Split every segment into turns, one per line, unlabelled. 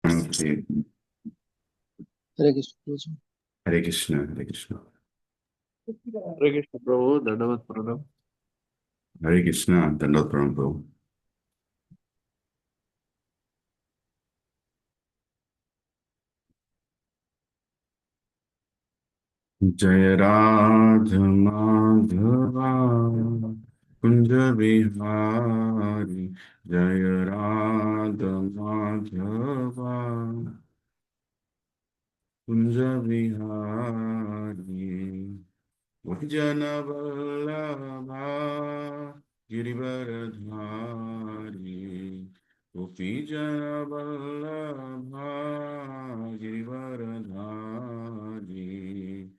Okay.
हरे Krishna ji.
Hare Krishna, Hare Krishna.
हरे कृष्ण प्रभु, दंडवत प्रणाम।
Hare Krishna, Dandot Pranam Prabhu. Jaya Radha Madhava Kunja Vihari Jaya Radha Madhava Kunja Vihari Vajana Vallabha Girivaradhari Gopijana Vallabha Girivaradhari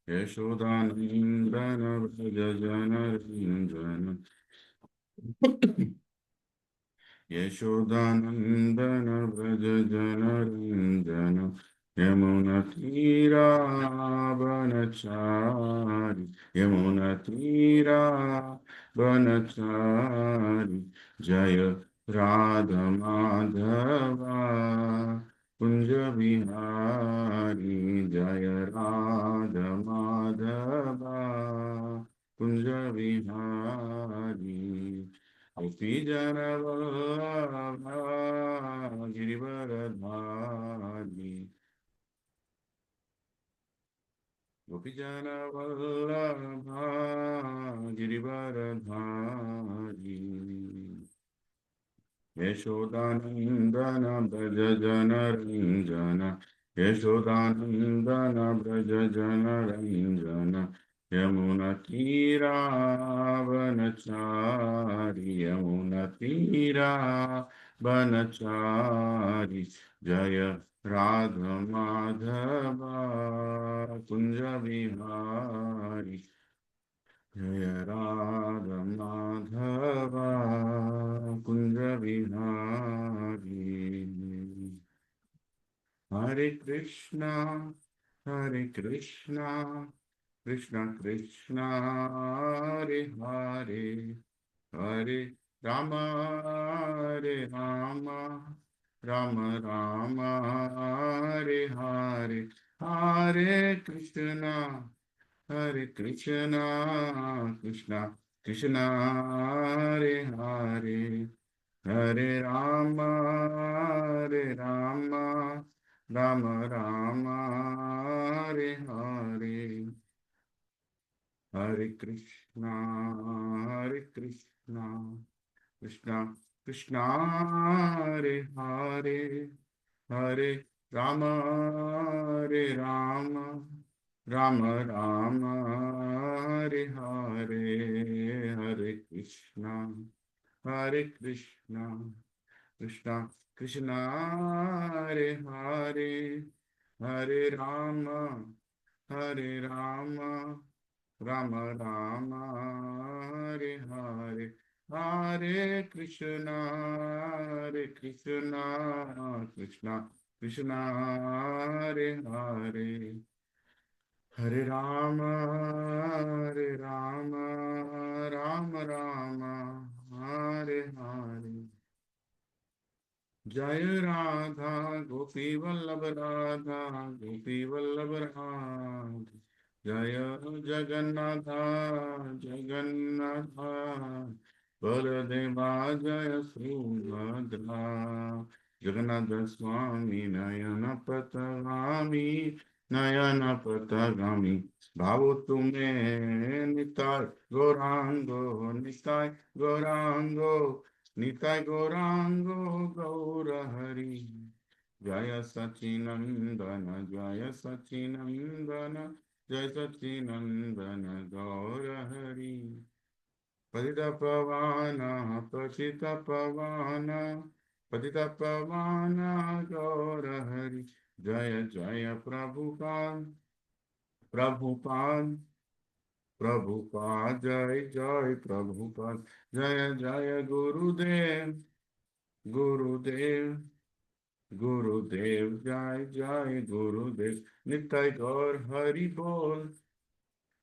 Yashodanandana Vrajajana Ranjana Yashodanandana Vrajajana Ranjana Yamunatira Banachari Jaya Radha Madhava Kunja Vihari Jaya Radha Madhava Kunja Vihari Gopijana Vallabha Girivaradhari Gopijana Vallabha Girivaradhari Yashodanandana Brajajana Ranjana Yashodanandana Brajajana Ranjana Yamunatira Vanachari Yamunatira Vanachari Jaya Radha Madhava Kunja Vihari Jaya Radha Madhava Kunja Vihari Hare Krishna Hare Krishna Krishna Krishna Hare Hare Hare Rama Hare Rama Rama Rama Hare Hare Hare Krishna Hare Krishna, Krishna Krishna, Hare Hare, Hare Rama, Hare Rama, Rama Rama, Hare Hare, Hare Krishna, Hare Krishna, Krishna Krishna, Hare Hare, Hare Rama, Hare Rama, Rama Rama, Hare Hare, Hare Krishna, Hare Krishna, Krishna Krishna, Hare Hare, Hare Rama, Hare Rama, Rama Rama, Hare Hare, Hare Krishna, Hare Krishna, Krishna Krishna, Hare Hare, Hare Rama, Hare Rama, Rama Rama, Hare Hare. Jai Radha Gopi Vallabha Radha Gopi Vallabha Radha Jaya Jagannatha Jagannatha Baladeva Jaya Subhadra Jagannatha Swami Nayana Patagami Nayana Patagami Bhavo Tume Nitai Gorango Nitai Gorango Nitai Gorango Gaura Hari Jaya Sachinandana Jaya Sachinandana Jaya Sachinandana Gaura Hari Patita Pavana Patita Pavana Patita Pavana Gaura Hari Jaya Jaya Prabhupada Prabhupada Prabhupada Jai Jai Prabhupada Jaya Jaya Gurudev Gurudev, Gurudev, Jai Jai Gurudev, Nitai Gaur Hari Bol,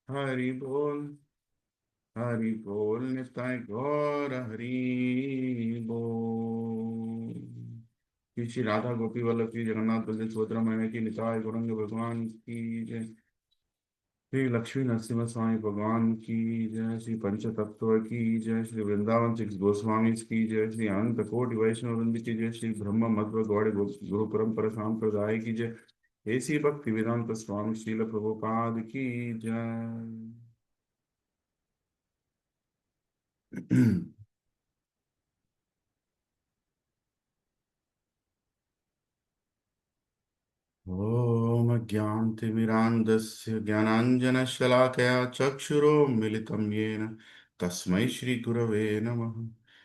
Hari Bol, Hari Bol, Nitai Gaur Hari Bol. Shri Shri Radha गोपी वल्लभ की जगन्नाथ बलदेव सुभद्रा मैया की निताय गौरंग भगवान की जय। श्री लक्ष्मी नरसिम्हा स्वामी भगवान की जय। श्री पंच तत्व की जय। श्री वृंदावन सिक्स गोस्वामी की जय। श्री अनंत कोटि वैष्णव वृंद की जय। श्री ब्रह्म मध्व गौड़ गुरु परंपरा संप्रदाय की जय। ऐसी भक्ति वेदांत स्वामी श्रील प्रभुपाद की जय। ॐ अज्ञानतिमिरान्धस्य ज्ञानाञ्जनशलाकया चक्षुरोन्मिलितं येन तस्मै श्रीगुरवे नमः।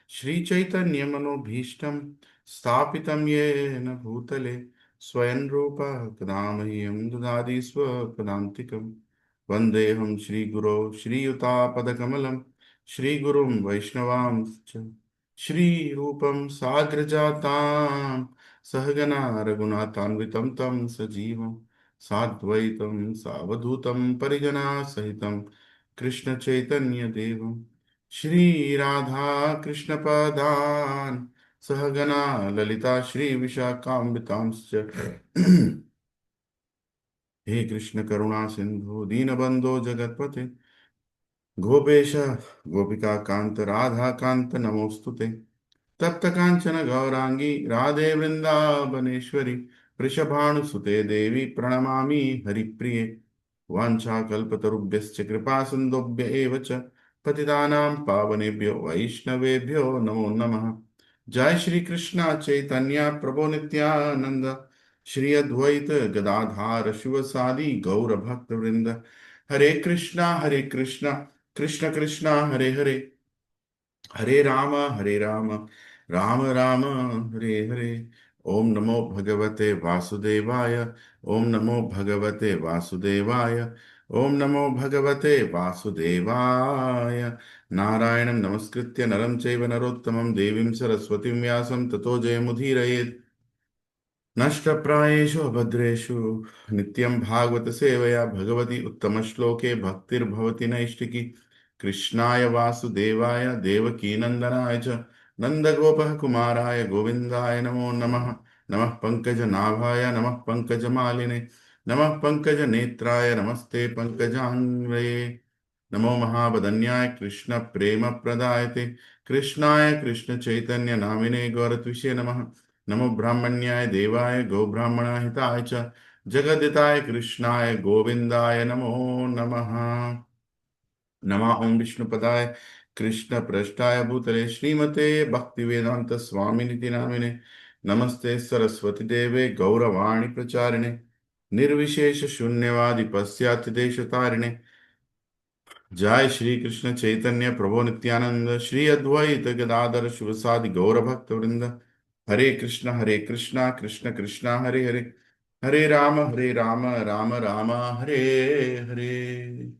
श्रीचैतन्यमनोभीष्टं स्थापितं येन भूतले स्वयं रूपः कदा मह्यं ददाति स्वपदान्तिकं। वन्देऽहं श्रीगुरो श्रीयुतापदकमलं श्रीगुरुं वैष्णवांश्च श्रीरूपं साग्रजातां सहगना रघुनाथान्वितं तं सजीवं साद्वैतं सावधूतं परिजनासहितं कृष्णचैतन्यदेवं श्रीराधा कृष्णपदान् सहगना ललिता श्रीविशाखान्वितांश्च हे कृष्ण करुणा सिंधु दीनबंधो जगत्पते गोपेश गोपिका कांत राधा कांत नमोस्तुते। तप्त कांचन गौरांगी राधे वृंदावनेश्वरी वृषभानुसुते देवी प्रणमामि हरिप्रिये। वाञ्छाकल्पतरुभ्यश्च कृपा सिन्धुभ्य एव च पतितानां पावनेभ्यो वैष्णवेभ्यो नमो नमः। जय श्री कृष्ण चैतन्य प्रभु नित्यानंद श्री अद्वैत गदाधार शिवसादि गौर भक्त वृंद। हरे कृष्णा कृष्ण कृष्ण हरे हरे हरे राम राम राम हरे हरे। ओम नमो भगवते वासुदेवाय। ओम नमो भगवते वासुदेवाय। ओम नमो भगवते वासुदेवाय। नारायणं नमस्कृत्य नरं चैव नरोत्तमं देवीं सरस्वतीं व्यासं ततो जयमुदीरयेत्। नष्टप्रायेषु अभद्रेषु नित्यं भागवत सेवया भगवती उत्तमश्लोके भक्तिर्भवति नैष्टिकी। कृष्णाय वासुदेवाय देवकीनन्दनाय च नन्दगोपः कुमाराय गोविन्दाय नमो नमः। नमः पङ्कजनाभाय नमः पङ्कजमालिने नमः पङ्कजनेत्राय नमस्ते पङ्कजान्वये। नमो महावदन्याय कृष्णप्रेमप्रदायते कृष्णाय कृष्णचैतन्यनामिने गौरत्विषे नमः। नमो ब्राह्मण्याय देवाय गोब्राह्मणहिताय च जगद्दिताय कृष्णाय गोविन्दाय नमो नमः। नमः ओं विष्णुपदाय कृष्णप्रेष्ठाय भूतले श्रीमते भक्तिवेदांत स्वामिनिति नामिने। नमस्ते सरस्वती देवे गौरवाणी प्रचारिणे निर्विशेष शून्यवादि पश्चात् देशतारिणे। जय श्री कृष्ण चैतन्य प्रभु नित्यानंद श्री अद्वैत गदाधर शिवसादि गौर भक्त वृंद। हरे कृष्णा कृष्ण कृष्णा हरे हरे हरे राम राम राम हरे हरे।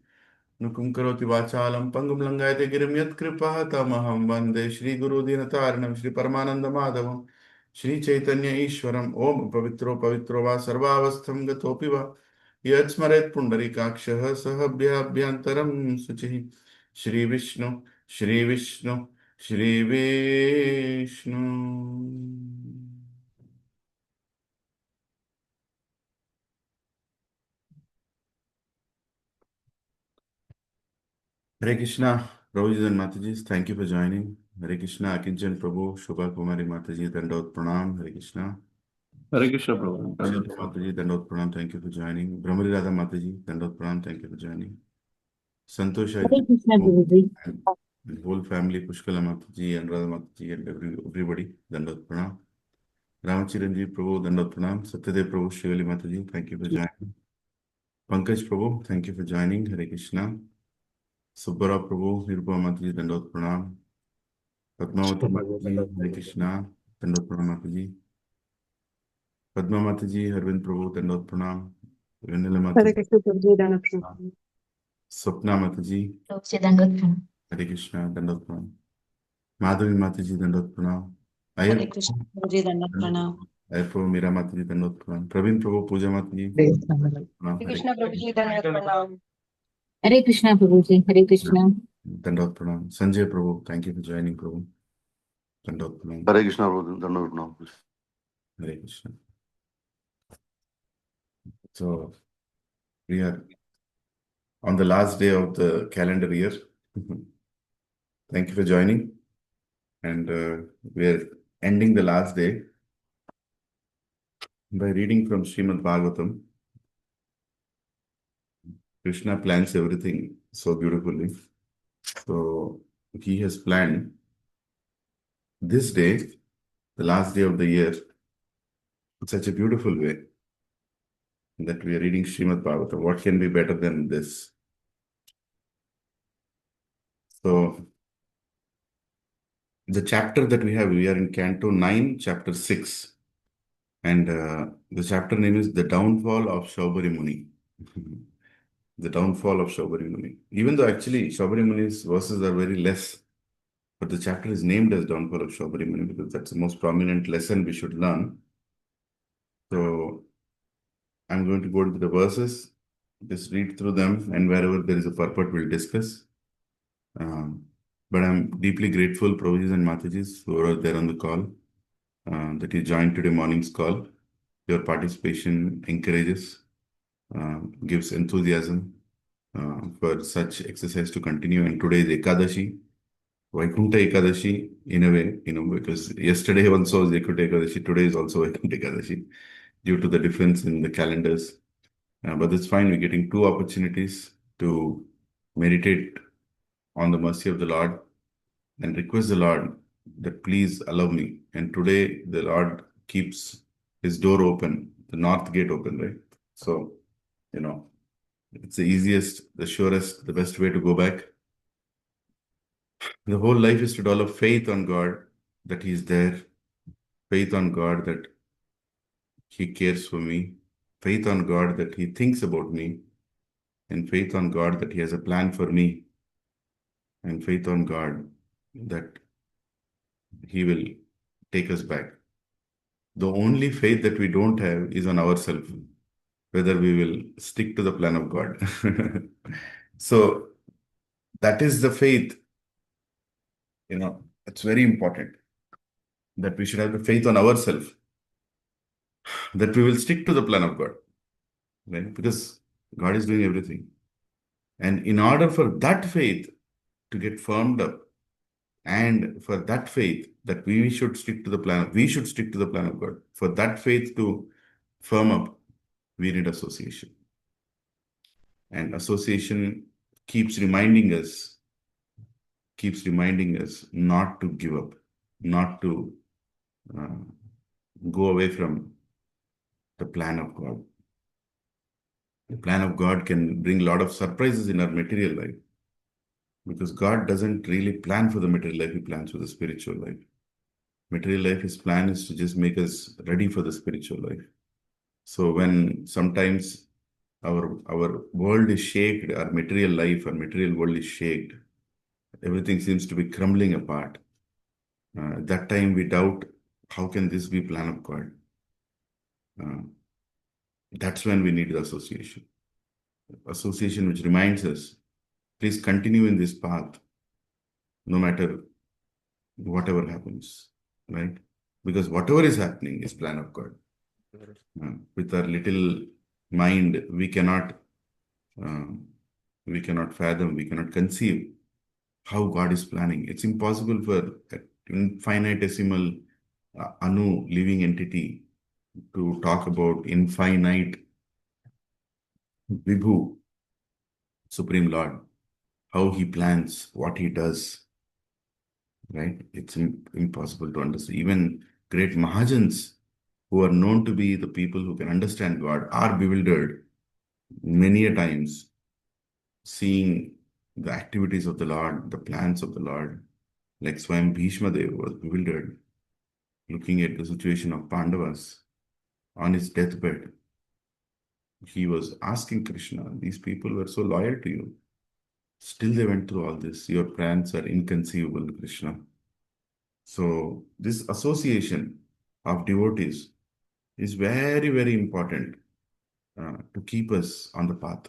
नुकुं करोति वाचालं पङ्गुं लङ्घयते गिरिं यत्कृपः तमहं वन्दे श्रीगुरुदीनतारिणं श्रीपरमानन्दमाधवं श्रीचैतन्य ईश्वरम्। ॐ पवित्रो पवित्रो वा सर्वावस्थं गतोऽपि वा यत्स्मरेत् पुण्डरीकाक्षः सह अभ्यन्तरं शुचिः। Shri Vishnu Shri Vishnu Shri Vishnu. Hare Krishna, Prabhuji and Mataji, thank you for joining. Hare Krishna, Akinjan Prabhu, Shubha Kumari Mataji, Dandot Pranam, Hare Krishna.
Hare Krishna Prabhu
Shilpa Mataji, Dandot Pranam, thank you for joining. Brahmari Radha Mataji, Dandot Pranam, thank you for joining. Santosh
Hare
Aji,
Krishna Guru ji.
and whole family, Pushkala Mataji and Radha Mataji and everybody, Dandot Pranam. Ramachiranji Prabhu, Dandot Pranam. Satyadev Prabhu, Shivali Mataji, thank you for joining. Pankaj Prabhu, thank you for joining. Hare Krishna. Subbara Prabhu, Nirupa Mataji, Dandot Pranam. Padmavati माता जी हरे कृष्णा दंडोत प्रणाम माता जी। पद्मा माता जी हरविंद प्रभु दंडोत प्रणाम। Vanilla माता
हरे
जी,
कृष्ण प्रभु जी दानव प्रणाम।
स्वप्ना माता जी
से दंडवत प्रणाम।
हरे कृष्णा दंडोत प्रणाम। माधवी माता जी दंडोत प्रणाम। अय्यर
हरे कृष्ण प्रभु जी दंडवत प्रणाम।
अय्यर प्रभु मीरा माता जी दंडोत प्रणाम। प्रवीण प्रभु पूजा माता जी प्रणाम।
हरे
हरे
कृष्ण प्रभु जी दंडवत प्रणाम।
हरे कृष्णा प्रभु जी। हरे कृष्णा।
दंडोत प्रणाम। संजय प्रभु, थैंक यू फॉर ज्वाइनिंग प्रभु, दंडोत प्रणाम।
हरे कृष्ण प्रभु दंडवत प्रणाम।
Hare Krishna. So we are on the last day of the calendar year. Thank you for joining. And we're ending the last day by reading from Srimad Bhagavatam. Krishna plans everything so beautifully. So he has planned this day, the last day of the year, in such a beautiful way that we are reading Srimad Bhagavatam. What can be better than this? So the chapter that we are in Canto 9, Chapter 6. And the chapter name is The Downfall of Shaubari Muni. The downfall of Shaubari Muni. Even though actually Shaubari Muni's verses are very less, but the chapter is named as Downfall of Shaubari Muni because that's the most prominent lesson we should learn. So I'm going to go to the verses, just read through them, and wherever there is a purport, we'll discuss. But I'm deeply grateful, Prabhujis and Matajis, who are there on the call, that you joined today morning's call. Your participation encourages, gives enthusiasm for such exercise to continue. And today is Ekadashi, Vaikuntha Ekadashi, in a way, because yesterday also was Vaikuntha Ekadashi, today is also Vaikuntha Ekadashi, due to the difference in the calendars. But that's fine. We're getting two opportunities to meditate on the mercy of the Lord and request the Lord that please allow me. And today the Lord keeps his door open, the north gate open, right? So, it's the easiest, the surest, the best way to go back. The whole life is to develop faith on God that he is there, faith on God that he cares for me, faith on God that he thinks about me, and faith on God that he has a plan for me, and faith on God that he will take us back. The only faith that we don't have is on ourselves, whether we will stick to the plan of God. So that is the faith. It's very important that we should have the faith on ourselves, that we will stick to the plan of God, right? Because God is doing everything. And in order for that faith to get firmed up, and for that faith that we should stick to the plan, we should stick to the plan of God. For that faith to firm up, we need association. And association keeps reminding us not to give up, not to go away from the plan of God. The plan of God can bring a lot of surprises in our material life, because God doesn't really plan for the material life, he plans for the spiritual life. Material life, his plan is to just make us ready for the spiritual life. So when sometimes our world is shaken, our material life, our material world is shaken, everything seems to be crumbling apart. At that time we doubt, how can this be plan of God? That's when we need the association. Association which reminds us, please continue in this path, no matter whatever happens, right? Because whatever is happening is plan of God. With our little mind, we cannot fathom, we cannot conceive how God is planning. It's impossible for an infinitesimal Anu living entity to talk about infinite Vibhu, Supreme Lord, how he plans, what he does, right? It's impossible to understand. Even great Mahajans, who are known to be the people who can understand God, are bewildered many a times, seeing the activities of the Lord, the plans of the Lord. Like Swayam Bhishma Dev was bewildered, looking at the situation of Pandavas on his deathbed. He was asking Krishna, these people were so loyal to you. Still they went through all this. Your plans are inconceivable, Krishna. So this association of devotees is very, very important to keep us on the path.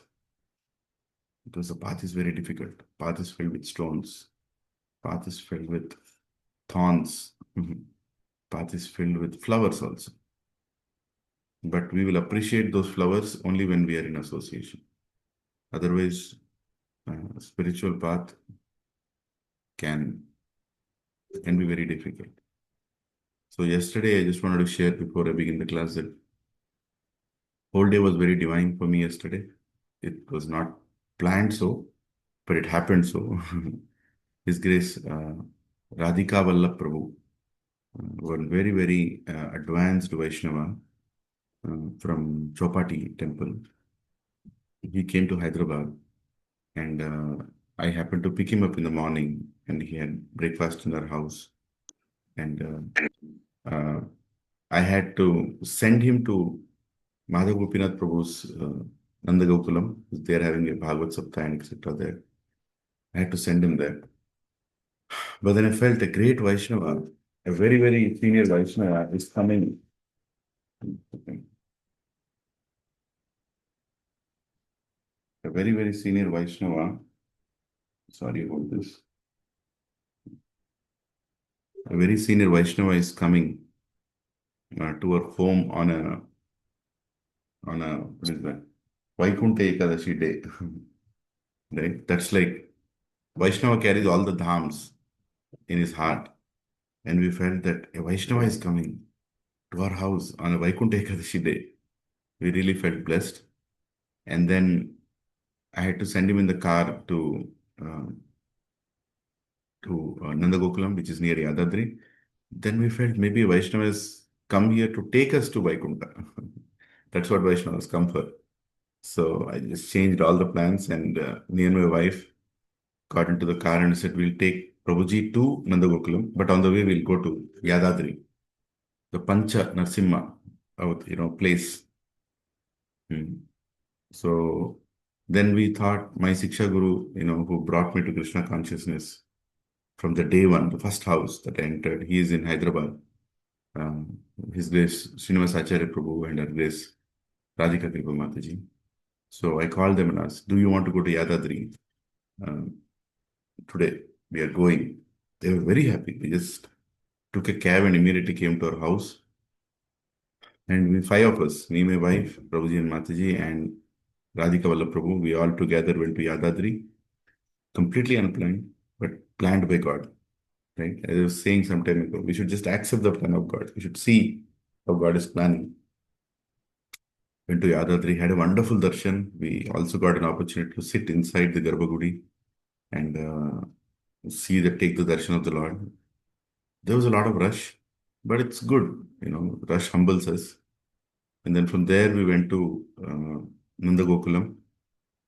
Because the path is very difficult. Path is filled with stones. Path is filled with thorns. Path is filled with flowers also. but we will appreciate those flowers only when we are in association. Otherwise, spiritual path can be very difficult. So yesterday, I just wanted to share before I begin the class that whole day was very divine for me yesterday. It was not planned so, but it happened so. His Grace Radhika Vallabh Prabhu, one very, very advanced Vaishnava from Chopati temple. He came to Hyderabad, and I happened to pick him up in the morning, and he had breakfast in our house. And I had to send him to Madhav Gopinath Prabhu's Nanda Gokulam. They're having a Bhagavad Saptah and etc. there. I had to send him there. But then I felt a great Vaishnava, a very, very senior Vaishnava is coming. A very, very senior Vaishnava, sorry about this. A very senior Vaishnava is coming to our home on a, what is that? Vaikuntha Ekadashi day. Right? That's like Vaishnava carries all the dhams in his heart. And we felt that a Vaishnava is coming to our house on a Vaikuntha Ekadashi day. We really felt blessed. And then I had to send him in the car to Nanda Gokulam, which is near Yadadri. Then we felt maybe Vaishnavas come here to take us to Vaikuntha. That's what Vaishnavas come for. So I just changed all the plans, and me and my wife got into the car and said, we'll take Prabhuji to Nanda Gokulam, but on the way we'll go to Yadadri, the Pancha Narsimha, place. So then we thought my Siksha Guru, who brought me to Krishna consciousness from the day one, the first house that I entered, he is in Hyderabad. His Grace Srinivas Acharya Prabhu and Her Grace Radhika Kripa Mataji. So I called them and asked, do you want to go to Yadadri? Today we are going. They were very happy. We just took a cab and immediately came to our house. And we, 5 of us, me, my wife, Prabhuji and Mataji, and Radhika Vallabh Prabhu, we all together went to Yadadri, completely unplanned, but planned by God. Right? As I was saying some time ago, we should just accept the plan of God. We should see how God is planning. Went to Yadadri, had a wonderful darshan. We also got an opportunity to sit inside the Garbhagudi and take the darshan of the Lord. There was a lot of rush, but it's good. Rush humbles us. And then from there, we went to Nanda Gokulam.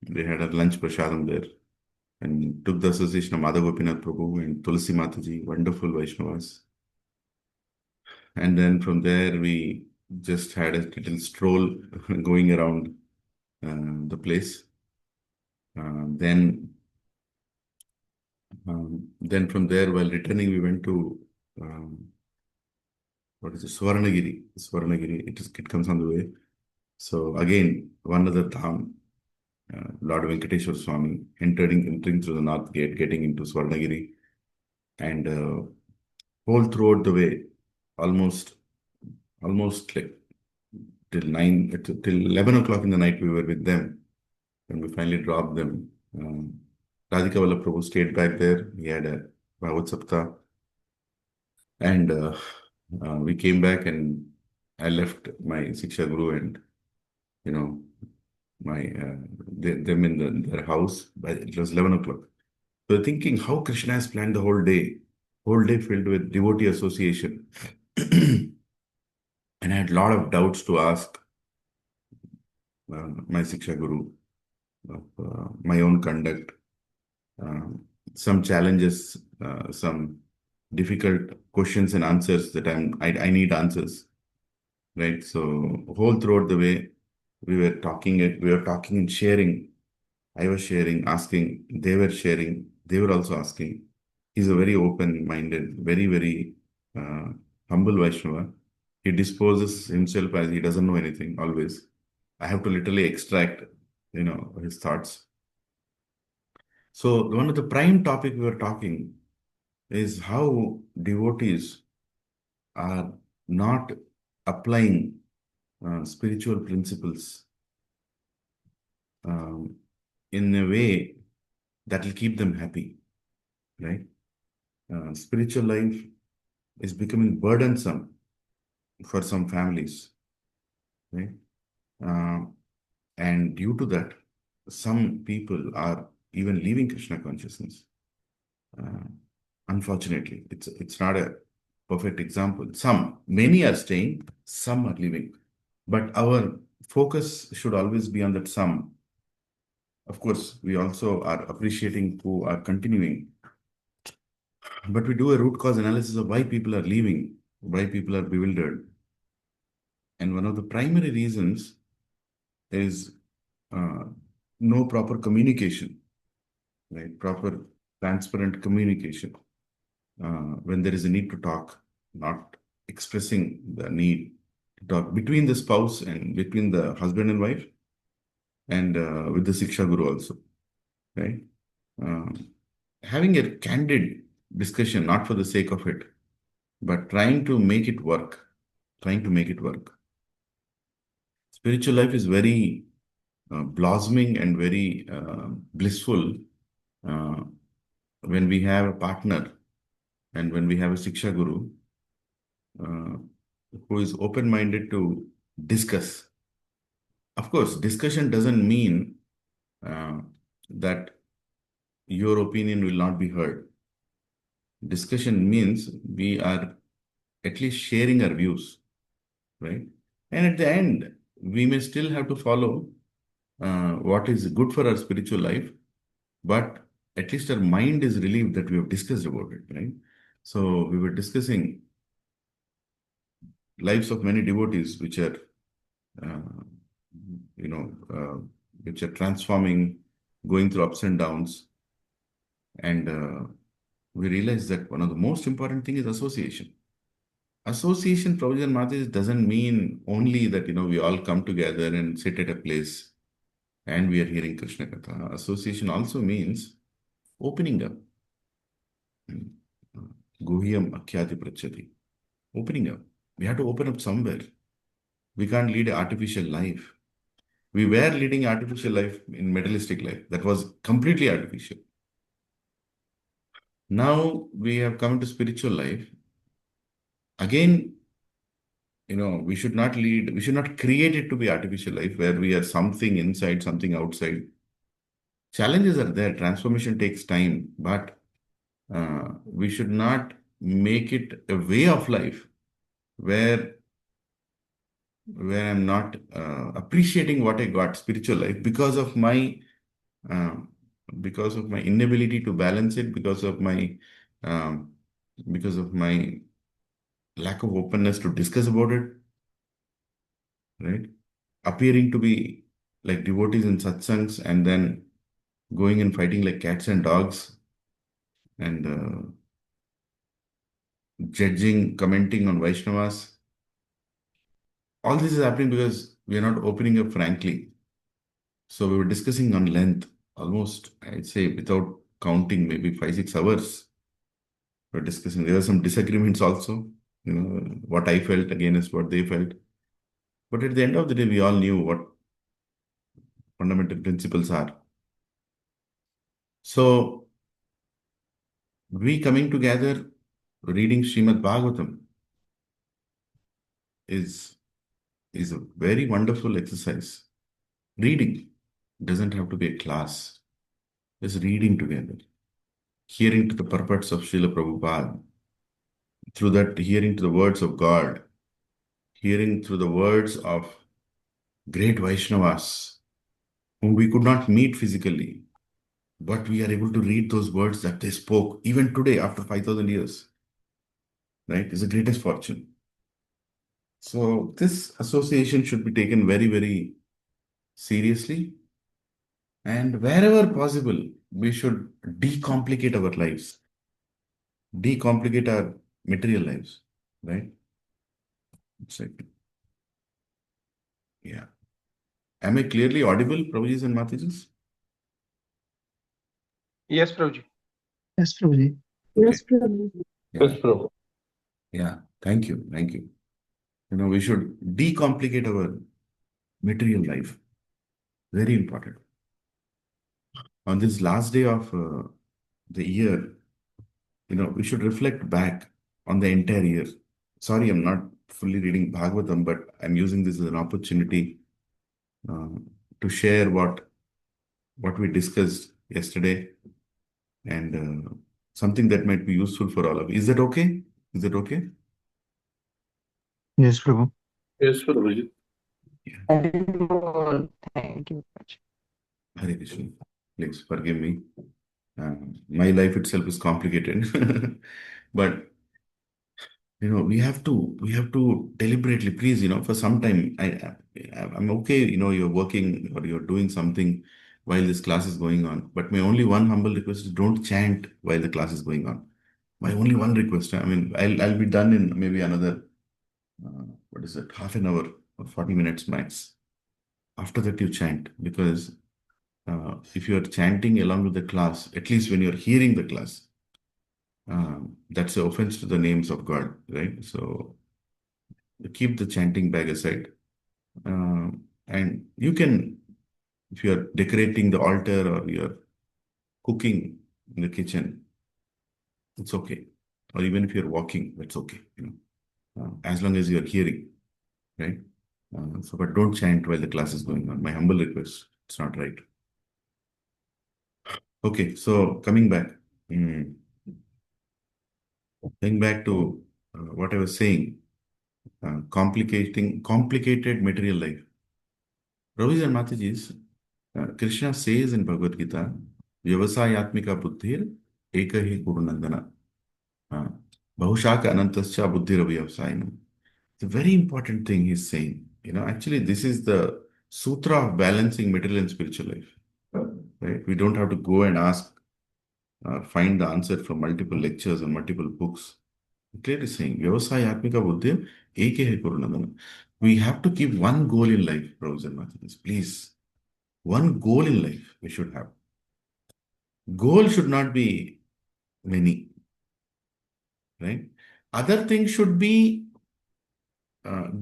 We had a lunch prasadam there and took the association of Madhav Gopinath Prabhu and Tulsi Mataji, wonderful Vaishnavas. And then from there, we just had a little stroll going around the place. Then from there, while returning, we went to what is it? Swarnagiri. It comes on the way. So again, one other dham, Lord Venkateshwar Swami, entering through the north gate, getting into Swarnagiri, and whole throughout the way, almost like till 11 o'clock in the night, we were with them, and we finally dropped them. Radhika Vallabh Prabhu stayed back there. He had a Bhagavad Saptah, and we came back, and I left my Siksha Guru and them in their house. It was 11 o'clock. So thinking how Krishna has planned the whole day filled with devotee association. And I had a lot of doubts to ask my Siksha Guru of my own conduct, some challenges, some difficult questions and answers that I need answers, right? So whole throughout the way, we were talking and sharing. I was sharing, asking, they were sharing, they were also asking. He's a very open-minded, very, very humble Vaishnava. He disposes himself as he doesn't know anything, always. I have to literally extract, his thoughts. So one of the prime topic we were talking is how devotees are not applying spiritual principles in a way that will keep them happy, right? Spiritual life is becoming burdensome for some families, right? Uh, and due to that, some people are even leaving Krishna consciousness. Unfortunately, it's not a perfect example. Many are staying, some are leaving. But our focus should always be on that some. Of course, we also are appreciating who are continuing, but we do a root cause analysis of why people are leaving, why people are bewildered. And one of the primary reasons is uh, no proper communication, right? Proper, transparent communication. When there is a need to talk, not expressing the need to talk between the spouse and between the husband and wife, and with the Siksha Guru also, right? Uh, Having a candid discussion, not for the sake of it, but trying to make it work, trying to make it work. Spiritual life is very blossoming and very blissful uh, when we have a partner and when we have a Siksha Guru uh, who is open-minded to discuss. Of course, discussion doesn't mean uh, that your opinion will not be heard. Discussion means we are at least sharing our views, right? And at the end, we may still have to follow what is good for our spiritual life, but at least our mind is relieved that we have discussed about it, right? So we were discussing lives of many devotees, which are, uh, you know, which are transforming, going through ups and downs, and we realized that one of the most important thing is association. Association, Prabhuji and Mataji, doesn't mean only that, we all come together and sit at a place and we are hearing Krishna Katha. Association also means opening up. Guhyam akhyati prachati. Opening up. We have to open up somewhere. We can't lead an artificial life. We were leading artificial life in materialistic life. That was completely artificial. Now we have come to spiritual life. Again, we should not create it to be artificial life where we are something inside, something outside. Challenges are there. Transformation takes time, but we should not make it a way of life where I'm not appreciating what I got, spiritual life, uh, because of my inability to balance it, um, because of my lack of openness to discuss about it, right? Appearing to be like devotees in satsangs and then going and fighting like cats and dogs and judging, commenting on Vaishnavas. All this is happening because we are not opening up frankly. So we were discussing on length, almost, I'd say, without counting, maybe 5-6 hours. We were discussing. There were some disagreements also, what I felt against what they felt. But at the end of the day, we all knew what fundamental principles are. So we coming together, reading Srimad Bhagavatam is a very wonderful exercise. Reading doesn't have to be a class. Just reading together, hearing to the purports of Srila Prabhupada, through that hearing to the words of God, hearing through the words of great Vaishnavas, whom we could not meet physically, but we are able to read those words that they spoke even today after 5,000 years, right? Is the greatest fortune. So this association should be taken very, very seriously. And wherever possible, we should decomplicate our lives, decomplicate our material lives, right? It's like, yeah. Am I clearly audible, Prabhujis and Matajis?
Yes, Prabhuji.
Yes, Prabhuji.
Okay.
Yes, Prabhu.
Yeah.
Yes, Prabhu.
Yeah. Thank you. Thank you. We should decomplicate our material life. Very important. On this last day of the year, we should reflect back on the entire year. Sorry, I'm not fully reading Bhagavatam, but I'm using this as an opportunity uh, to share what we discussed yesterday and something that might be useful for all of you. Is that okay? Is that okay?
Yes, Prabhu.
Yes, Prabhuji.
Thank you.
Hare Krishna. Please forgive me. My life itself is complicated, but we have to deliberately, please, for some time. I'm okay. You're working or you're doing something while this class is going on. But my only one humble request is don't chant while the class is going on. My only one request. I mean, I'll be done in maybe another what is it, half an hour or 40 minutes max. After that, you chant because if you're chanting along with the class, at least when you're hearing the class, that's an offense to the names of God, right? So keep the chanting bag aside. And you can, if you're decorating the altar or you're cooking in the kitchen, it's okay. Or even if you're walking, that's okay, as long as you're hearing, right? But don't chant while the class is going on. My humble request. It's not right. Okay, so coming back. Going back to what I was saying, complicated material life. Ravis and Matajis, Krishna says in Bhagavad Gita, Vyavasayatmika buddhir ekahi kurunandana. Bahushaka anantascha buddhiravyavasayinam. It's a very important thing he's saying. Actually, this is the sutra of balancing material and spiritual life. Right? We don't have to go and ask or find the answer from multiple lectures and multiple books. Clearly saying, Vyavasayatmika buddhir ekahi kurunandana. We have to keep one goal in life, brothers and sisters. Please. One goal in life we should have. Goal should not be many, right? Other things should be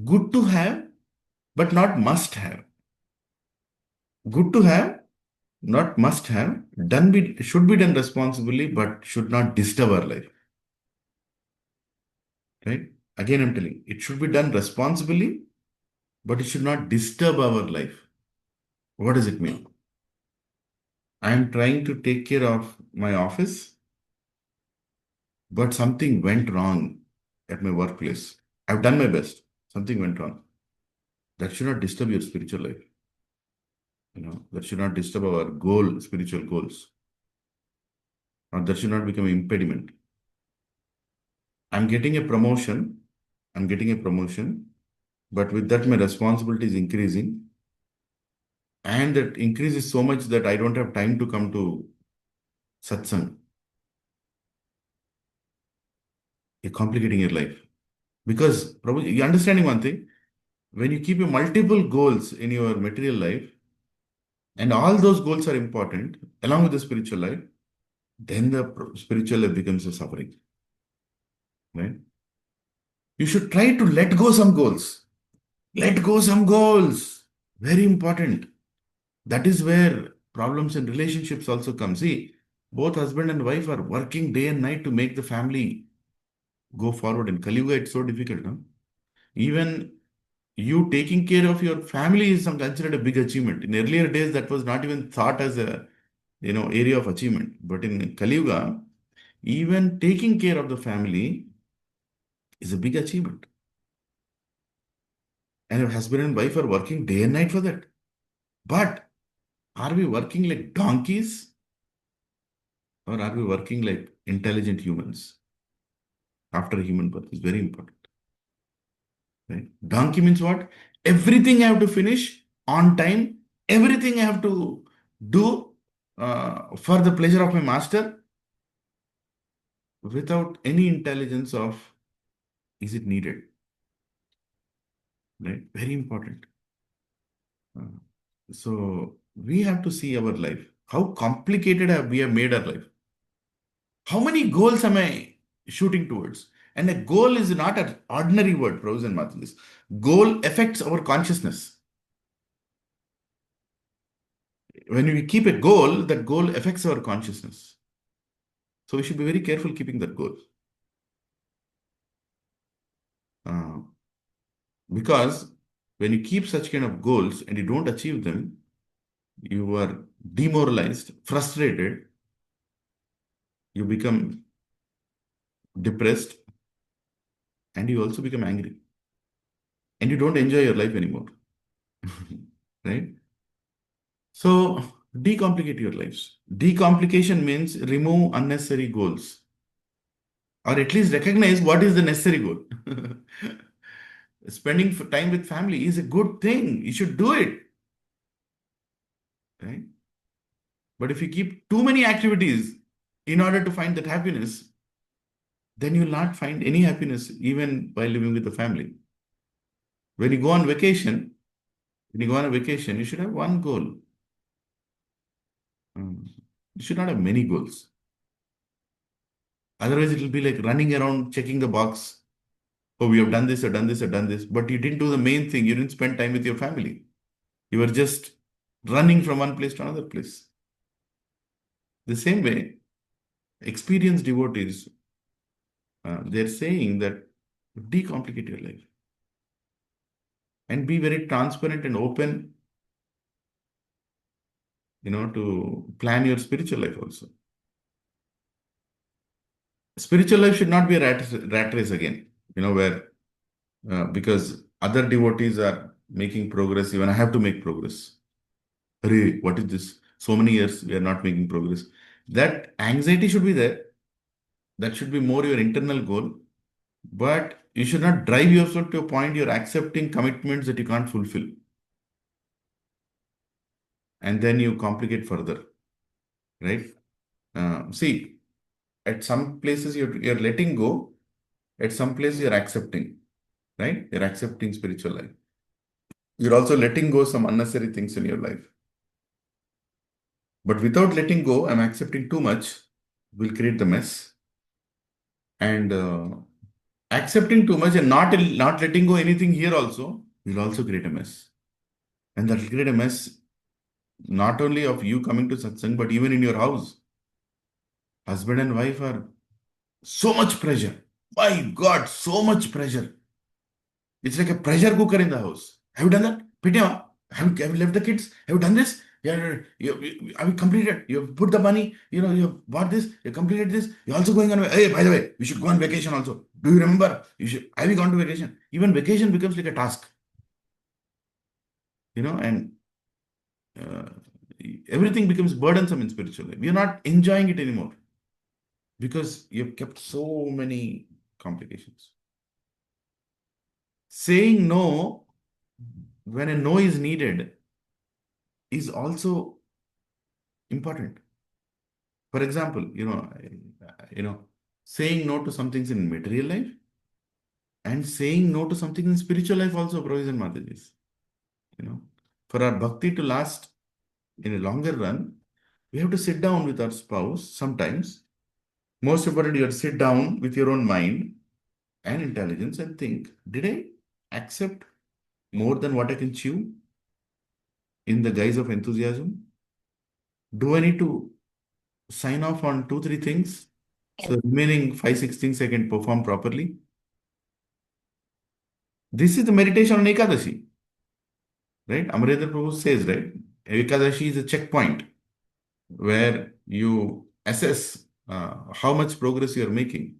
good to have, but not must have. Good to have, not must have. Should be done responsibly, but should not disturb our life. Right? Again, I'm telling you, it should be done responsibly, but it should not disturb our life. What does it mean? I'm trying to take care of my office, but something went wrong at my workplace. I've done my best. Something went wrong. That should not disturb your spiritual life. That should not disturb our spiritual goals. Or that should not become an impediment. I'm getting a promotion. But with that, my responsibility is increasing. And that increase is so much that I don't have time to come to satsang. You're complicating your life. Because, Prabhu, you're understanding one thing. When you keep your multiple goals in your material life, and all those goals are important, along with the spiritual life, then the spiritual life becomes a suffering. Right? You should try to let go some goals. Let go some goals. Very important. That is where problems in relationships also come. See, both husband and wife are working day and night to make the family go forward. In Kali Yuga, it's so difficult. No? Even you taking care of your family is considered a big achievement. In earlier days, that was not even thought as a area of achievement. But in Kali Yuga, even taking care of the family is a big achievement. And your husband and wife are working day and night for that. But are we working like donkeys? Or are we working like intelligent humans? After human birth is very important. Right? Donkey means what? Everything I have to finish on time. Everything I have to do for the pleasure of my master without any intelligence of is it needed. Right? Very important. So we have to see our life. How complicated we have made our life. How many goals am I shooting towards? And a goal is not an ordinary word, Prabhus and Matajis. Goal affects our consciousness. When we keep a goal, that goal affects our consciousness. So we should be very careful keeping that goal. Because when you keep such kind of goals and you don't achieve them, you are demoralized, frustrated, you become depressed, and you also become angry. And you don't enjoy your life anymore. Right? So decomplicate your lives. Decomplication means remove unnecessary goals. Or at least recognize what is the necessary goal. Spending time with family is a good thing. You should do it. Right? But if you keep too many activities in order to find that happiness, then you will not find any happiness even while living with the family. When you go on vacation, you should have one goal. You should not have many goals. Otherwise, it will be like running around checking the box. Oh, we have done this, or done this, or done this. But you didn't do the main thing. You didn't spend time with your family. You were just running from one place to another place. The same way, experienced devotees, they're saying that decomplicate your life and be very transparent and open, to plan your spiritual life also. Spiritual life should not be a rat race again, where because other devotees are making progress, even I have to make progress. Arey, what is this? So many years we are not making progress. That anxiety should be there. That should be more your internal goal. But you should not drive yourself to a point you're accepting commitments that you can't fulfill. And then you complicate further. Right? See, at some places you're letting go, at some places you're accepting. Right? You're accepting spiritual life. You're also letting go some unnecessary things in your life. But without letting go, I'm accepting too much, will create the mess. And accepting too much and not letting go anything here also will also create a mess. And that will create a mess not only of you coming to satsang, but even in your house. Husband and wife are so much pressure. My God, so much pressure. It's like a pressure cooker in the house. Have you done that? Pitya, have you left the kids? Have you done this? Yeah, have you completed? You have put the money, you have bought this, you completed this. You're also going on. Hey, by the way, we should go on vacation also. Do you remember? Have you gone to vacation? Even vacation becomes like a task. And uh, everything becomes burdensome in spiritual life. We are not enjoying it anymore because you've kept so many complications. Saying no when a no is needed is also important. For example, saying no to some things in material life and saying no to something in spiritual life also, provision Matajis. For our bhakti to last in a longer run, we have to sit down with our spouse sometimes. Most importantly, you have to sit down with your own mind and intelligence and think, did I accept more than what I can chew in the guise of enthusiasm? Do I need to sign off on 2, 3 things? So the remaining 5, 6 things I can perform properly. This is the meditation on Ekadashi. Right? Amarendra Prabhu says, right? Ekadashi is a checkpoint where you assess how much progress you are making.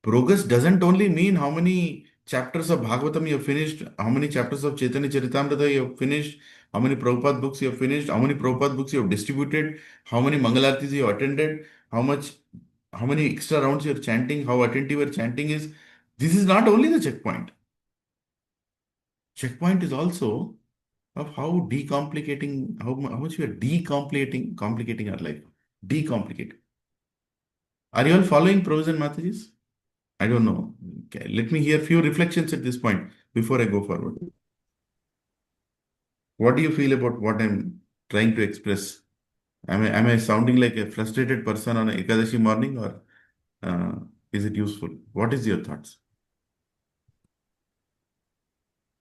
Progress doesn't only mean how many chapters of Bhagavatam you have finished, how many chapters of Chaitanya Charitamrita you have finished, how many Prabhupada books you have finished, how many Prabhupada books you have distributed, how many Mangalartis you have attended, how many extra rounds you are chanting, how attentive your chanting is. This is not only the checkpoint. Checkpoint is also of how decomplicating, how much we are complicating our life. Decomplicate. Are you all following Prabhu's and Matajis? I don't know. Okay, let me hear few reflections at this point before I go forward. What do you feel about what I'm trying to express? Am I sounding like a frustrated person on a Ekadashi morning, or Is it useful? What is your thoughts?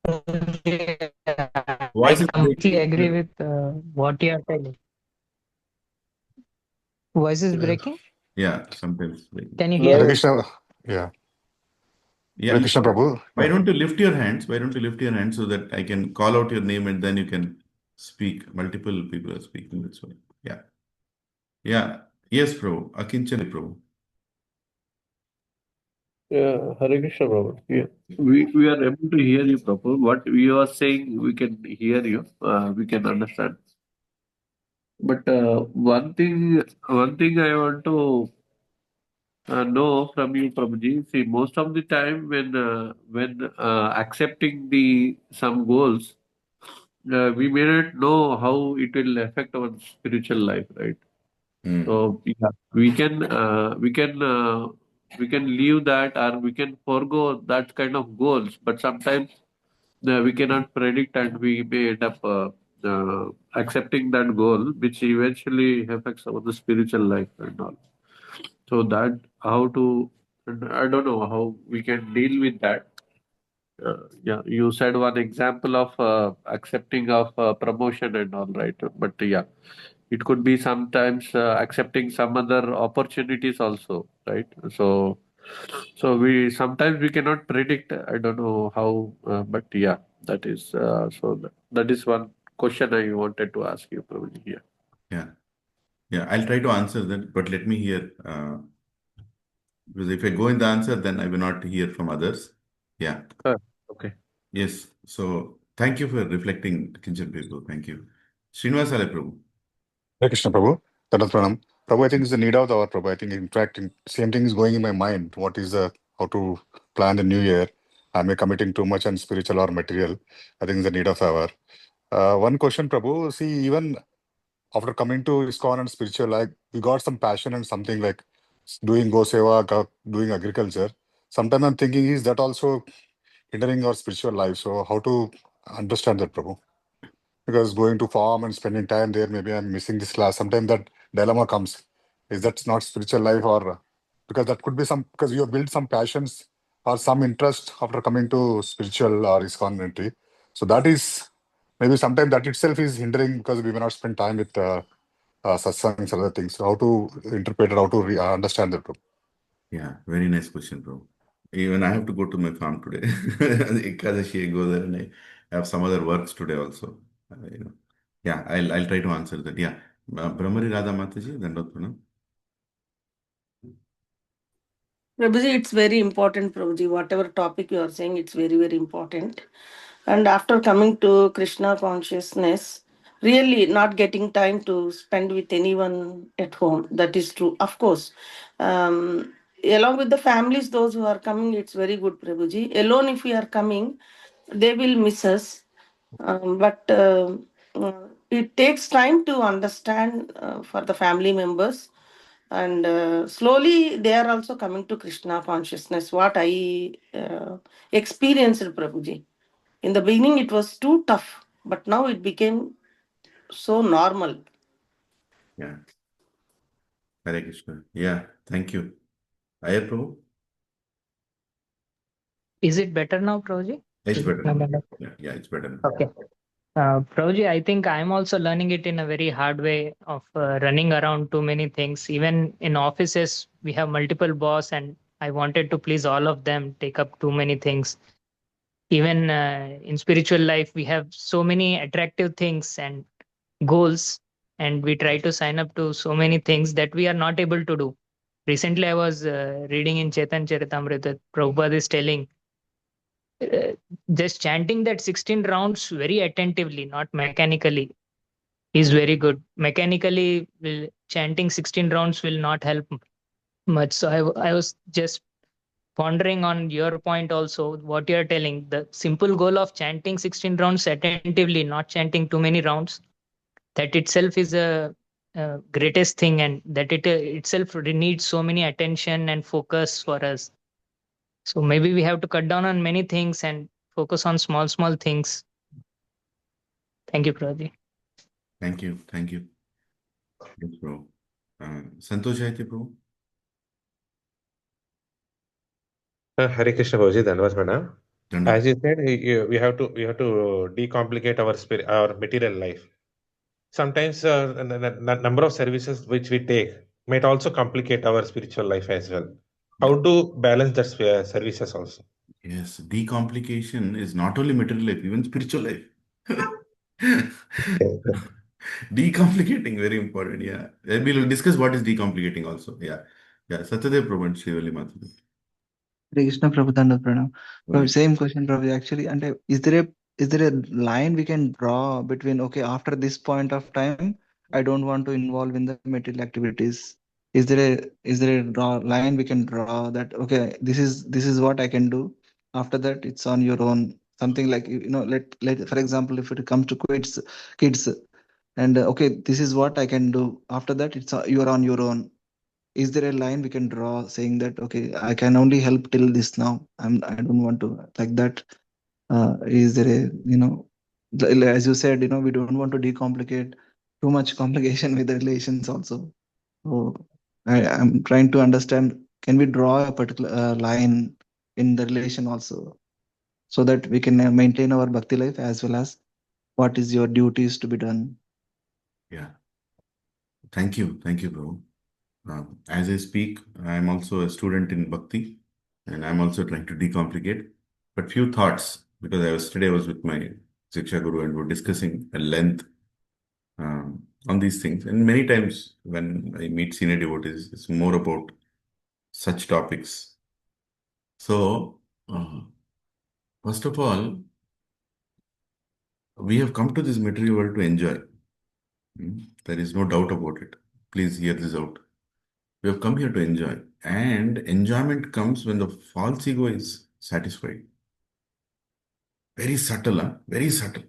I
Voice is
completely
breaking.
agree with what you are telling. Voice is breaking.
Yeah, sometimes breaking.
Can you
No.
hear?
Hare Krishna, yeah.
Yeah,
Hare Krishna Prabhu.
why
Yeah.
don't you lift your hands? Why don't you lift your hands so that I can call out your name and then you can speak? Multiple people are speaking. That's why. Yeah. Yeah. Yes, Prabhu. Akinchali Prabhu.
Yeah, Hare Krishna, Prabhu. Yeah. We are able to hear you, Prabhu. What you are saying, we can hear you. We can understand. But one thing I want to know from you, Prabhuji. See, most of the time when accepting the some goals, we may not know how it will affect our spiritual life, right?
Mm.
So yeah, we can leave that, or we can forego that kind of goals. But sometimes we cannot predict, and we may end up accepting that goal, which eventually affects our the spiritual life and all. So that how to, I don't know how we can deal with that. Yeah, you said one example of accepting of promotion and all, right? But yeah, it could be sometimes accepting some other opportunities also, right? So we sometimes we cannot predict. I don't know how, but yeah, that is that is one question I wanted to ask you, probably. Yeah.
Yeah. Yeah. I'll try to answer that, but let me hear. Because if I go in the answer, then I will not hear from others. Yeah.
Okay.
Yes. So thank you for reflecting, Kinchan people. Thank you. Srinivasale Prabhu.
Hare Krishna Prabhu. Tadat Pranam. Prabhu, I think it's the need of the hour, Prabhu. I think, in fact, same thing is going in my mind. What is how to plan the new year? Am I committing too much on spiritual or material? I think it's the need of the hour. One question, Prabhu. See, even after coming to ISKCON and spiritual, like we got some passion and something like doing Go Seva, doing agriculture. Sometimes I'm thinking, is that also hindering our spiritual life? So how to understand that, Prabhu? Because going to farm and spending time there, maybe I'm missing this class. Sometimes that dilemma comes. Is that not spiritual life, or because that could be some, because you have built some passions or some interest after coming to spiritual or ISKCON entry. So that is maybe sometimes that itself is hindering because we may not spend time with satsangs and other things. So how to interpret it, how to understand that, Prabhu?
Yeah, very nice question, bro. Even I have to go to my farm today. Ekadashi, I go there and I have some other works today also. You know. Yeah, I'll try to answer that. Yeah. Brahmari Radha Mataji, Dandavat Pranam.
Prabhuji, it's very important, Prabhuji. Whatever topic you are saying, it's very, very important. And after coming to Krishna consciousness, really not getting time to spend with anyone at home. That is true. Of course. Along with the families, those who are coming, it's very good, Prabhuji. Alone, if we are coming, they will miss us. But it takes time to understand for the family members, and slowly they are also coming to Krishna consciousness. What I experienced, Prabhuji. In the beginning, it was too tough, but now it became so normal.
Yeah. Hare Krishna. Yeah, thank you. Ayar Prabhu?
Is it better now, Prabhuji?
It's
Is it
better
now
now.
better?
Yeah, it's better now.
Okay. Prabhuji, I think I'm also learning it in a very hard way of running around too many things. Even in offices, we have multiple boss, and I wanted to please all of them, take up too many things. Even in spiritual life, we have so many attractive things and goals, and we try to sign up to so many things that we are not able to do. Recently, I was reading in Chetan Charitamrita, Prabhupada is telling uh, just chanting that 16 rounds very attentively, not mechanically, is very good. Mechanically, chanting 16 rounds will not help much. So I was just pondering on your point also, what you're telling. The simple goal of chanting 16 rounds attentively, not chanting too many rounds, that itself is a greatest thing, and that it itself needs so many attention and focus for us. So maybe we have to cut down on many things and focus on small, small things. Thank you, Prabhuji.
Thank you. Thank you. Yes, bro. Santosh Saitya Prabhu?
Hare Krishna Bhuji, Dhanavad Pranam.
Dandavat.
As you said, we have to decomplicate our spirit, our material life. Sometimes number of services which we take might also complicate our spiritual life as well. How to balance that services also?
Yes, decomplication is not only material life, even spiritual life.
Okay.
Decomplicating, very important. Yeah. And we'll discuss what is decomplicating also. Yeah. Yeah. Satyadev Prabhu and Srivali Mataji.
Hare Krishna Prabhu Danda Pranam. Prabhu,
Right.
same question, Prabhu. Actually, and is there a line we can draw between, okay, after this point of time, I don't want to involve in the material activities. Is there a line we can draw that, okay, this is what I can do. After that, it's on your own. Something like, let for example, if it comes to kids, and okay, this is what I can do. After that, you are on your own. Is there a line we can draw saying that, okay, I can only help till this now, I don't want to, like that? Is there a, as you said, we don't want to decomplicate too much complication with the relations also. So I'm trying to understand, can we draw a particular line in the relation also, so that we can maintain our bhakti life as well as what is your duties to be done?
Yeah. Thank you. Thank you, Prabhu. As I speak, I'm also a student in Bhakti, and I'm also trying to decomplicate. But few thoughts, because today I was with my Siksha Guru and we're discussing at length on these things. And many times when I meet senior devotees, it's more about such topics. So, first of all, we have come to this material world to enjoy. There is no doubt about it. Please hear this out. We have come here to enjoy. And enjoyment comes when the false ego is satisfied. Very subtle, huh? Very subtle.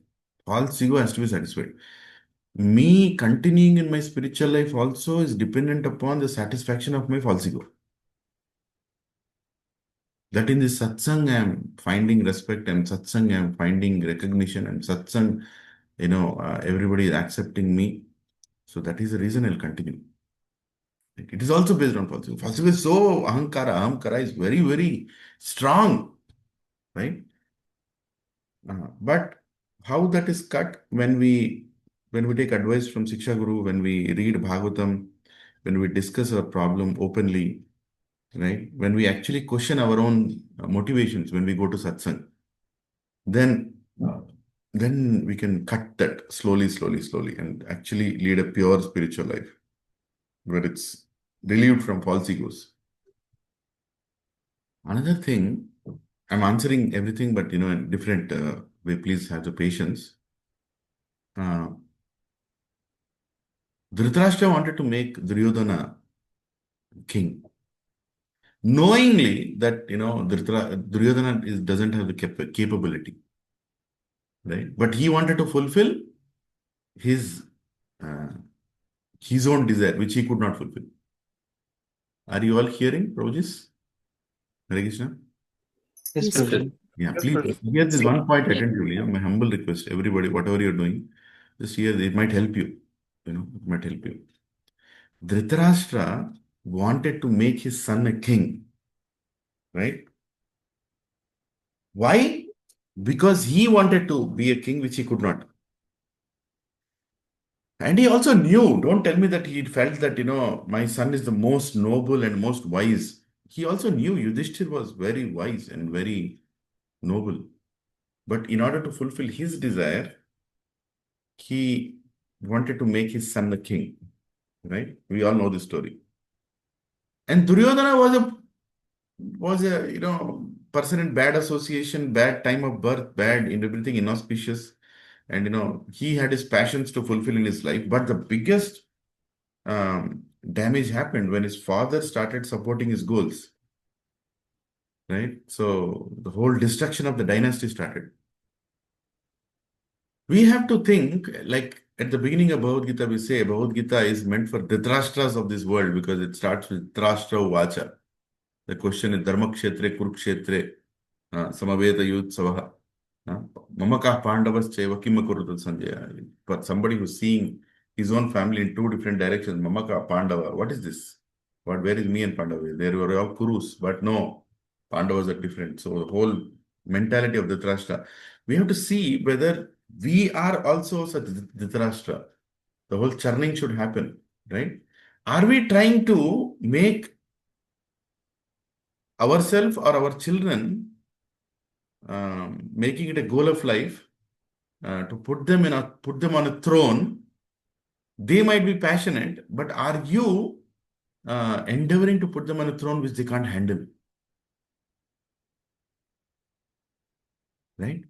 False ego has to be satisfied. Me continuing in my spiritual life also is dependent upon the satisfaction of my false ego. That in this satsang, I am finding respect, and satsang, I am finding recognition, and satsang, everybody is accepting me. So that is the reason I'll continue. It is also based on false ego. False ego is so ahamkara is very, very strong, right? But how that is cut when we take advice from Siksha Guru, when we read Bhagavatam, when we discuss our problem openly, right? When we actually question our own motivations, when we go to satsang, then we can cut that slowly, slowly, slowly, and actually lead a pure spiritual life where it's relieved from false egos. Another thing, I'm answering everything, but in different way. Please have the patience. Dhritarashtra wanted to make Duryodhana king, knowingly that Duryodhana doesn't have the capability, right? But he wanted to fulfill his uh, his own desire, which he could not fulfill. Are you all hearing, Prabhuji? Hare Krishna.
Yes,
Yes,
Prabhuji.
Yeah, please hear this one point attentively. My humble request, everybody, whatever you're doing, just hear. It might help you. It might help you. Dhritarashtra wanted to make his son a king, right? Why? Because he wanted to be a king, which he could not. And he also knew, don't tell me that he felt that, my son is the most noble and most wise. He also knew Yudhishthir was very wise and very noble. But in order to fulfill his desire, he wanted to make his son a king, right? We all know this story. And Duryodhana was a person in bad association, bad time of birth, bad in everything, inauspicious. And he had his passions to fulfill in his life. But the biggest damage happened when his father started supporting his goals, right? So the whole destruction of the dynasty started. We have to think, like at the beginning of Bhagavad Gita, we say Bhagavad Gita is meant for Dhritarashtra's of this world because it starts with Dhritarashtra Vacha. The question is Dharma Kshetre Kurukshetre Samaveta Yutsavaha. Mamaka Pandavas Cheva Kimakurutal Sanjaya. But somebody who's seeing his own family in two different directions, Mamaka Pandava, what is this? Where is me and Pandava? They were all Kurus, but no. Pandavas are different. So the whole mentality of Dhritarashtra, we have to see whether we are also such Dhritarashtra. The whole churning should happen, right? Are we trying to make ourselves or our children, making it a goal of life, to put them on a throne? They might be passionate, but are you endeavoring to put them on a throne which they can't handle? Right?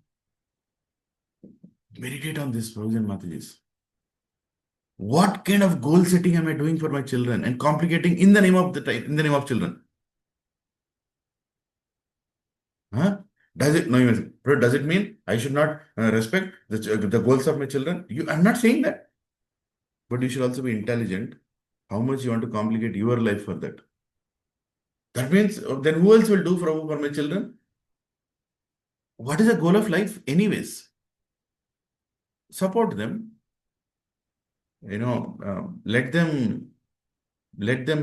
Meditate on this, Prabhuji and Matajis. What kind of goal setting am I doing for my children and complicating in the name of children? Huh? Does it does it mean I should not respect the goals of my children? I'm not saying that. But you should also be intelligent how much you want to complicate your life for that. That means then who else will do for my children? What is the goal of life anyways? Support them. Let them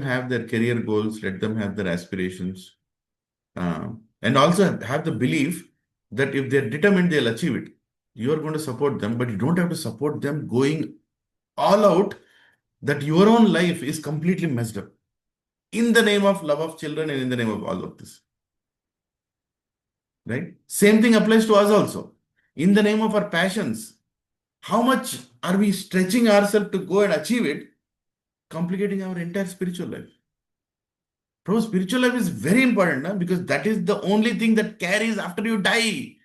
have their career goals, let them have their aspirations, and also have the belief that if they're determined, they'll achieve it. You are going to support them, but you don't have to support them going all out that your own life is completely messed up in the name of love of children and in the name of all of this. Right? Same thing applies to us also. In the name of our passions, how much are we stretching ourselves to go and achieve it, complicating our entire spiritual life? Bro, spiritual life is very important, na? Because that is the only thing that carries after you die.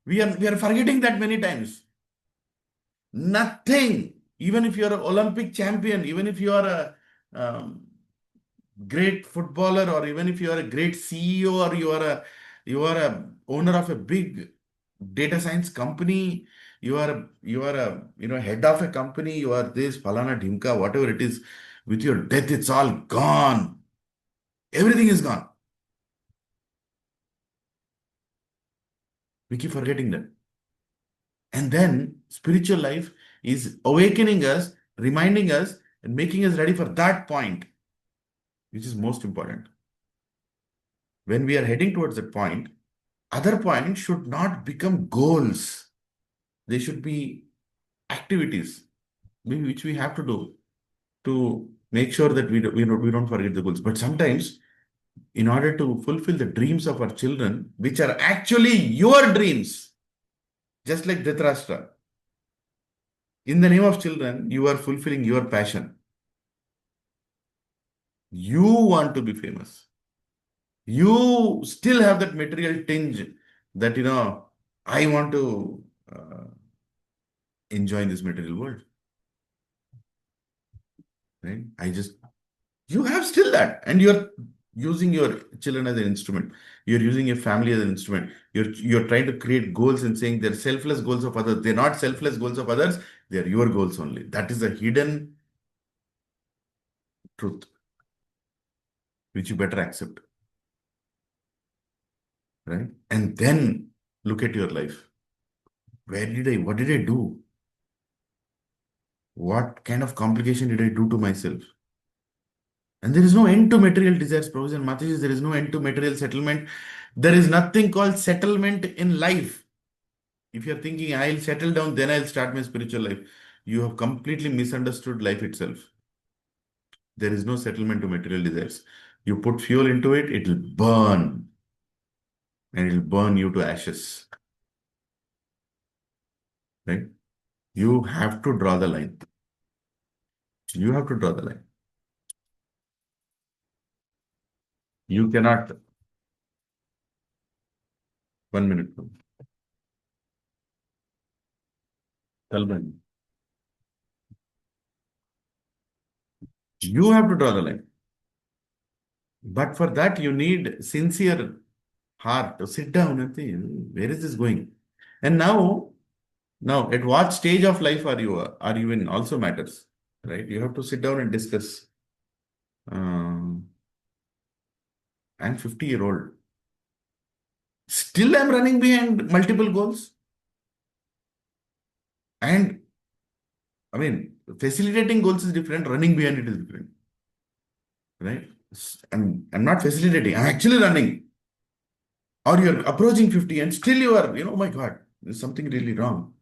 We are forgetting that many times. Nothing. Even if you are an Olympic champion, even if you are a great footballer, or even if you are a great CEO, or you are a owner of a big data science company, you are a head of a company, you are this falana dhimka, whatever it is, with your death, it's all gone. Everything is gone. We keep forgetting that. And then spiritual life is awakening us, reminding us, and making us ready for that point, which is most important. When we are heading towards that point, other points should not become goals. They should be activities which we have to do to make sure that we don't forget the goals. But sometimes, in order to fulfill the dreams of our children, which are actually your dreams, just like Dhritarashtra, in the name of children, you are fulfilling your passion. You want to be famous. You still have that material tinge that, I want to enjoy this material world. Right? You have still that, and you're using your children as an instrument. You're using your family as an instrument. You're trying to create goals and saying they're selfless goals of others. They're not selfless goals of others. They're your goals only. That is a hidden truth, which you better accept. Right? And then look at your life. What did I do? What kind of complication did I do to myself? And there is no end to material desires, Prabhuji and Mataji. There is no end to material settlement. There is nothing called settlement in life. If you're thinking, I'll settle down, then I'll start my spiritual life, you have completely misunderstood life itself. There is no settlement to material desires. You put fuel into it, it will burn. And it will burn you to ashes. Right? You have to draw the line. You have to draw the line. You cannot. 1 minute. Tell me. You have to draw the line. But for that, you need sincere heart to sit down and think, where is this going? And now, at what stage of life are you in also matters, right? You have to sit down and discuss. I'm 50-year-old. Still I'm running behind multiple goals. And I mean, facilitating goals is different, running behind it is different. Right? I'm not facilitating, I'm actually running. or you're approaching 50 and still you are, oh my God, there's something really wrong.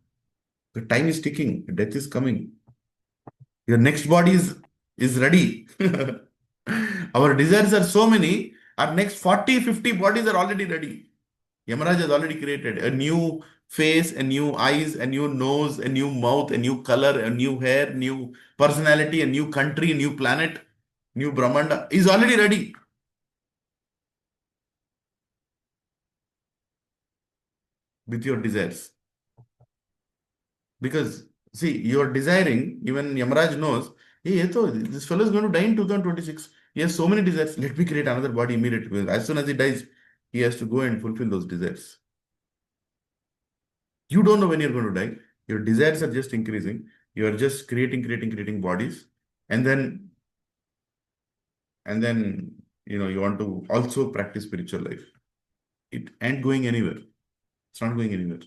The time is ticking, death is coming. Your next body is ready. Our desires are so many, our next 40, 50 bodies are already ready. Yamaraj has already created a new face, a new eyes, a new nose, a new mouth, a new color, a new hair, new personality, a new country, a new planet, new Brahmanda is already ready. With your desires. Because, see, you're desiring, even Yamaraj knows, hey, this fellow is going to die in 2026. He has so many desires. Let me create another body immediately. As soon as he dies, he has to go and fulfill those desires. You don't know when you're going to die. Your desires are just increasing. You are just creating bodies. And then, you want to also practice spiritual life. It ain't going anywhere. It's not going anywhere.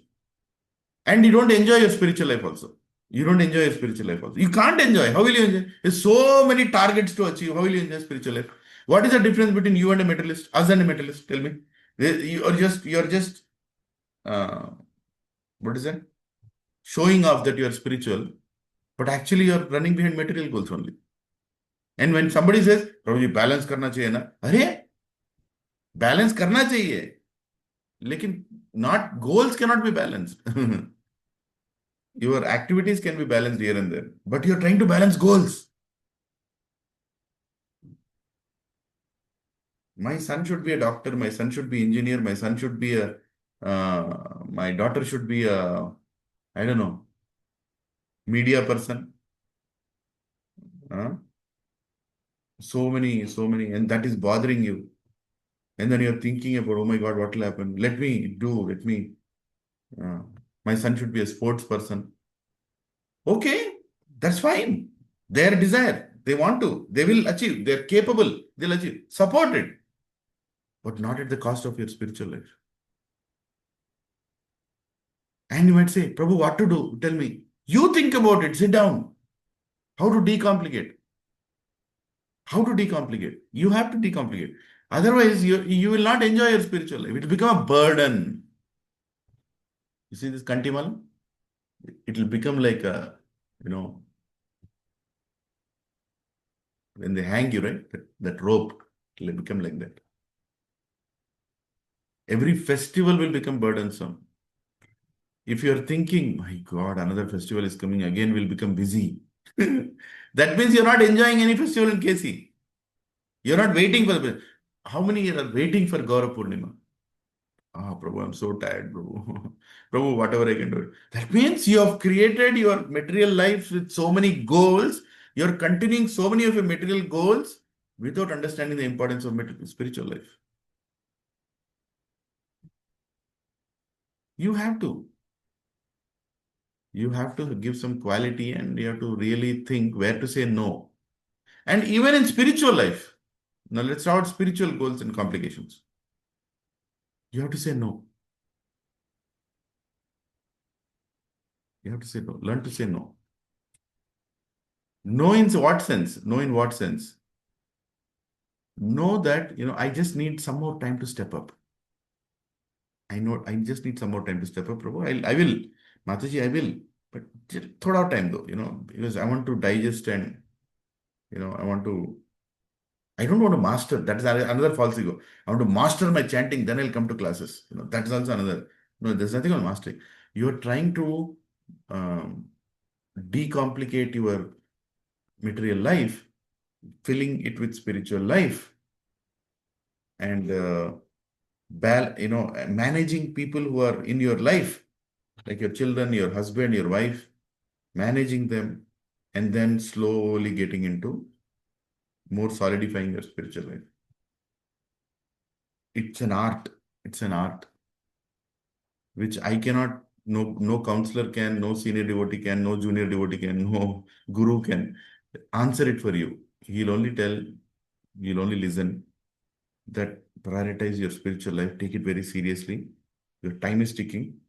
And you don't enjoy your spiritual life also. You don't enjoy your spiritual life also. You can't enjoy. How will you enjoy? There's so many targets to achieve. How will you enjoy spiritual life? What is the difference between you and a materialist? Us and a materialist? Tell me. You're just what is that? Showing off that you are spiritual, but actually you're running behind material goals only. And when somebody says, Prabhuji, balance करना चाहिए ना, अरे balance करना चाहिए, लेकिन not goals cannot be balanced. Your activities can be balanced here and there, but you're trying to balance goals. My son should be a doctor, my son should be engineer, my son should be my daughter should be I don't know, media person. So many, and that is bothering you. And then you're thinking about, oh my God, what will happen? My son should be a sports person. Okay, that's fine. Their desire, they want to, they will achieve, they're capable, they'll achieve. Support it, but not at the cost of your spiritual life. And you might say, Prabhu, what to do? Tell me. You think about it, sit down. How to decomplicate? How to decomplicate? You have to decomplicate. Otherwise, you will not enjoy your spiritual life. It will become a burden. You see this Kantimal? It will become like a, when they hang you, right? That rope, it will become like that. Every festival will become burdensome. If you're thinking, my God, another festival is coming, again we'll become busy. That means you're not enjoying any festival in KC. You're not waiting for the. How many are waiting for Gaurav Purnima? Prabhu, I'm so tired, Prabhu. Prabhu, whatever I can do. That means you have created your material life with so many goals. You're continuing so many of your material goals without understanding the importance of spiritual life. You have to. You have to give some quality and you have to really think where to say no. And even in spiritual life, now let's talk about spiritual goals and complications. You have to say no. You have to say no. Learn to say no. No in what sense? No in what sense? Know that, I just need some more time to step up. I know I just need some more time to step up, Prabhu. I will. Mataji, I will. But just thoda time though, because I want to digest and, I don't want to master. That is another false ego. I want to master my chanting, then I'll come to classes. That is also another. No, there's nothing on mastering. You're trying to decomplicate your material life, filling it with spiritual life, and managing people who are in your life, like your children, your husband, your wife, managing them, and then slowly getting into more solidifying your spiritual life. It's an art. It's an art which I cannot, no counselor can, no senior devotee can, no junior devotee can, no guru can answer it for you. He'll only tell, you'll only listen, that prioritize your spiritual life, take it very seriously. Your time is ticking.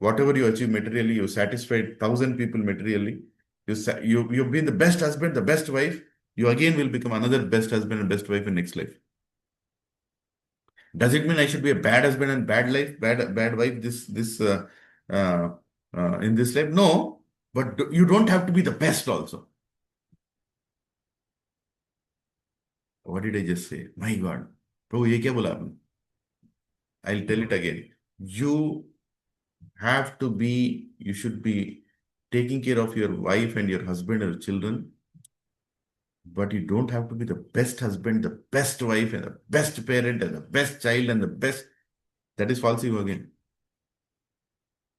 Whatever you achieve materially, you satisfied 1,000 people materially. You've been the best husband, the best wife. You again will become another best husband and best wife in next life. Does it mean I should be a bad husband and bad wife in this life? No, but you don't have to be the best also. What did I just say? My God. Prabhu, ye kya bola aapne? I'll tell it again. You should be taking care of your wife and your husband or children, but you don't have to be the best husband, the best wife, and the best parent, and the best child, and the best. That is false ego again.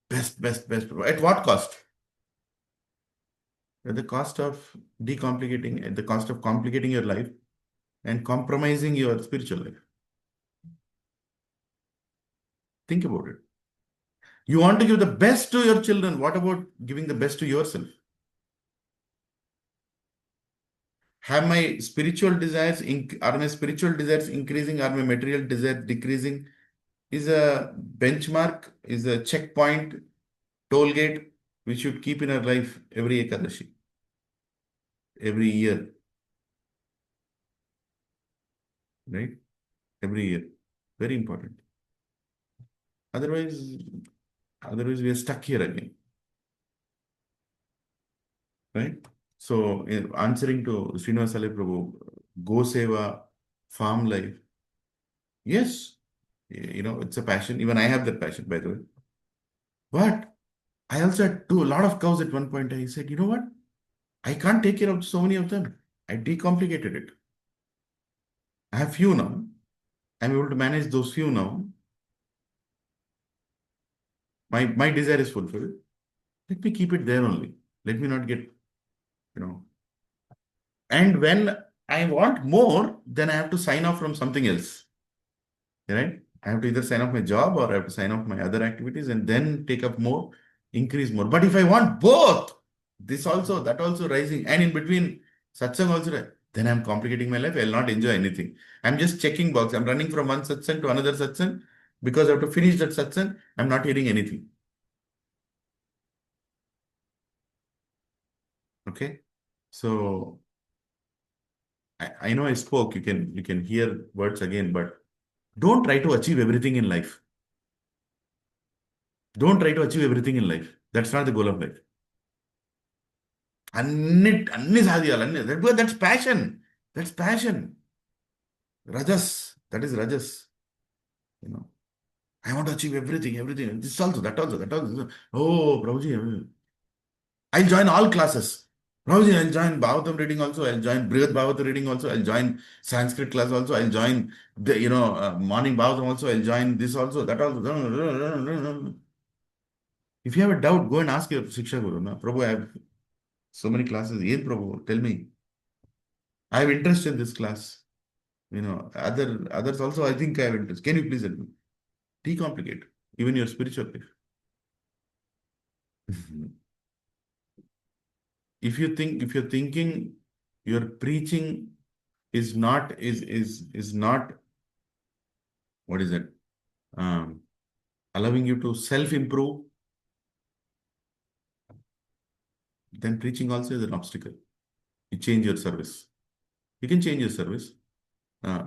Best. At what cost? At the cost of decomplicating, at the cost of complicating your life and compromising your spiritual life. Think about it. You want to give the best to your children. What about giving the best to yourself? Are my spiritual desires increasing? Are my material desires decreasing? Is a benchmark, is a checkpoint, toll gate we should keep in our life every Ekadashi, every year. Right? Every year. Very important. Otherwise we are stuck here again. Right? So, answering to Srinivas Prabhu, Go Seva, farm life. Yes, it's a passion. Even I have that passion, by the way. But I also had a lot of cows at one point. I said, you know what? I can't take care of so many of them. I decomplicated it. I have few now. I'm able to manage those few now. My desire is fulfilled. Let me keep it there only. Let me not get, And when I want more, then I have to sign off from something else. Right? I have to either sign off my job or I have to sign off my other activities and then take up more, increase more. But if I want both, this also, that also rising, and in between satsang also, then I'm complicating my life. I'll not enjoy anything. I'm just checking box. I'm running from one satsang to another satsang because I have to finish that satsang. I'm not hearing anything. Okay? So I know I spoke. You can hear words again, but don't try to achieve everything in life. Don't try to achieve everything in life. That's not the goal of life. అన్ని సాధియాలి that's passion. That's passion. Rajas. That is Rajas. I want to achieve everything. This also, that also. Oh, Prabhuji, I'll join all classes. Prabhuji, I'll join Bhagavatam reading also. I'll join Brihad Bhagavatam reading also. I'll join Sanskrit class also. I'll join the, morning Bhagavatam also. I'll join this also, that also. If you have a doubt, go and ask your Shiksha Guru. No? Prabhu, I have so many classes. Yes, Prabhu, tell me. I have interest in this class. Others also, I think I have interest. Can you please help me? Decomplicate even your spiritual life. If you're thinking your preaching is not what is it? Allowing you to self-improve, then preaching also is an obstacle. You change your service. You can change your service.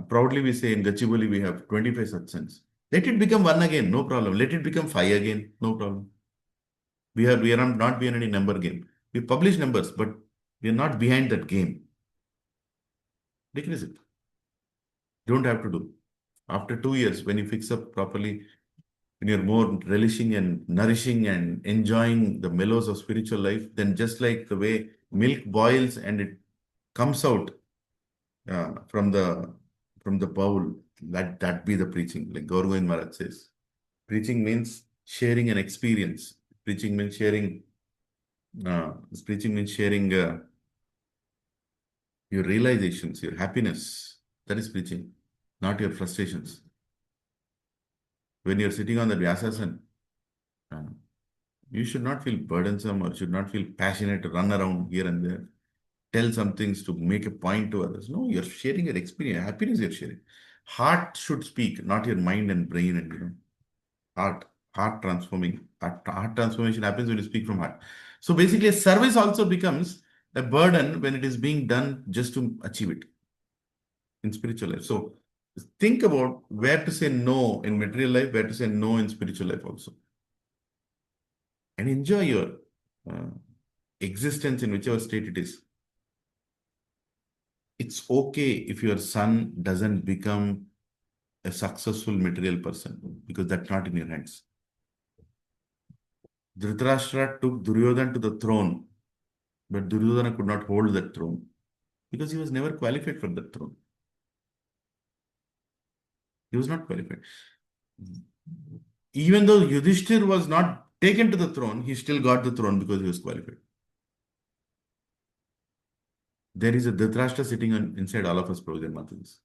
Proudly we say in Gachibowli we have 25 satsangs. Let it become one again, no problem. Let it become 5 again, no problem. We are not behind any number game. We publish numbers, but we are not behind that game. Decrease it. Don't have to do. After 2 years, when you fix up properly, when you're more relishing and nourishing and enjoying the mellows of spiritual life, then just like the way milk boils and it comes out from the bowl, that be the preaching. Like Gaur Govind Maharaj says, preaching means sharing an experience. Preaching means sharing. Your realizations, your happiness. That is preaching, not your frustrations. When you're sitting on the Vyasasana, you should not feel burdensome or should not feel passionate to run around here and there, tell some things to make a point to others. No, you're sharing your experience, happiness you're sharing. Heart should speak, not your mind and brain and heart transforming. Heart transformation happens when you speak from heart. So basically, a service also becomes a burden when it is being done just to achieve it in spiritual life. So think about where to say no in material life, where to say no in spiritual life also. And enjoy your uh, existence in whichever state it is. It's okay if your son doesn't become a successful material person because that's not in your hands. Dhritarashtra took Duryodhana to the throne, but Duryodhana could not hold that throne because he was never qualified for that throne. He was not qualified. Even though Yudhishthir was not taken to the throne, he still got the throne because he was qualified. There is a Dhritarashtra sitting inside all of us, Prabhuji and Mataji.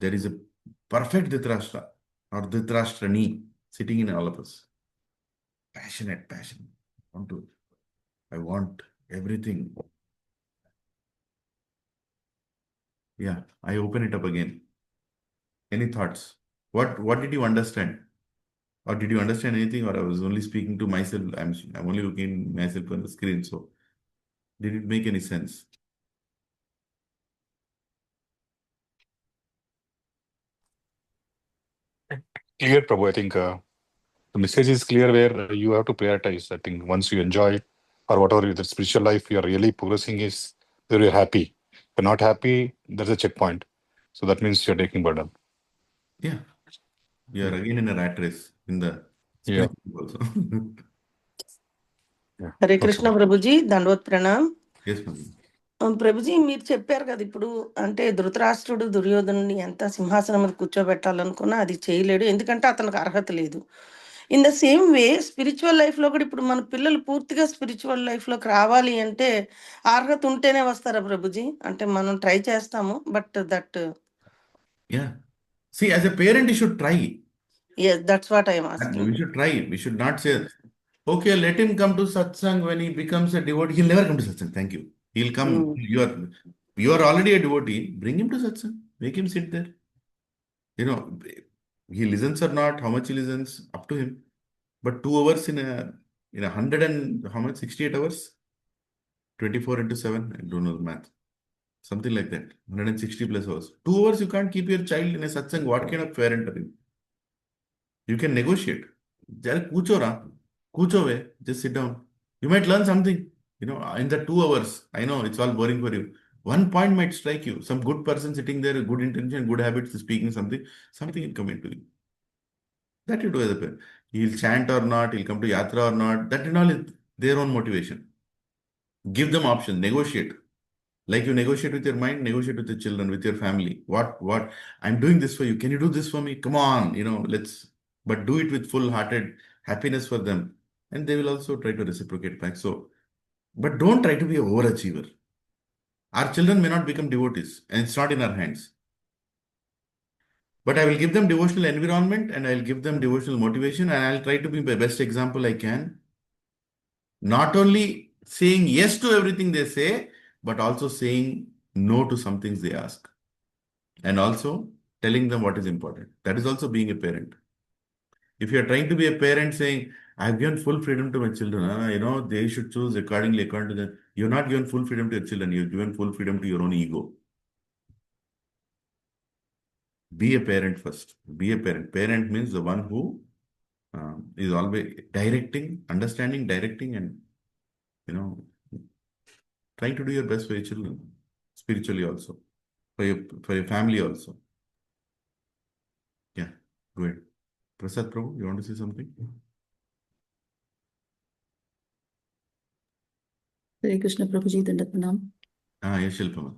There is a perfect Dhritarashtra or Dhritarashtrani sitting in all of us. Passionate, passion. I want everything. Yeah, I open it up again. Any thoughts? What did you understand? Or did you understand anything? Or I was only speaking to myself. I'm only looking myself on the screen. So did it make any sense?
Clear, Prabhu. I think the message is clear where you have to prioritize. I think once you enjoy or whatever the spiritual life you are really progressing is where you're happy. If you're not happy, there's a checkpoint. So that means you're taking burden.
Yeah. You're again in a rat race in the
Yeah.
spiritual also.
Yeah.
Hare
Okay.
Krishna Prabhuji దండవత్ Pranam.
Yes, ma'am.
Prabhuji మీరు చెప్పారు కదా ఇప్పుడు, అంటే ధృతరాష్ట్రుడు దుర్యోధనుని ఎంత సింహాసనం మీద కూర్చోబెట్టాలనుకున్నా అది చేయలేడు, ఎందుకంటే అతనికి అర్హత లేదు. In the same way spiritual లైఫ్లో కూడా ఇప్పుడు మన పిల్లలు పూర్తిగా స్పిరిచువల్ లైఫ్లోకి రావాలి అంటే అర్హత ఉంటేనే వస్తారా ప్రభుజీ? అంటే మనం ట్రై చేస్తాము, but that
Yeah. See, as a parent, you should try.
That's what I'm asking.
We should try. We should not say, okay, let him come to satsang when he becomes a devotee. He'll never come to satsang. Thank you. He'll come. You are already a devotee. Bring him to satsang. Make him sit there. You know, he listens or not, how much he listens, up to him. But 2 hours in 100 and how much? 68 hours? 24 into 7? I don't know the math. Something like that. 160 plus hours. 2 hours you can't keep your child in a satsang. What kind of parent are you? You can negotiate. Just sit down. You might learn something. In the 2 hours, I know it's all boring for you. One point might strike you. Some good person sitting there, good intention, good habits, speaking something will come into you. That you do as a parent. He'll chant or not, he'll come to yatra or not. That and all is their own motivation. Give them options, negotiate. Like you negotiate with your mind, negotiate with your children, with your family. What? I'm doing this for you. Can you do this for me? Come on, but do it with full-hearted happiness for them. And they will also try to reciprocate back. So, but don't try to be an overachiever. Our children may not become devotees, and it's not in our hands. But I will give them devotional environment and I'll give them devotional motivation and I'll try to be the best example I can. Not only saying yes to everything they say, but also saying no to some things they ask. And also telling them what is important. That is also being a parent. If you're trying to be a parent saying, I've given full freedom to my children, they should choose according to them. You're not given full freedom to your children, you've given full freedom to your own ego. Be a parent first. Be a parent. Parent means the one who is always directing, understanding, directing, and trying to do your best for your children, spiritually also, for your family also. Yeah, go ahead. Prasad Prabhu, you want to say something?
Hare Krishna Prabhuji, Dandat Pranam.
Yes, Shilpa.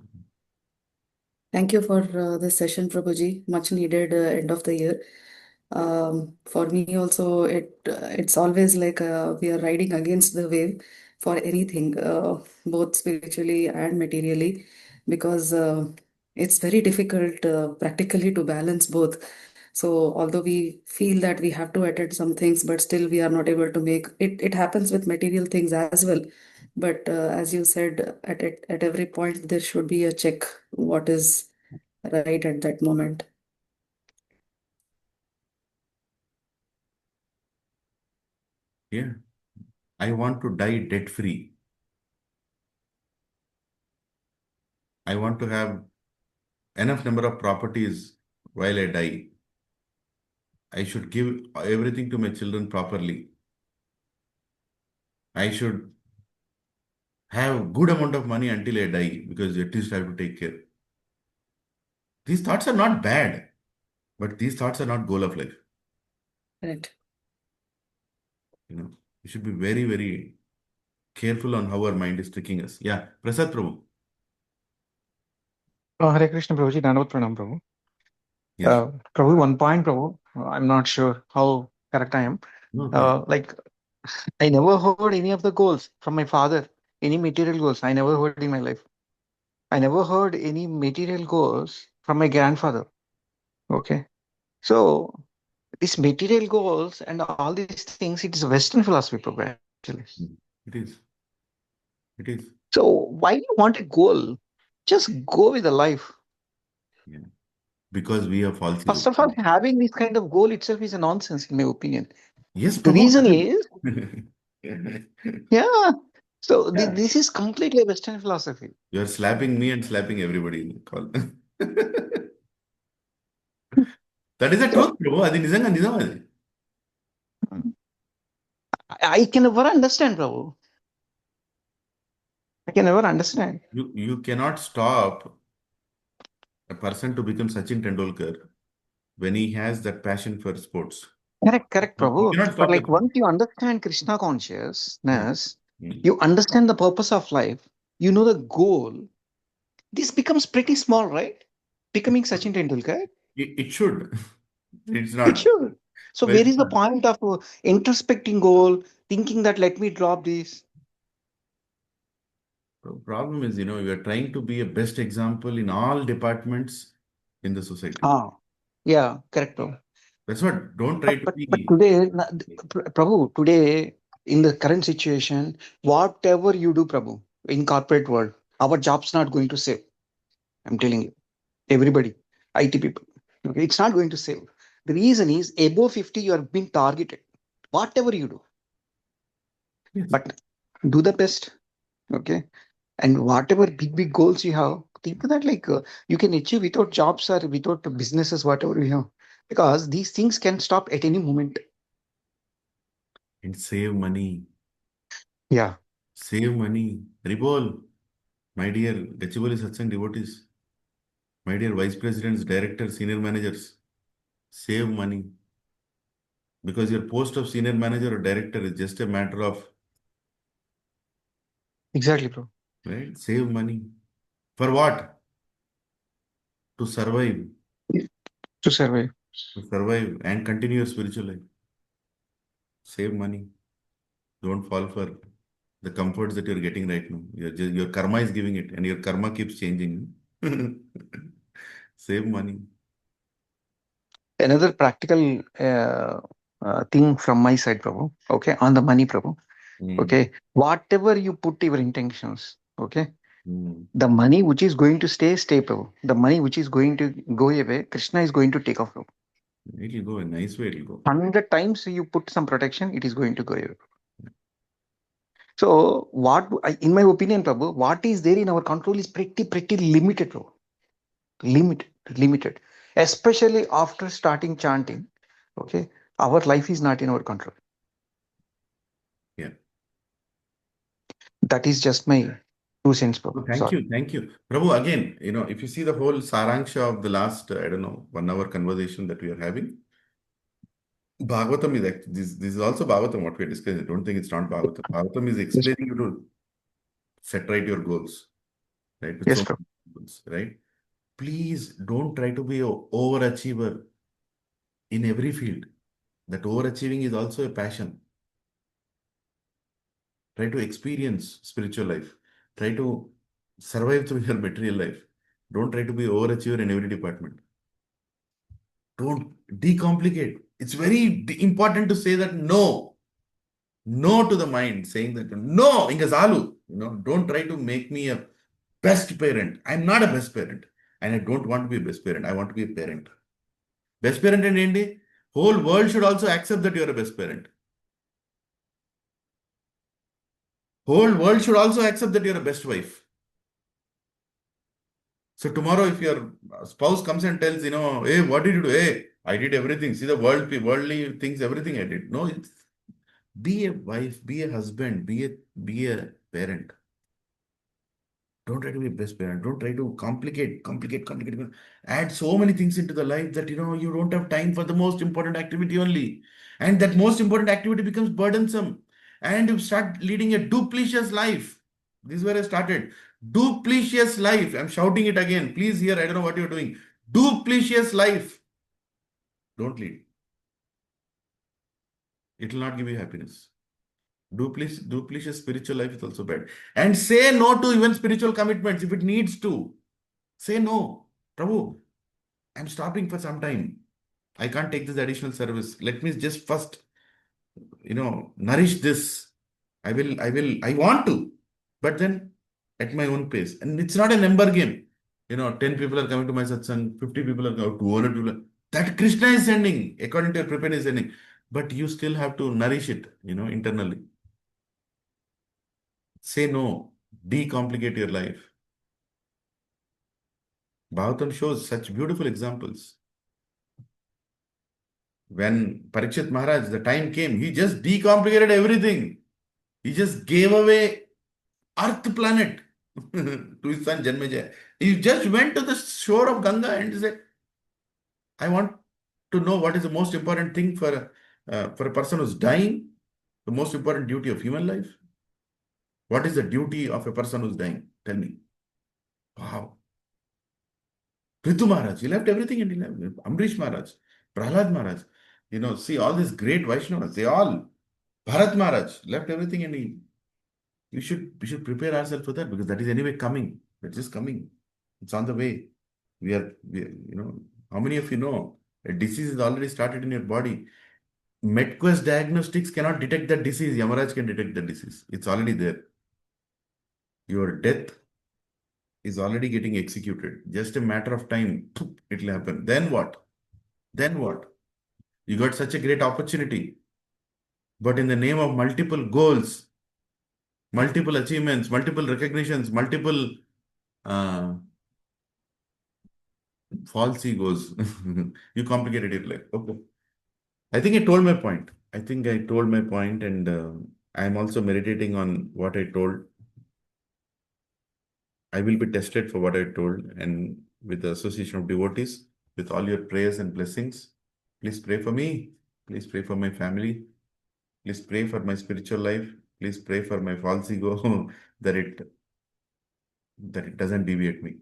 Thank you for this session, Prabhuji. Much needed end of the year. For me also, it's always like we are riding against the wave for anything, both spiritually and materially, because it's very difficult practically to balance both. So although we feel that we have to attend some things, but still we are not able to make it. It happens with material things as well. But as you said, at every point there should be a check what is right at that moment.
Yeah. I want to die debt free. I want to have enough number of properties while I die. I should give everything to my children properly. I should have good amount of money until I die because at least I have to take care. These thoughts are not bad, but these thoughts are not goal of life.
Correct.
We should be very, very careful on how our mind is tricking us. Yeah, Prasad Prabhu.
Hare Krishna Prabhuji, Dandavat Pranam Prabhu.
Yes.
Prabhu, one point, Prabhu. I'm not sure how correct I am.
No, please.
Like, I never heard any of the goals from my father, any material goals. I never heard in my life. I never heard any material goals from my grandfather. Okay. So, these material goals and all these things, it is a Western philosophy, Prabhu, actually.
It is. It is.
So, why do you want a goal? Just go with the life.
Yeah. Because we have false
First
ego.
of all, having this kind of goal itself is a nonsense, in my opinion.
Yes,
The
Prabhu.
reason is, yeah. So
Yeah.
this is completely a Western philosophy.
You are slapping me and slapping everybody in the call. That is the
So
truth, Prabhu. అది నిజంగా నిజం అది.
I can never understand, Prabhu. I can never understand.
You cannot stop a person to become Sachin Tendulkar when he has that passion for sports.
Correct,
You
Prabhu.
cannot
But
stop
like
that.
once you understand Krishna consciousness,
Mm.
you understand the purpose of life, you know the goal. This becomes pretty small, right? Becoming Sachin Tendulkar,
It should. It's
it
not.
should. So
But
where
it's
is the
not.
point of introspecting goal, thinking that let me drop this?
The problem is, you are trying to be a best example in all departments in the society.
Yeah, correct, Prabhu.
That's what. Don't try to
But
be.
today, Prabhu, today in the current situation, whatever you do, Prabhu, in corporate world, our job's not going to save. I'm telling you, everybody, IT people, okay, it's not going to save. The reason is above 50, you are being targeted. Whatever you do,
Yes.
but do the best, okay? And whatever big goals you have, think that like you can achieve without jobs or without businesses, whatever you have, because these things can stop at any moment.
And save money.
Yeah.
Save money. Ribol, my dear Gachibowli Satsang devotees, my dear vice presidents, directors, senior managers, save money. Because your post of senior manager or director is just a matter of,
Exactly, bro.
right? Save money. For what? To survive.
To survive.
To survive and continue your spiritual life. Save money. Don't fall for the comforts that you're getting right now. Your karma is giving it, and your karma keeps changing. Save money.
Another practical thing from my side, Prabhu. Okay, on the money, Prabhu.
Mm.
Okay, whatever you put your intentions, okay,
Mm.
the money which is going to stay, Prabhu. The money which is going to go away, Krishna is going to take off, Prabhu.
It'll go a nice way. It'll go.
100 times you put some protection, it is going to go away. So, in my opinion, Prabhu, what is there in our control is pretty limited, Prabhu. Limited. Especially after starting chanting, okay, our life is not in our control.
Yeah.
That is just my 2 cents, Prabhu.
Oh, thank
Sorry.
you. Thank you. Prabhu, again, if you see the whole Sarangsha of the last, 1 hour conversation that we are having, Bhagavatam is actually, this is also Bhagavatam, what we are discussing. I don't think it's not Bhagavatam. Bhagavatam is
Yes,
explaining you to set right your goals, right? With
yes,
so
Prabhu.
many goals, right? Please don't try to be an overachiever in every field. That overachieving is also a passion. Try to experience spiritual life. Try to survive through your material life. Don't try to be overachiever in every department. Don't decomplicate. It's very important to say that no. No to the mind, saying that no, inga zalu. Don't try to make me a best parent. I'm not a best parent. And I don't want to be a best parent. I want to be a parent. Best parent and India, whole world should also accept that you're a best parent. Whole world should also accept that you're a best wife. So tomorrow, if your spouse comes and tells, hey, what did you do? Hey, I did everything. See the worldly things, everything I did. No, be a wife, be a husband, be a parent. Don't try to be a best parent. Don't try to complicate. Add so many things into the life that you don't have time for the most important activity only. And that most important activity becomes burdensome. And you start leading a duplicitous life. This is where I started. Duplicitous life. I'm shouting it again. Please hear, I don't know what you're doing. Duplicitous life. Don't lead. It will not give you happiness. Duplicitous spiritual life is also bad. And say no to even spiritual commitments if it needs to. Say no. Prabhu, I'm stopping for some time. I can't take this additional service. Let me just first, nourish this. I want to, but then at my own pace. And it's not a number game. 10 people are coming to my satsang, 50 people are coming, 200 people. That Krishna is sending, according to your preparedness is sending. But you still have to nourish it, internally. Say no. Decomplicate your life. Bhagavatam shows such beautiful examples. When Parikshit Maharaj, the time came, he just decomplicated everything. He just gave away Earth planet to his son Janmejaya. He just went to the shore of Ganga and said, I want to know what is the most important thing for a person who's dying, the most important duty of human life. What is the duty of a person who's dying? Tell me. Wow. Prithu Maharaj, he left everything and he left. Amrish Maharaj, Prahlad Maharaj, see all these great Vaishnavas, they all, Bharat Maharaj left everything and we should prepare ourselves for that because that is anyway coming. It's just coming. It's on the way. How many of you know a disease is already started in your body? MedQuest diagnostics cannot detect that disease. Yamaraj can detect the disease. It's already there. Your death is already getting executed. Just a matter of time, it will happen. Then what? Then what? You got such a great opportunity. But in the name of multiple goals, multiple achievements, multiple recognitions, multiple false egos, you complicated your life. Okay. I think I told my point. And I'm also meditating on what I told. I will be tested for what I told, and with the association of devotees, with all your prayers and blessings, please pray for me. Please pray for my family. Please pray for my spiritual life. Please pray for my false ego that it doesn't deviate me.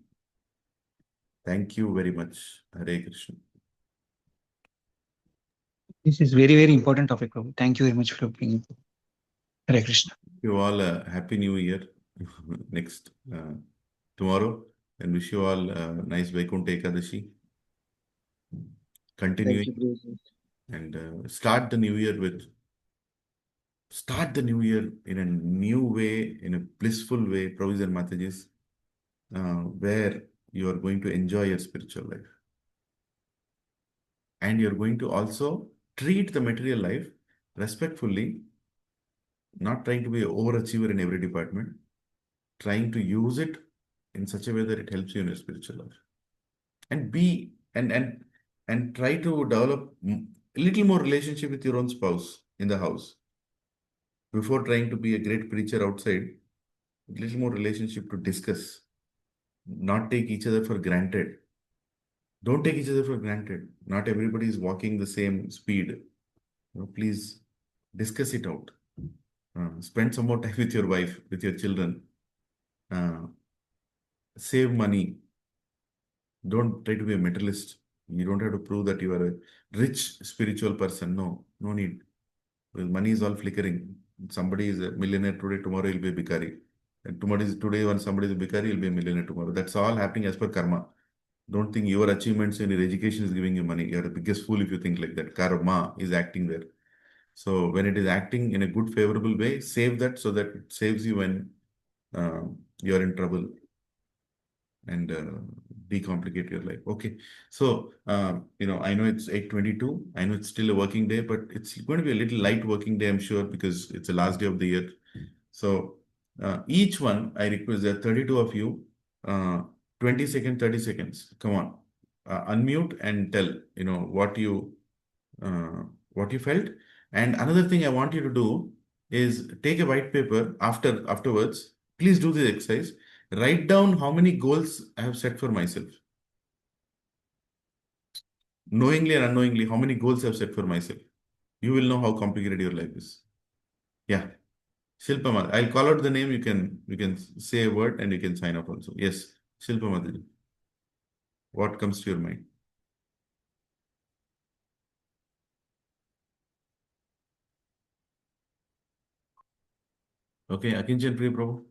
Thank you very much. Hare Krishna.
This is very, very important topic, Prabhu. Thank you very much for bringing it. Hare Krishna.
You all a happy new year next tomorrow, and wish you all a nice Vaikuntha Ekadashi. Continuing and start the new year in a new way, in a blissful way, Prabhus and Matajis, where you are going to enjoy your spiritual life. And you're going to also treat the material life respectfully, not trying to be an overachiever in every department, trying to use it in such a way that it helps you in your spiritual life. And be and try to develop a little more relationship with your own spouse in the house. Before trying to be a great preacher outside, a little more relationship to discuss, not take each other for granted. Don't take each other for granted. Not everybody is walking the same speed. Please discuss it out. Spend some more time with your wife, with your children. Save money. Don't try to be a materialist. You don't have to prove that you are a rich spiritual person. No need. Well, money is all flickering. Somebody is a millionaire today, tomorrow he'll be a bhikari. And today when somebody is a bhikari, he'll be a millionaire tomorrow. That's all happening as per karma. Don't think your achievements in your education is giving you money. You're the biggest fool if you think like that. Karma is acting there. So when it is acting in a good, favorable way, save that so that it saves you when you're in trouble and decomplicate your life. Okay. So, I know it's 8:22. I know it's still a working day, but it's going to be a little light working day, I'm sure, because it's the last day of the year. So each one, I request there are 32 of you. 20 seconds, 30 seconds. Come on. Unmute and tell, what you felt. And another thing I want you to do is take a white paper afterwards. Please do this exercise. Write down how many goals I have set for myself. Knowingly or unknowingly, how many goals I have set for myself. You will know how complicated your life is. Yeah. Shilpa Mataji. I'll call out the name. You can say a word and you can sign up also. Yes. Shilpa Mataji. What comes to your mind? Okay. Akinchan Priya Prabhu.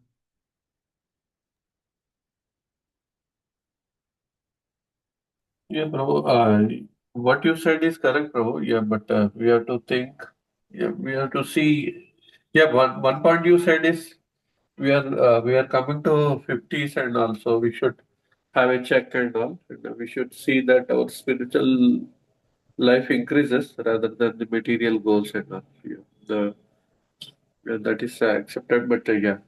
Yeah, Prabhu, what you said is correct, Prabhu. Yeah, but we have to think. Yeah, we have to see. Yeah, one point you said is we are coming to 50s and also we should have a check and all. And we should see that our spiritual life increases rather than the material goals and all. That is accepted, but yeah,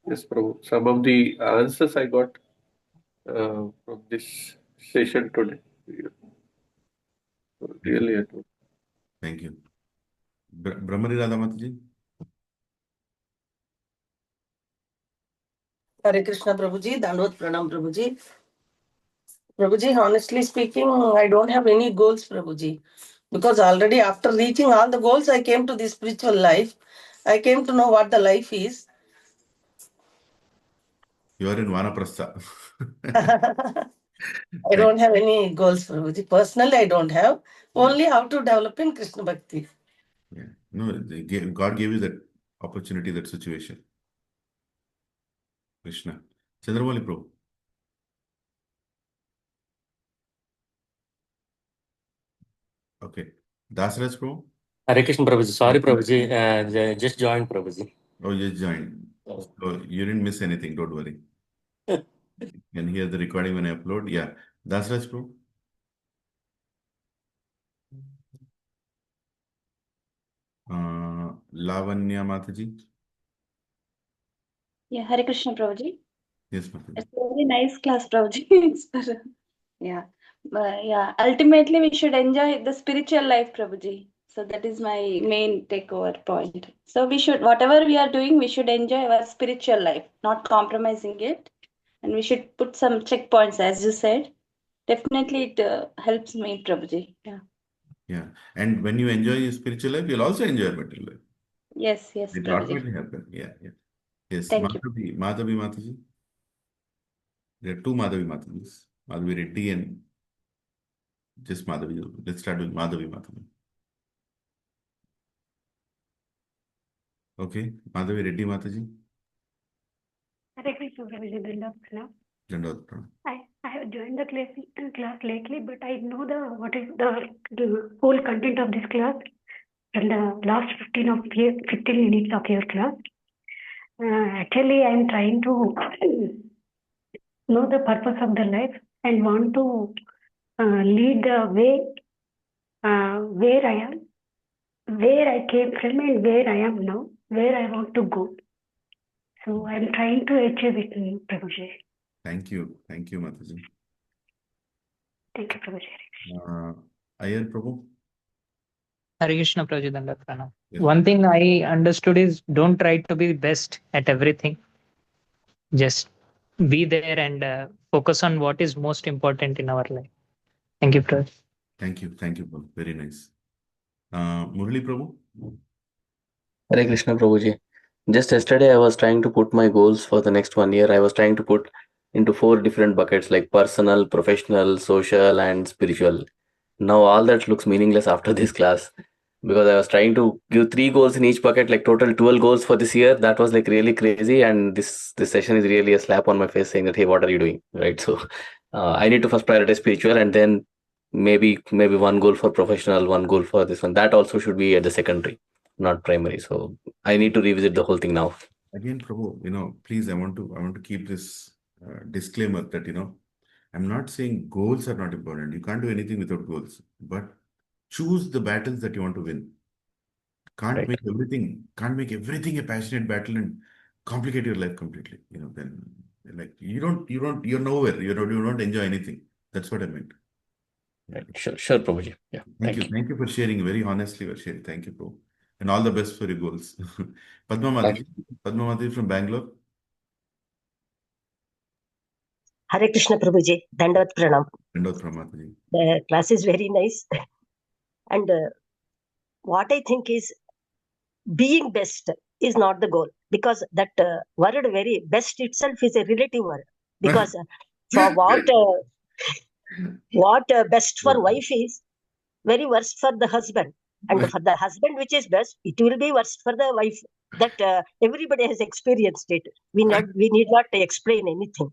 yes, Prabhu. Some of the answers I got from this session today. Yeah, really.
Thank you. Brahmari Radha Mataji.
Hare Krishna Prabhuji, Dandot Pranam Prabhuji. Prabhuji, honestly speaking, I don't have any goals, Prabhuji. Because already after reaching all the goals, I came to this spiritual life. I came to know what the life is.
You are in Vanaprastha.
I don't have any goals, Prabhuji. Personally, I don't have. Only how to develop in Krishna Bhakti.
Yeah. No, God gave you that opportunity, that situation. Krishna. Chandramouli Prabhu. Okay. Dasraj Prabhu.
Hare Krishna Prabhuji. Sorry, Prabhuji. Just joined, Prabhuji.
Oh, you joined. So you didn't miss anything. Don't worry. You can hear the recording when I upload. Yeah. Dasraj Prabhu. Lavanya Mataji.
Yeah, Hare Krishna Prabhuji.
Yes, Mataji.
It's a very nice class, Prabhuji. Yeah. Yeah. Ultimately, we should enjoy the spiritual life, Prabhuji. So that is my main takeover point. So we should, whatever we are doing, we should enjoy our spiritual life, not compromising it. And we should put some checkpoints, as you said. Definitely, it helps me, Prabhuji. Yeah.
Yeah. And when you enjoy your spiritual life, you'll also enjoy material life.
Yes, yes,
It will
Prabhuji.
automatically happen. Yeah, yeah. Yes.
Thank you.
Madhavi Mataji. There are two Madhavi Matajis. Madhavi Reddy and just Madhavi. Let's start with Madhavi Mataji. Okay. Madhavi Reddy Mataji.
Hare Krishna Prabhuji, Dandot Pranam.
Dandot Pranam.
I have joined the class lately, but I know what is the whole content of this class from the last 15 minutes of your class. Actually, I am trying to know the purpose of the life and want to lead the way where I am, where I came from, and where I am now, where I want to go. So I am trying to achieve it, Prabhuji.
Thank you. Thank you, Mataji.
Thank you, Prabhuji.
Ayer Prabhu.
Hare Krishna Prabhuji, Dandavat Pranam.
Yes.
One thing I understood is don't try to be best at everything. Just be there and focus on what is most important in our life. Thank you, Prabhuji.
Thank you. Thank you, Prabhu. Very nice. Murali Prabhu.
Hare Krishna Prabhuji. Just yesterday, I was trying to put my goals for the next 1 year. I was trying to put into 4 different buckets like personal, professional, social, and spiritual. Now all that looks meaningless after this class because I was trying to give 3 goals in each bucket, like total 12 goals for this year. That was like really crazy, and this session is really a slap on my face saying that, hey, what are you doing, right? So I need to first prioritize spiritual, and then maybe 1 goal for professional, 1 goal for this one. That also should be at the secondary, not primary. So I need to revisit the whole thing now.
Again, Prabhu, please, I want to keep this disclaimer that, I'm not saying goals are not important. You can't do anything without goals, but choose the battles that you want to win. Can't
Right.
make everything a passionate battle and complicate your life completely. Then like you're nowhere. You don't enjoy anything. That's what I meant.
Right. Sure, Prabhuji. Yeah,
Thank you.
you.
Thank you for sharing. Very honestly, for sharing. Thank you, bro. And all the best for your goals. Padma Mataji. Padma Mataji from Bangalore.
Hare Krishna Prabhuji, Dandavat Pranam.
Dandavat Pranam, Mataji.
The class is very nice. And what I think is being best is not the goal, because that word very best itself is a relative word. Because for what best for wife is very worst for the husband, and for the husband which is best, it will be worst for the wife. That everybody has experienced it. We need not explain anything.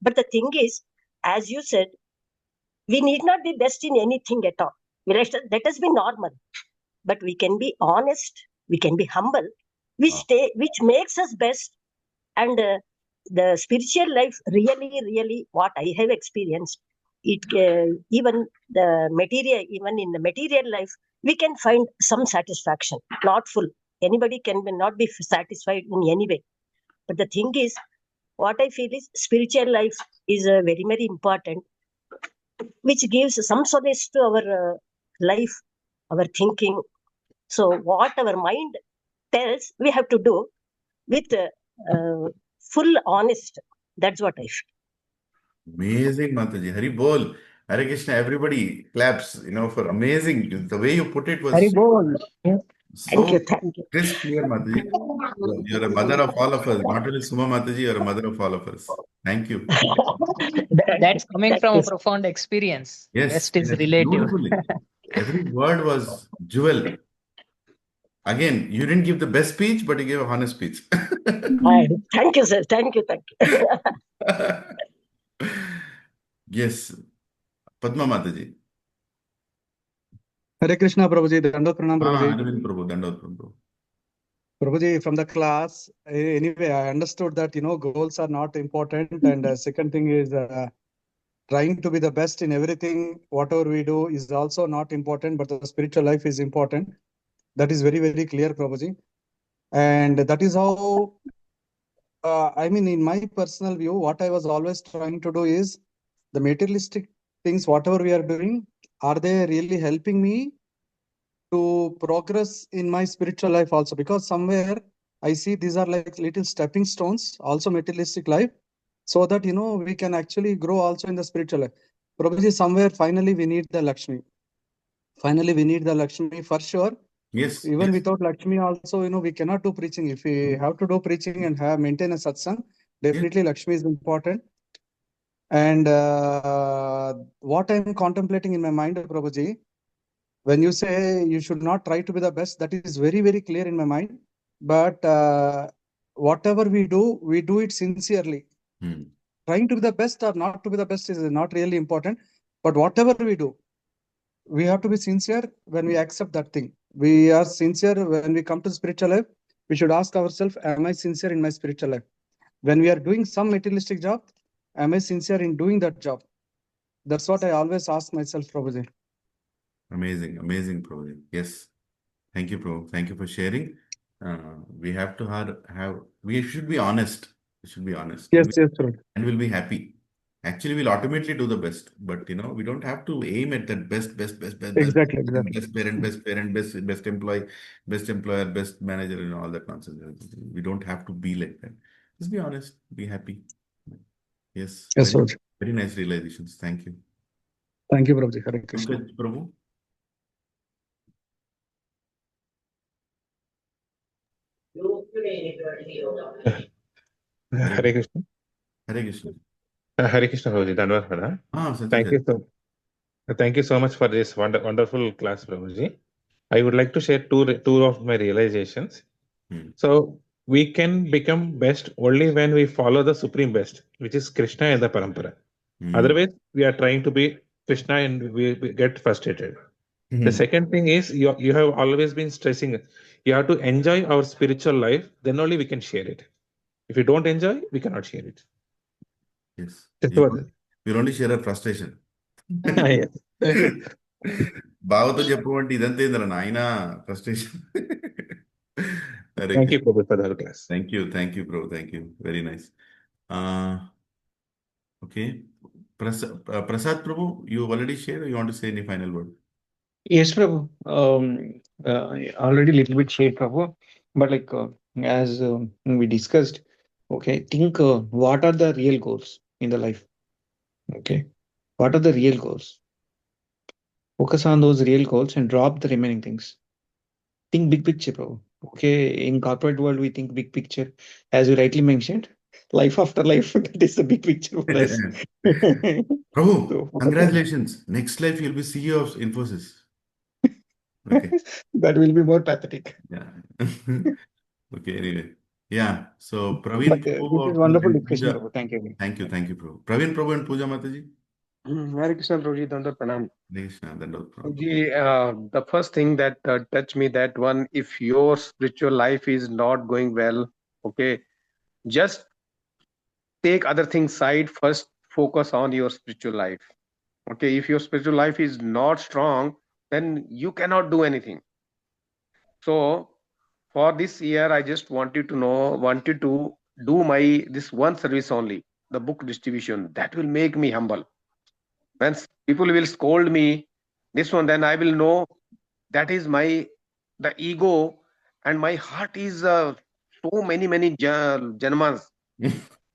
But the thing is, as you said, we need not be best in anything at all. Let us be normal, but we can be honest, we can be humble, which makes us best. And the spiritual life, really, what I have experienced, it even in the material life, we can find some satisfaction, not full. Anybody can not be satisfied in any way. But the thing is, what I feel is spiritual life is very, very important, which gives some solace to our life, our thinking. So what our mind tells, we have to do with full honest. That's what I feel.
Amazing, Mataji. Hari Bol. Hare Krishna. Everybody claps, for amazing. The way you put it was
Hari Bol.
so
Thank you.
crisp, clear, Mataji. You're a mother of all of us. Not only Suma Mataji, you're a mother of all of us. Thank you.
That's coming from a profound experience.
Yes,
Best is
yes,
relative.
beautifully. Every word was jewel. Again, you didn't give the best speech, but you gave a honest speech.
Thank you, sir. Thank you.
Yes. Padma Mataji.
Hare Krishna, Prabhuji. Dandavat Pranam, Prabhuji.
Arvind Prabhu. Dandavat Prabhu.
Prabhuji, from the class, anyway, I understood that, goals are not important. And second thing is trying to be the best in everything, whatever we do is also not important, but the spiritual life is important. That is very, very clear, Prabhuji. And that is how, in my personal view, what I was always trying to do is the materialistic things, whatever we are doing, are they really helping me to progress in my spiritual life also? Because somewhere I see these are like little stepping stones, also materialistic life, so that, we can actually grow also in the spiritual life. Prabhuji, somewhere finally we need the Lakshmi. Finally, we need the Lakshmi for sure.
Yes.
Even without Lakshmi also, we cannot do preaching. If we have to do preaching and maintain a satsang, definitely Lakshmi is important. And what I'm contemplating in my mind, Prabhuji, when you say you should not try to be the best, that is very, very clear in my mind. But whatever we do it sincerely. Trying to be the best or not to be the best is not really important. But whatever we do, we have to be sincere when we accept that thing. We are sincere when we come to spiritual life. We should ask ourselves, am I sincere in my spiritual life? When we are doing some materialistic job, am I sincere in doing that job? That's what I always ask myself, Prabhuji.
Amazing, amazing, Prabhuji. Yes. Thank you, Prabhu. Thank you for sharing. We have to we should be honest. We should be honest.
Yes, Prabhu.
And we'll be happy. Actually, we'll ultimately do the best. But, we don't have to aim at that best.
Exactly.
Best parent, best employee, best employer, best manager, and all that nonsense. We don't have to be like that. Just be honest. Be happy. Yes.
Yes,
very,
Prabhuji.
very nice realizations. Thank you.
Thank you, Prabhuji. Hare Krishna.
Pankaj, Prabhu.
Hare Krishna.
Hare Krishna.
Hare Krishna, Prabhuji. Dandavat Pranam. Thank you so much for this wonderful class, Prabhuji. I would like to share two of my realizations. So we can become best only when we follow the supreme best, which is Krishna and the Parampara. Otherwise, we are trying to be Krishna and we get frustrated. The second thing is you have always been stressing, you have to enjoy our spiritual life, then only we can share it. If you don't enjoy, we cannot share it.
Yes.
We'll
only share our frustration.
Yes.
బావతో చెప్పమంటే ఇదంతా ఏంద్రా నాయన frustration.
Thank you, Prabhu, for the class.
Thank you, Prabhu. Thank you. Very nice. Okay. Prasad Prabhu, you already shared, or you want to say any final word?
Yes, Prabhu. Already little bit shared, Prabhu. But like as we discussed, okay, think what are the real goals in the life? Okay, what are the real goals? Focus on those real goals and drop the remaining things. Think big picture, Prabhu. Okay, in corporate world we think big picture, as you rightly mentioned. Life after life, that is the big picture for us.
Prabhu,
So focus on
congratulations. Next life you'll be CEO of Infosys. Okay.
that will be more pathetic.
Yeah. Okay, anyway. Yeah. So
But
Praveen Prabhu
this is
or
wonderful
and
discussion,
Pooja.
Prabhu. Thank you.
Thank you, Prabhu. Praveen Prabhu and Pooja Mataji.
Hare Krishna Prabhuji, Dandot Pranam.
Krishna, Dandot Pranam.
Prabhuji, the first thing that touched me, that one, if your spiritual life is not going well, okay, just take other things side, first focus on your spiritual life. Okay, if your spiritual life is not strong, then you cannot do anything. So for this year, I just wanted to do my this one service only, the book distribution. That will make me humble. When people will scold me, this one, then I will know that is the ego, and my heart is so many janmas.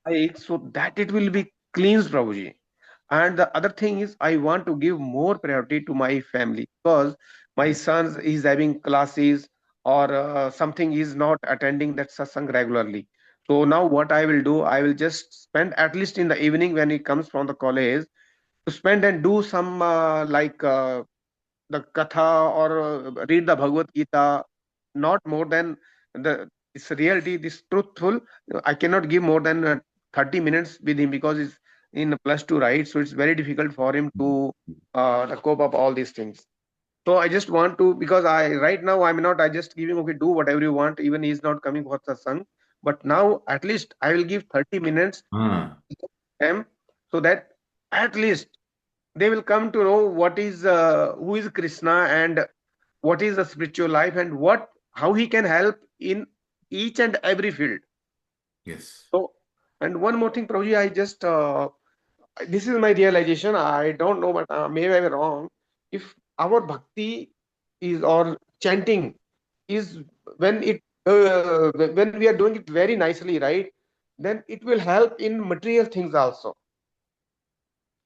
Right? So that it will be cleansed, Prabhuji. And the other thing is, I want to give more priority to my family, because my son is having classes, or something is not attending that satsang regularly. So now what I will do, I will just spend at least in the evening when he comes from the college, to spend and do some the katha, or read the Bhagavad Gita, not more than this reality, this truthful. I cannot give more than 30 minutes with him, because he's in +2, right? So it's very difficult for him to cope up all these things. So I just want to, because right now I just giving, okay, do whatever you want, even he's not coming for satsang. But now at least I will give 30 minutes
Ah.
to them, so that at least they will come to know what is who is Krishna, and what is the spiritual life, and how he can help in each and every field.
Yes.
So, and one more thing, Prabhuji, I just this is my realization. I don't know, but maybe I'm wrong. If our bhakti is, or chanting is, when when we are doing it very nicely, right, then it will help in material things also,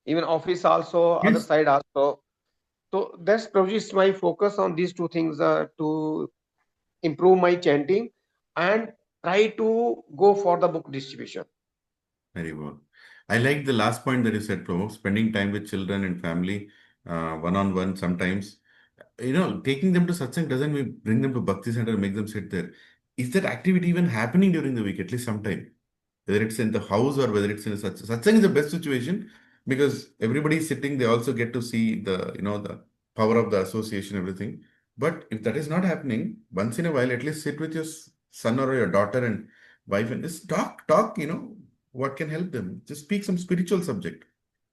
even office also, other
Yes.
side also. So that's probably my focus on these two things, to improve my chanting and try to go for the book distribution.
Very well. I like the last point that you said, Prabhu, spending time with children and family, one-on-one sometimes. Taking them to satsang doesn't mean bring them to Bhakti Center and make them sit there. Is that activity even happening during the week, at least sometime? Whether it's in the house or whether it's in a satsang. Satsang is the best situation because everybody is sitting, they also get to see the power of the association, everything. But if that is not happening, once in a while, at least sit with your son or your daughter and wife and just talk, what can help them. Just speak some spiritual subject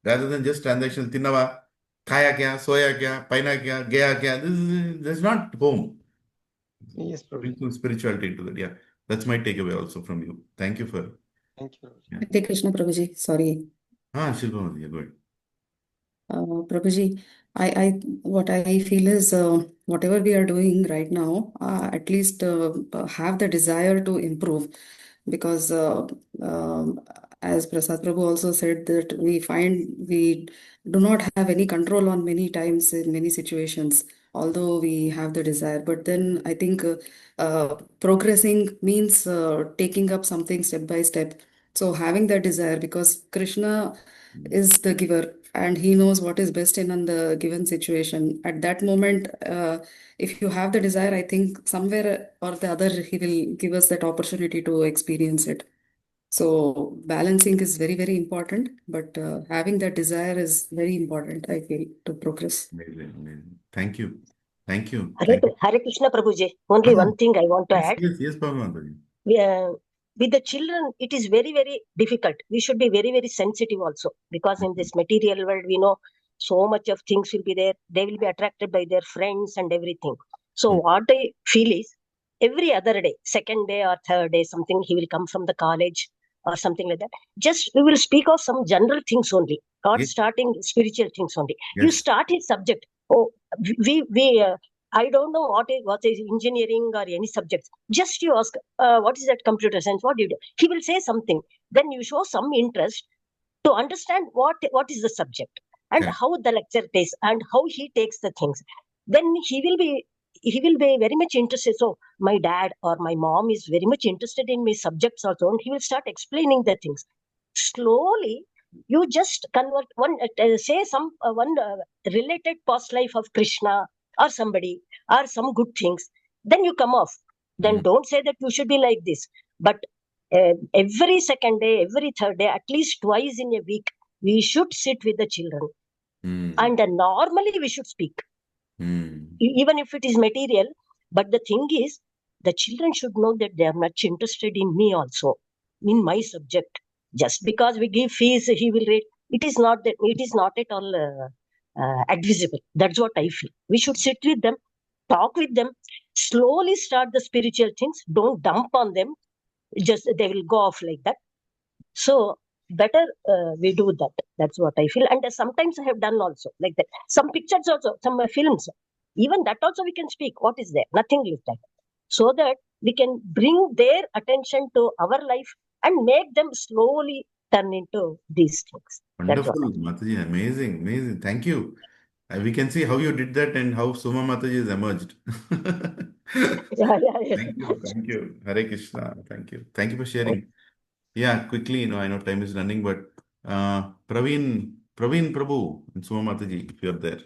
rather than just transactional. Tinnawa, khaya kya, soya kya, paina kya, gaya kya. This is not home.
Yes,
Bring
Prabhuji.
some spirituality into that. Yeah, that's my takeaway also from you. Thank you for.
Thank you, Prabhuji.
Yeah.
Hare Krishna Prabhuji, sorry.
Shilpa, yeah, go ahead.
Prabhuji, what I feel is whatever we are doing right now, at least have the desire to improve, because as Prasad Prabhu also said, that we find we do not have any control on many times in many situations, although we have the desire. But then I think progressing means taking up something step by step. So having that desire, because Krishna is the giver and he knows what is best in the given situation at that moment. If you have the desire, I think somewhere or the other he will give us that opportunity to experience it. So balancing is very, very important, but having that desire is very important, I feel, to progress.
Amazing, amazing. Thank you. Thank you.
Hare,
Thank you.
Hare Krishna Prabhuji. Only one thing I want to
Yes,
add.
yes, Bhagavan.
With the children, it is very, very difficult. We should be very, very sensitive also, because in this material world, we know so much of things will be there. They will be attracted by their friends and everything. So what I feel is, every other day, second day or third day, something, he will come from the college. or something like that. Just we will speak of some general things only, not
Yes.
starting spiritual things only. You
Yes.
start his subject. Oh, we I don't know what is engineering or any subjects. Just you ask, what is that computer science? What do you do? He will say something. Then you show some interest to understand what is the subject and
Correct.
how the lecture takes and how he takes the things. Then he will be very much interested. So my dad or my mom is very much interested in my subjects also, and he will start explaining the things. Slowly, you just convert one, say some one related past life of Krishna or somebody or some good things. Then you come off. Then
Mhm.
don't say that you should be like this. But every second day, every third day, at least twice in a week, we should sit with the children.
Mm.
And normally we should speak,
Mm.
even if it is material. But the thing is, the children should know that they are much interested in me also, in my subject. Just because we give fees, he will rate. It is not that. It is not at all advisable. That's what I feel. We should sit with them, talk with them, slowly start the spiritual things. Don't dump on them. Just they will go off like that. So better we do that. That's what I feel. And sometimes I have done also like that. Some pictures also, some films. Even that also we can speak. What is there? Nothing like that. So that we can bring their attention to our life and make them slowly turn into these things. That's what.
Wonderful, Mataji. Amazing, amazing. Thank you. We can see how you did that and how Suma Mataji has emerged.
Yeah.
Thank you. Thank you. Hare Krishna. Thank you. Thank you for sharing. Yeah, quickly, I know time is running, but Praveen Prabhu and Suma Mataji, if you're there.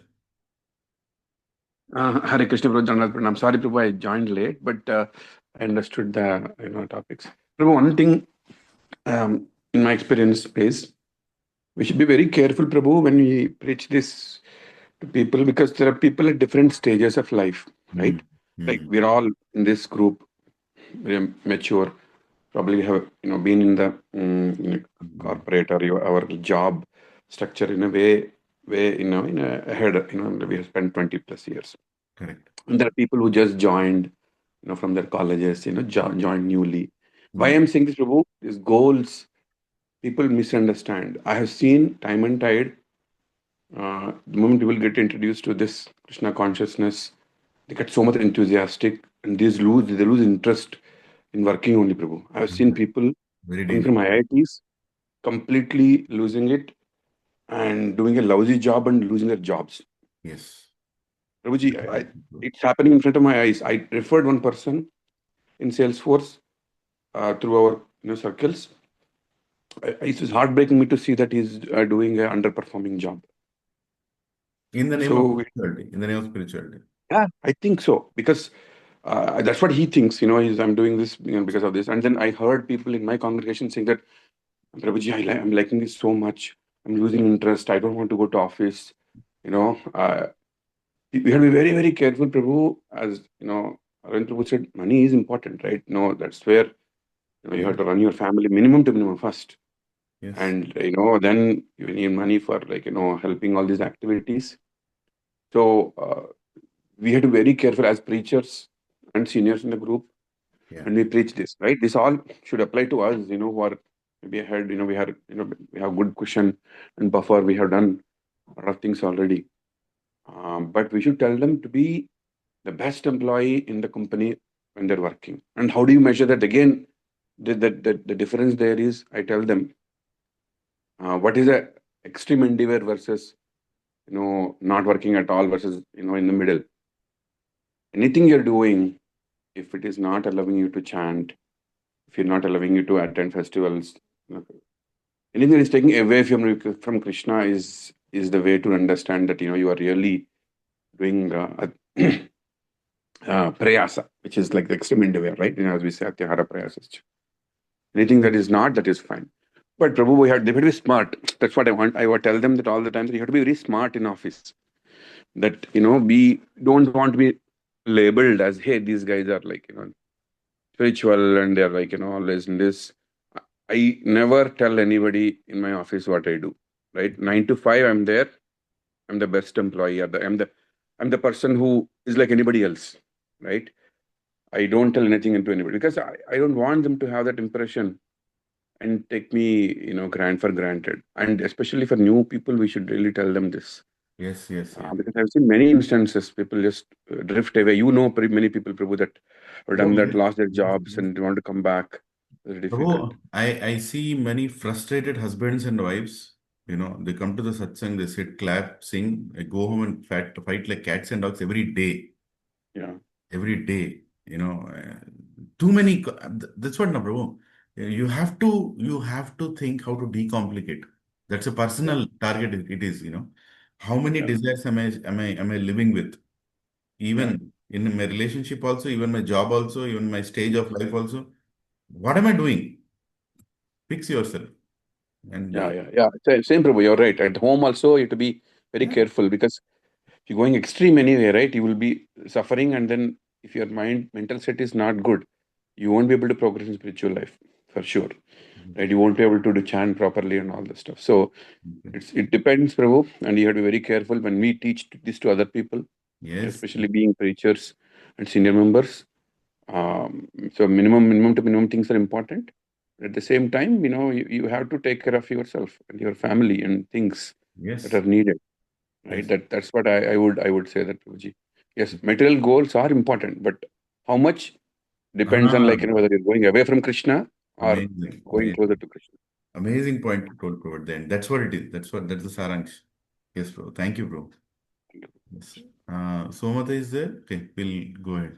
Hare Krishna, Prabhu Jagannath Pranam. I'm sorry, Prabhu, I joined late, but I understood the topics. Prabhu, one thing in my experience is we should be very careful, Prabhu, when we preach this to people, because there are people at different stages of life, right? Like we're all in this group, very mature, probably have been in the corporate or our job structure in a way in a ahead. We have spent 20+ years.
Correct.
And there are people who just joined, from their colleges, joined newly. Why I'm saying this, Prabhu, is goals. People misunderstand. I have seen time and tide. The moment people get introduced to this Krishna consciousness, they get so much enthusiastic and they lose interest in working only, Prabhu. I have seen people
Very
coming from
dangerous.
IITs completely losing it and doing a lousy job and losing their jobs.
Yes.
Prabhuji, it's happening in front of my eyes. I referred one person in Salesforce through our circles. It was heartbreaking me to see that he's doing an underperforming job.
In the name of
So,
spirituality. In the name of spirituality.
yeah, I think so, because that's what he thinks. I'm doing this because of this. And then I heard people in my congregation saying that, Prabhuji, I'm liking this so much. I'm losing interest. I don't want to go to office. We have to be very, very careful, Prabhu. As Arvind Prabhu said, money is important, right? No, that's where you have to run your family minimum to minimum first.
Yes.
And then you need money for helping all these activities. So we have to be very careful as preachers and seniors in the group when we preach this, right? This all should apply to us, who are maybe ahead. We have good cushion and buffer. We have done a lot of things already. But we should tell them to be the best employee in the company when they're working. And how do you measure that? Again, the difference there is, I tell them, what is a extreme endeavor versus not working at all versus in the middle. Anything you're doing, if it is not allowing you to chant, if you're not allowing you to attend festivals, anything that is taking away from Krishna is the way to understand that you are really doing prayasa, which is like the extreme endeavor, right? As we say, atyahara prayasa. Anything that is not, that is fine. But Prabhu, they have to be smart. That's what I want. I would tell them that all the time, that you have to be very smart in office. That we don't want to be labeled as, hey, these guys are like spiritual and they're like always in this. I never tell anybody in my office what I do. Right, 9 to 5, I'm there. I'm the best employee. I'm the person who is like anybody else. Right. I don't tell anything into anybody because I don't want them to have that impression. and take me, for granted. And especially for new people, we should really tell them this.
Yes, yes, yes.
Because I've seen many instances, people just drift away. Many people, Prabhu, that have
Oh,
done that,
yes.
lost their
Yes,
jobs,
yes.
and they want to come back. Very difficult.
Prabhu, I see many frustrated husbands and wives. They come to the satsang, they sit, clap, sing, go home and fight like cats and dogs every day.
Yeah.
Every day. Too many. That's what, no, Prabhu. You have to think how to decomplicate. That's a personal target. It is. How many
Yeah.
desires am I living with?
Yeah.
Even in my relationship, also, even my job, also, even my stage of life, also. What am I doing? Fix yourself. And
Yeah. Same, Prabhu. You're right. At home also, you have to be very
yeah,
careful, because if you're going extreme anyway, right, you will be suffering, and then if your mental set is not good, you won't be able to progress in spiritual life for sure. Right? You won't be able to do chant properly and all this stuff. So
okay.
it depends, Prabhu, and you have to be very careful when we teach this to other people,
Yes,
especially being preachers and senior members. So minimum to minimum things are important. At the same time, you have to take care of yourself and your family and things that
yes,
are needed. Right?
yes.
That's what I would say that, Prabhuji. Yes, material goals are important, but how much depends on,
Ah,
whether you're going away from Krishna or
amazing,
going closer
amazing,
to Krishna.
amazing point you told, bro. Then that's what it is. That's the saransh. Yes, bro. Thank you, bro. Yes. Somata is there. Okay, we'll go ahead.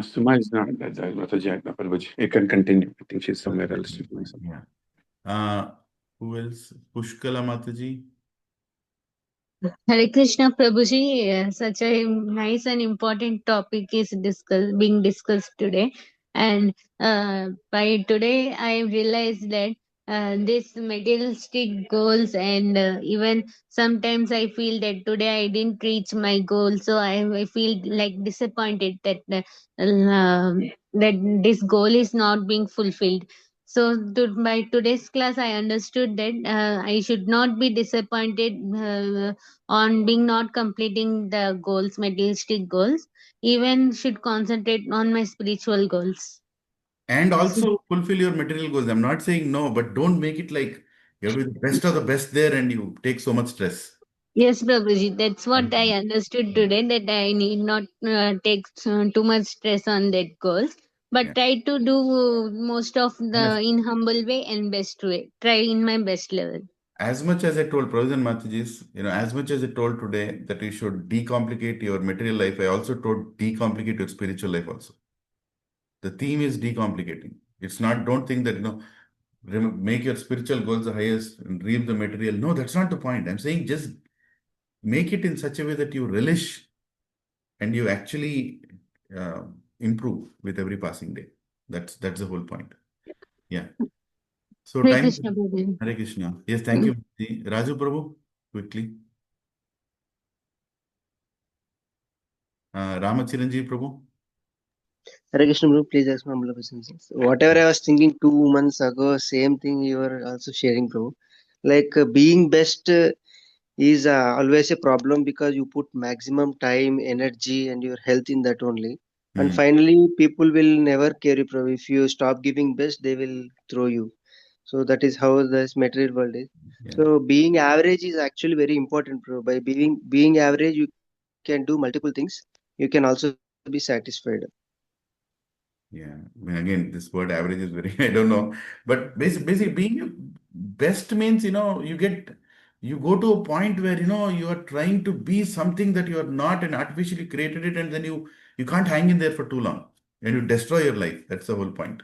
Suma is not that Mataji, Prabhuji. You can continue. I think she's somewhere
Okay,
else.
yeah. Uh, who else? Pushkala Mataji.
Hare Krishna Prabhuji, such a nice and important topic is being discussed today. And by today, I realized that this materialistic goals, and even sometimes I feel that today I didn't reach my goal, so I feel like disappointed that that this goal is not being fulfilled. So by today's class, I understood that I should not be disappointed on being not completing the goals, materialistic goals. Even should concentrate on my spiritual goals.
And
So,
also fulfill your material goals. I'm not saying no, but don't make it like you have to be the best of the best there and you take so much stress.
yes, Prabhuji, that's what I
Um,
understood today, that I need not take too much stress on that goals,
yeah.
but try to do most of
Yes.
the in humble way and best way. Try in my best level.
As much as I told Provision Mathajis, as much as I told today that you should decomplicate your material life, I also told decomplicate your spiritual life also. The theme is decomplicating. It's not, don't think that, make your spiritual goals the highest and reap the material. No, that's not the point. I'm saying just make it in such a way that you relish and you actually uh, improve with every passing day. That's the whole point. Yeah. So
Hare
time,
Krishna, Prabhuji.
Hare Krishna. Yes, thank you. Raju Prabhu, quickly. Ramachiranji Prabhu.
Hare Krishna, bro, please ask my humble obeisances. Whatever I was thinking 2 months ago, same thing you are also sharing, bro. Like being best is always a problem because you put maximum time, energy, and your health in that only. And
Hmm.
finally, people will never care you, bro. If you stop giving best, they will throw you. So that is how this material world is.
Yeah.
So being average is actually very important, bro. By being average, you can do multiple things. You can also be satisfied.
Yeah. I mean, again, this word average is very, I don't know. But basically being a best means, you go to a point where, you are trying to be something that you are not and artificially created it, and then you can't hang in there for too long and you destroy your life. That's the whole point.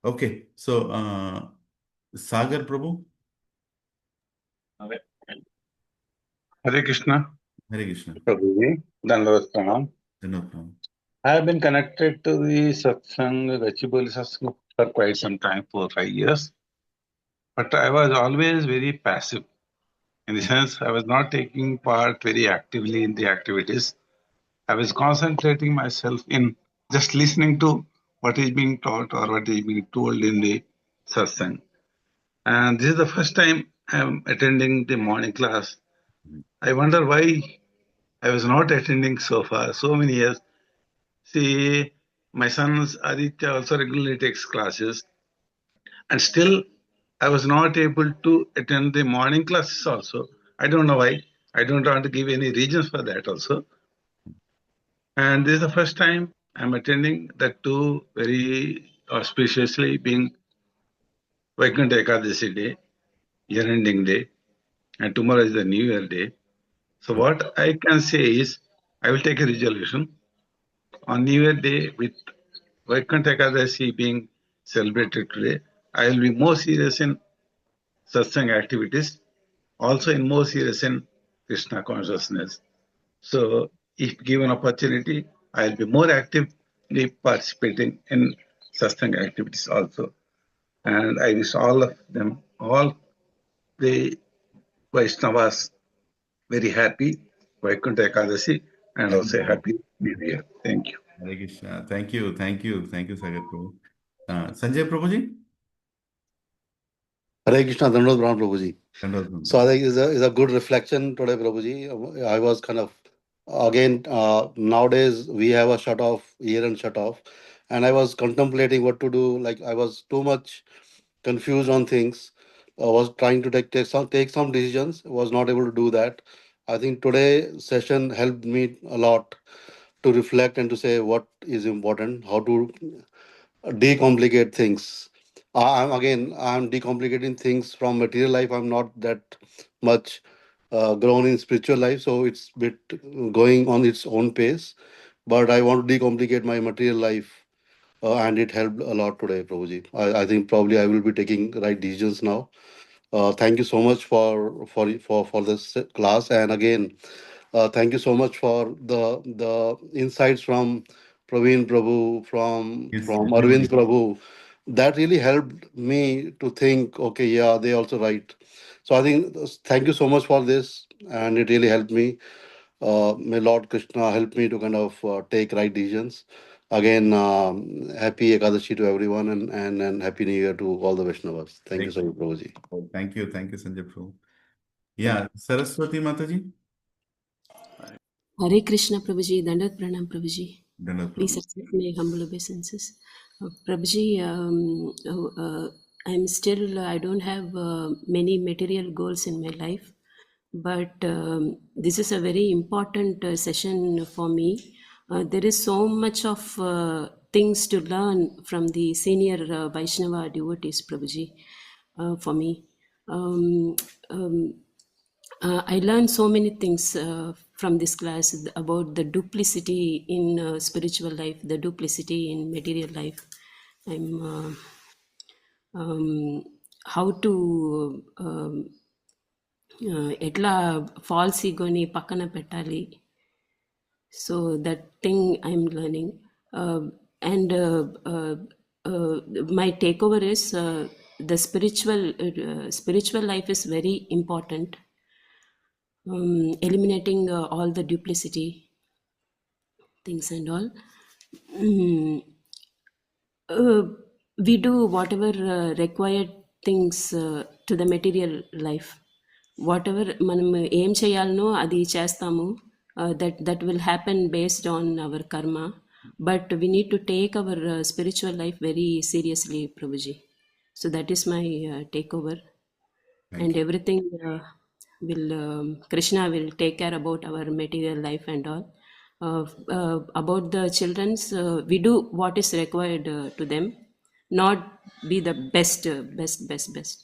Okay. So, Sagar Prabhu,
Hare Hare Krishna,
Hare Krishna.
Prabhuji, Dandavat Pranam.
Dhanapram.
I have been connected to the satsang, Gachibowli satsang for quite some time, 4 5 years. But I was always very passive. In the sense, I was not taking part very actively in the activities. I was concentrating myself in just listening to what is being taught or what is being told in the satsang. And this is the first time I am attending the morning class. I wonder why I was not attending so far, so many years. See, my son Aditya also regularly takes classes. And still, I was not able to attend the morning classes also. I don't know why. I don't want to give any reasons for that also. And this is the first time I'm attending that two very auspiciously being Vaikuntha Ekadasi day, year-ending day, and tomorrow is the New Year day. So what I can say is, I will take a resolution on New Year day with Vaikuntha Ekadasi being celebrated today. I will be more serious in satsang activities, also in more serious in Krishna consciousness. So if given opportunity, I'll be more actively participating in satsang activities also. And I wish all of them, all the Vaishnavas, very happy Vaikuntha Ekadasi and also happy New Year. Thank you.
Hare Krishna. Thank you, Sagar Prabhu. Sanjay Prabhuji?
Hare Krishna, Dandot Pranam, Prabhuji.
Dandot Pranam.
So I think it's a good reflection today, Prabhuji. I was kind of, again, nowadays we have a shut off, year and shut off. And I was contemplating what to do. Like I was too much confused on things. I was trying to take some decisions. Was not able to do that. I think today session helped me a lot to reflect and to say what is important, how to decomplicate things. I'm decomplicating things from material life. I'm not that much grown in spiritual life, so it's bit going on its own pace. But I want to decomplicate my material life, and it helped a lot today, Prabhuji. I think probably I will be taking right decisions now. Thank you so much for this class, and again, thank you so much for the insights from Praveen Prabhu,
Yes,
from Arvind
definitely.
Prabhu. That really helped me to think, okay, yeah, they also right. So I think thank you so much for this, and it really helped me. May Lord Krishna help me to kind of take right decisions. Again, happy Ekadashi to everyone, and happy New Year to all the Vaishnavas. Thank you so much, Prabhuji.
Thank you, Sanjay Prabhu. Yeah, Saraswati Mataji?
Hare Krishna Prabhuji, Dandat Pranam Prabhuji.
Dandot
Please
Prabhu.
accept my humble obeisances. Prabhuji, I'm still, I don't have many material goals in my life, but this is a very important session for me. There is so much of things to learn from the senior Vaishnava devotees, Prabhuji, for me. Um, um, I learned so many things from this class about the duplicity in spiritual life, the duplicity in material life. I'm how to ఎట్లా falls ఈగోని పక్కన పెట్టాలి. So that thing I'm learning, and my takeover is the spiritual life is very important. Eliminating all the duplicity things and all. Mm, we do whatever required things to the material life. Whatever మనం ఏం చేయాలనో అది చేస్తాము. That will happen based on our karma. But we need to take our spiritual life very seriously, Prabhuji. So that is my takeover. And everything will Krishna will take care about our material life and all. About the children's, we do what is required to them, not be the best, best.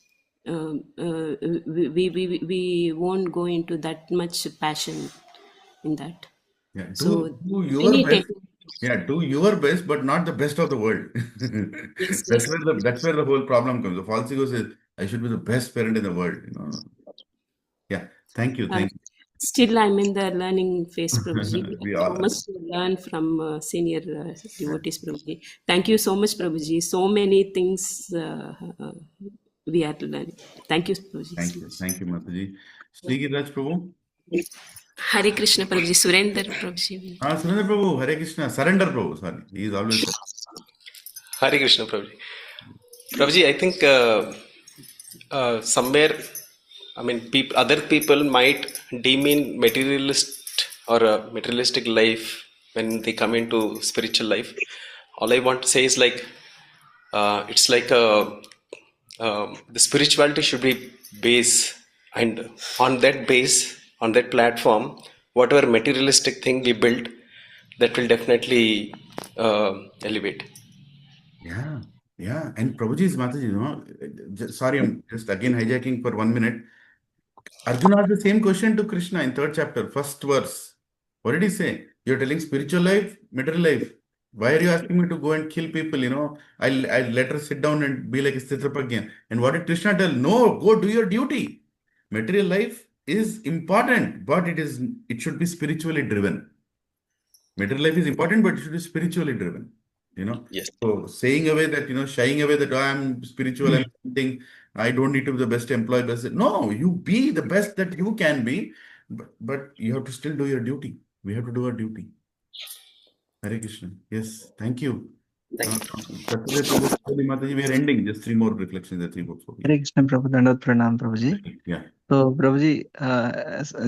We won't go into that much passion in that.
Yeah,
So
do your
any
best.
take.
Yeah, do your best, but not the best of the world.
Yes,
That's where the whole problem comes. The false ego says, I should be the best parent in the world. Yeah, thank you.
Still, I'm in the learning phase, Prabhuji.
We
So
all are.
much to learn from senior devotees, Prabhuji. Thank you so much, Prabhuji. So many things we are learning. Thank you, Prabhuji.
Thank you, Mataji. Srigiraj Prabhu.
Hare Krishna, Prabhuji. Surender, Prabhuji.
Surender Prabhu, Hare Krishna. Surrender Prabhu, sorry. He is always.
Hare Krishna, Prabhuji. Prabhuji, I think somewhere, I mean, other people might demean materialist or a materialistic life when they come into spiritual life. All I want to say is like, it's like a the spirituality should be base, and on that base, on that platform, whatever materialistic thing we build, that will definitely elevate.
Yeah, yeah. And Prabhuji's Mataji, sorry, I'm just again hijacking for 1 minute. Arjuna asked the same question to Krishna in third chapter, first verse. What did he say? You're telling spiritual life, material life. Why are you asking me to go and kill people? I'll let her sit down and be like a Stitrapagya. And what did Krishna tell? No, go do your duty. Material life is important, but it should be spiritually driven. Material life is important, but it should be spiritually driven.
Yes.
So shying away that, "Oh, I'm spiritual and something, I don't need to be the best employee, best." No, you be the best that you can be, but you have to still do your duty. We have to do our duty. Hare Krishna. Yes, thank you.
Thank you.
Saturday, Prabhu, Shri Mataji, we are ending. Just 3 more reflections, 3 books.
Hare Krishna, Prabhu, Dandavat Pranam, Prabhuji.
Yeah.
So, Prabhuji,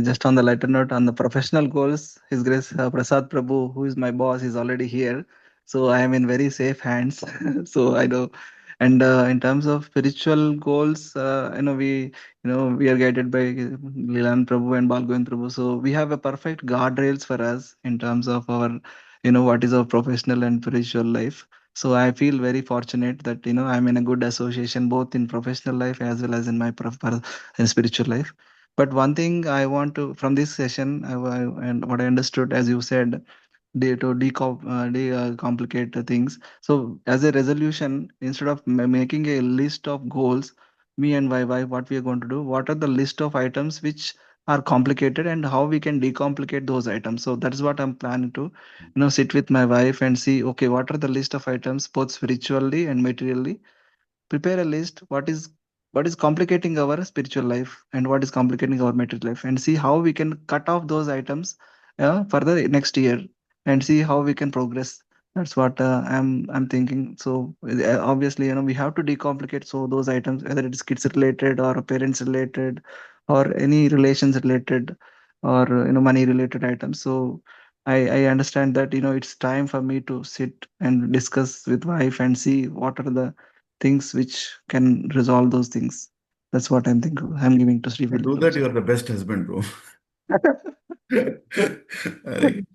just on the lighter note, on the professional goals, His Grace Prasad Prabhu, who is my boss, is already here. So I am in very safe hands. So I know. And in terms of spiritual goals, we are guided by Lilananda Prabhu and Balgovind Prabhu. So we have a perfect guardrails for us in terms of our, what is our professional and spiritual life. So I feel very fortunate that I'm in a good association both in professional life as well as in my spiritual life. But one thing I want to from this session, and what I understood, as you said, to decomplicate the things. So as a resolution, instead of making a list of goals, me and my wife, what we are going to do, what are the list of items which are complicated and how we can decomplicate those items. So that is what I'm planning to, sit with my wife and see, okay, what are the list of items, both spiritually and materially. Prepare a list, what is complicating our spiritual life and what is complicating our material life, and see how we can cut off those items for the next year, and see how we can progress. That's what I'm thinking. So obviously, we have to decomplicate so those items, whether it is kids related or parents related or any relations related or money related items. So I understand that it's time for me to sit and discuss with wife and see what are the things which can resolve those things. That's what I'm thinking. I'm giving to Sri
To do that, you are the best husband, bro. Hare Krishna.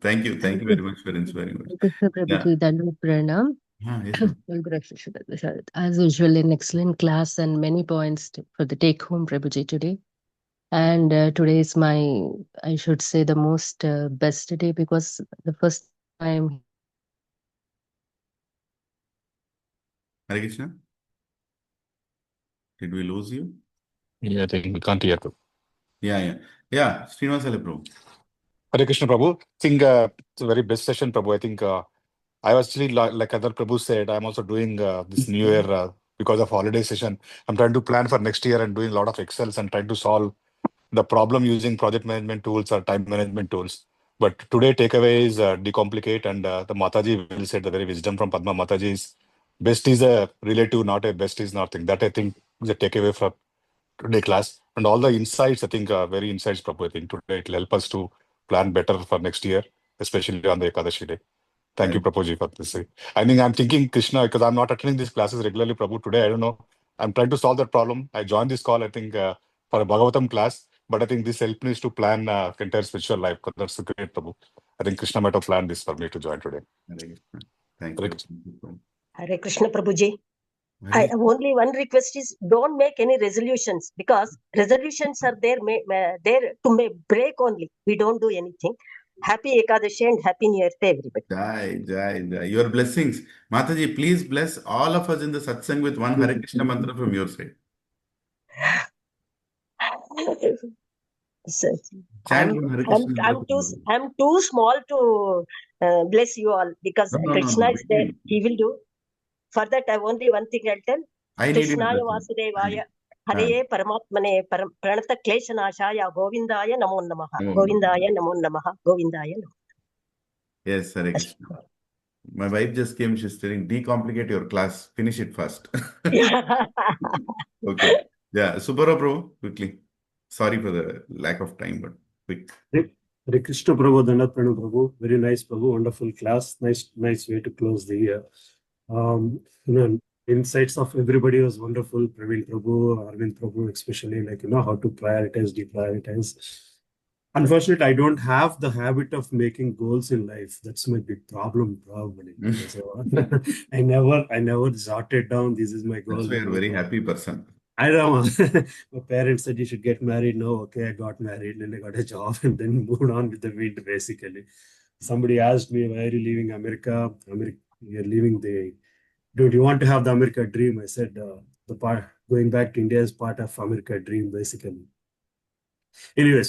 Thank you very much for inspiring us.
Krishna
Yeah.
Prabhuji, Dandavat Pranam.
Yes, ma'am.
Good afternoon. As usual, an excellent class and many points for the take home, Prabhuji, today. And today is I should say, the most best day, because the first time.
Hare Krishna. Did we lose you?
Yeah, I think we can't hear you.
Yeah. Srinivasale, Prabhu.
Hare Krishna, Prabhu. I think it's a very best session, Prabhu. I think I was actually, like other Prabhu said, I'm also doing this new year because of holiday session. I'm trying to plan for next year and doing a lot of Excels and trying to solve the problem using project management tools or time management tools. But today takeaway is decomplicate, and the Mataji will said the very wisdom from Padma Mataji is best is a relative, not a best is nothing. That I think is a takeaway from today class, and all the insights, I think very insights, Prabhu. I think today it will help us to plan better for next year, especially on the Ekadashi day. Thank you, Prabhuji, for this. I think I'm thinking Krishna, because I'm not attending these classes regularly, Prabhu. Today, I don't know. I'm trying to solve that problem. I joined this call, I think, for a Bhagavatam class, but I think this helped me to plan entire spiritual life. That's great, Prabhu. I think Krishna might have planned this for me to join today.
Thank
Hare
you.
Krishna.
Hare Krishna, Prabhuji. I only one request is don't make any resolutions, because resolutions are there to break only. We don't do anything. Happy Ekadashi and Happy New Year to everybody.
Jai. Your blessings. Mataji, please bless all of us in the satsang with one Hare Krishna mantra from your side.
So,
Chant one Hare Krishna mantra from your side.
I'm too small to bless you all, because
No.
Krishna is there. He will do. For that, I only one thing I'll tell.
I need your
Krishnaya
blessing.
Vasudevaya Hare Paramatmane Pranata Kleshanashaya Govindaya Namo Namaha. Govindaya Namo Namaha. Govindaya Namo.
Yes, Hare Krishna. My wife just came, she's telling, decomplicate your class, finish it fast. Okay. Yeah, Subhara Prabhu, quickly. Sorry for the lack of time, but quick.
Hare Krishna Prabhu, Dandavat Pranam Prabhu. Very nice Prabhu, wonderful class. Nice way to close the year. insights of everybody was wonderful. Praveen Prabhu, Arvind Prabhu, especially, like, how to prioritize, deprioritize. Unfortunately, I don't have the habit of making goals in life. That's my big problem, probably. So I never jotted down, this is my goal.
That's why you're a very happy person.
I know. My parents said you should get married. No, okay, I got married and I got a job and then moved on with the wind, basically. Somebody asked me, why are you leaving America? You're leaving the, don't you want to have the America dream? I said, the part going back to India is part of America dream, basically. Anyway,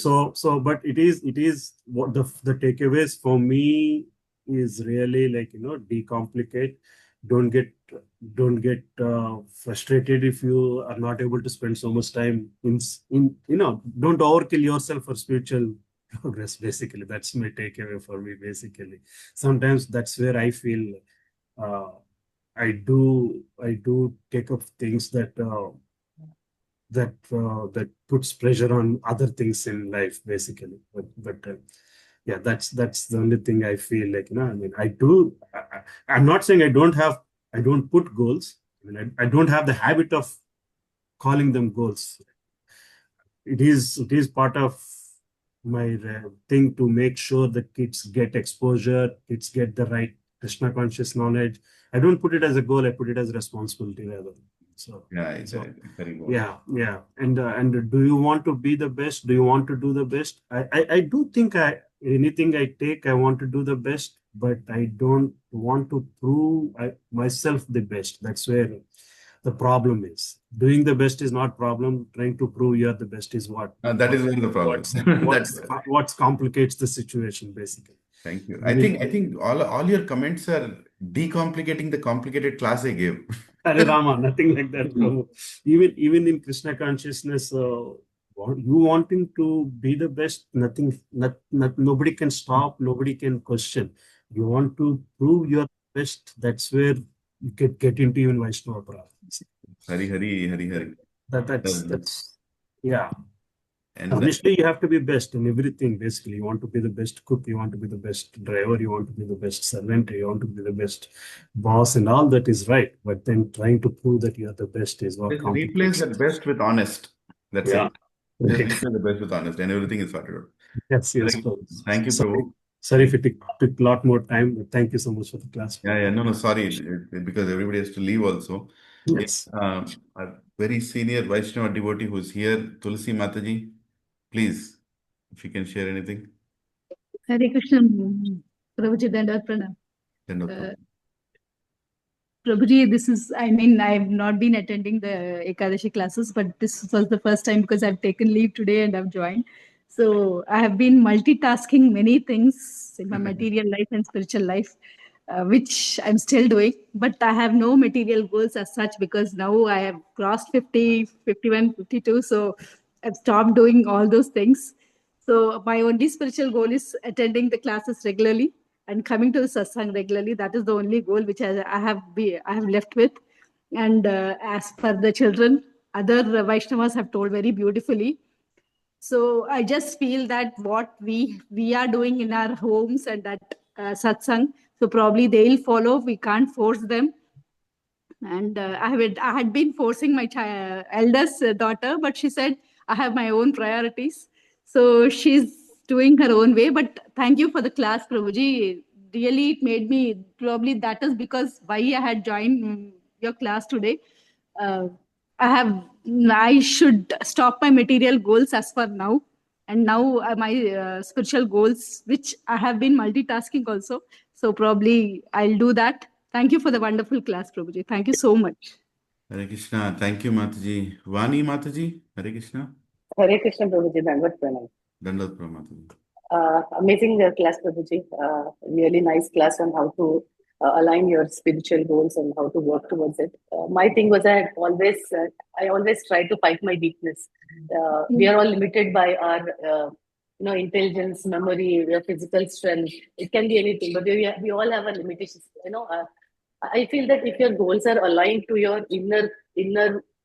but it is what the takeaways for me is really, like, decomplicate. Don't get frustrated if you are not able to spend so much time in don't overkill yourself for spiritual progress. Basically, that's my takeaway for me. Basically, sometimes that's where I feel uh, I do take up things that puts pressure on other things in life, basically. But yeah, that's the only thing I feel like. I mean, I'm not saying I don't put goals. I mean, I don't have the habit of calling them goals. It is part of my thing to make sure that kids get exposure, kids get the right Krishna conscious knowledge. I don't put it as a goal, I put it as a responsibility rather.
Yeah,
So
very good.
yeah. And do you want to be the best? Do you want to do the best? I do think anything I take, I want to do the best, but I don't want to prove myself the best. That's where the problem is. Doing the best is not problem. Trying to prove you're the best is what
That is where the problem.
what complicates the situation, basically.
Thank you. I think all your comments are decomplicating the complicated class I gave.
Hare Rama, nothing like that, Prabhu. Even in Krishna consciousness, you wanting to be the best, nobody can stop, nobody can question. You want to prove you're the best. That's where you get into even Vaishnava Prabhu.
Hari.
That's yeah.
And
Obviously, you have to be best in everything. Basically, you want to be the best cook, you want to be the best driver, you want to be the best servant, you want to be the best boss, and all that is right. But then trying to prove that you are the best is what
replace
complicates
the best with honest. That's
Yeah.
it. Just
Right.
replace the best with honest, and everything is sorted out.
Yes, Prabhu.
Thank you, Prabhu.
Sorry if it took a lot more time, but thank you so much for the class.
Yeah. No, sorry, because everybody has to leave also.
Yes.
A very senior Vaishnava devotee who's here, Tulsi Mataji, please, if you can share anything.
Hare Krishna, Prabhuji, Dandavat Pranam. Prabhuji, I've not been attending the Ekadashi classes, but this was the first time because I've taken leave today and I've joined. So I have been multitasking many things in my material life and spiritual life, which I'm still doing, but I have no material goals as such because now I have crossed 50, 51, 52. So I've stopped doing all those things. So my only spiritual goal is attending the classes regularly and coming to the satsang regularly. That is the only goal which I have left with. And as per the children, other Vaishnavas have told very beautifully. So I just feel that what we are doing in our homes and at satsang, so probably they'll follow. We can't force them. And I had been forcing my eldest daughter, but she said I have my own priorities, so she's doing her own way. But thank you for the class, Prabhuji. Really, it made me, probably that is because why I had joined your class today. Uh, I should stop my material goals as for now, and now my spiritual goals, which I have been multitasking also. So probably I'll do that. Thank you for the wonderful class, Prabhuji. Thank you so much.
Hare Krishna. Thank you, Mataji. Vani Mataji, Hare Krishna.
Hare Krishna, Prabhuji. Dandavat Pranam.
Dandavat Pranam, Mataji.
Amazing class, Prabhuji. Really nice class on how to align your spiritual goals and how to work towards it. My thing was I always try to fight my weakness. We are all limited by our intelligence, memory, your physical strength. It can be anything, but we all have a limitation. I feel that if your goals are aligned to your inner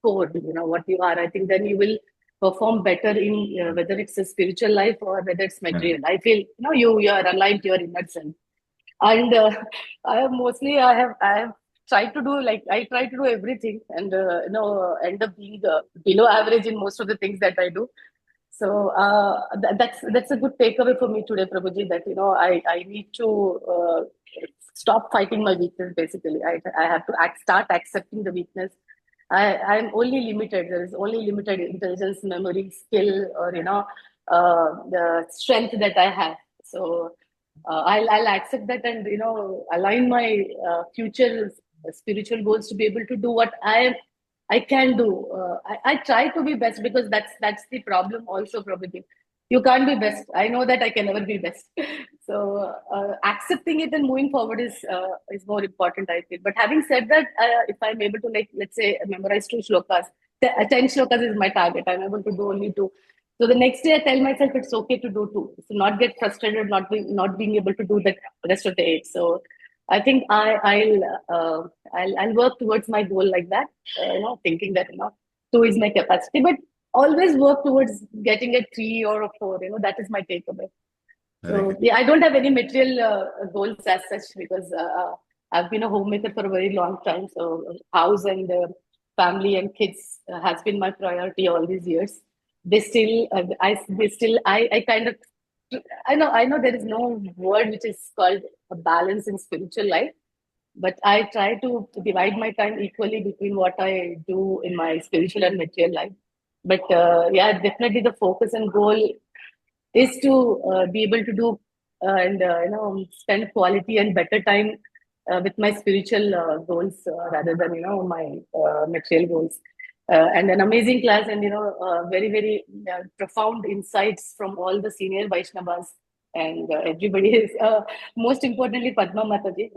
core, what you are, I think then you will perform better in whether it's a spiritual life or whether it's material. I feel you are aligned to your inner self, and I have try to do I try to do everything, and end up being below average in most of the things that I do. So that's a good takeaway for me today, Prabhuji. That I need to stop fighting my weakness. Basically, I have to start accepting the weakness. I'm only limited. There is only limited intelligence, memory, skill, or the strength that I have. So I'll accept that, and align my future spiritual goals to be able to do what I can do. I try to be best, because that's the problem also, probably. You can't be best. I know that I can never be best. So accepting it and moving forward is more important, I feel. But having said that, if I'm able to, let's say, memorize 2 shlokas, 10 shlokas is my target. I'm able to do only 2. So the next day I tell myself it's okay to do 2. So not get frustrated, not being able to do the rest of the 8. So I think I'll work towards my goal like that. Thinking that 2 is my capacity, but always work towards getting a 3 or a 4. That is my takeaway. So yeah, I don't have any material goals as such, because I've been a homemaker for a very long time. So house and family and kids has been my priority all these years. They still, I kind of, I know there is no word which is called a balance in spiritual life, but I try to divide my time equally between what I do in my spiritual and material life. But yeah, definitely the focus and goal is to be able to do and spend quality and better time with my spiritual goals, rather than my material goals. And an amazing class, and very very profound insights from all the senior Vaishnavas, and everybody is most importantly Padma Mataji.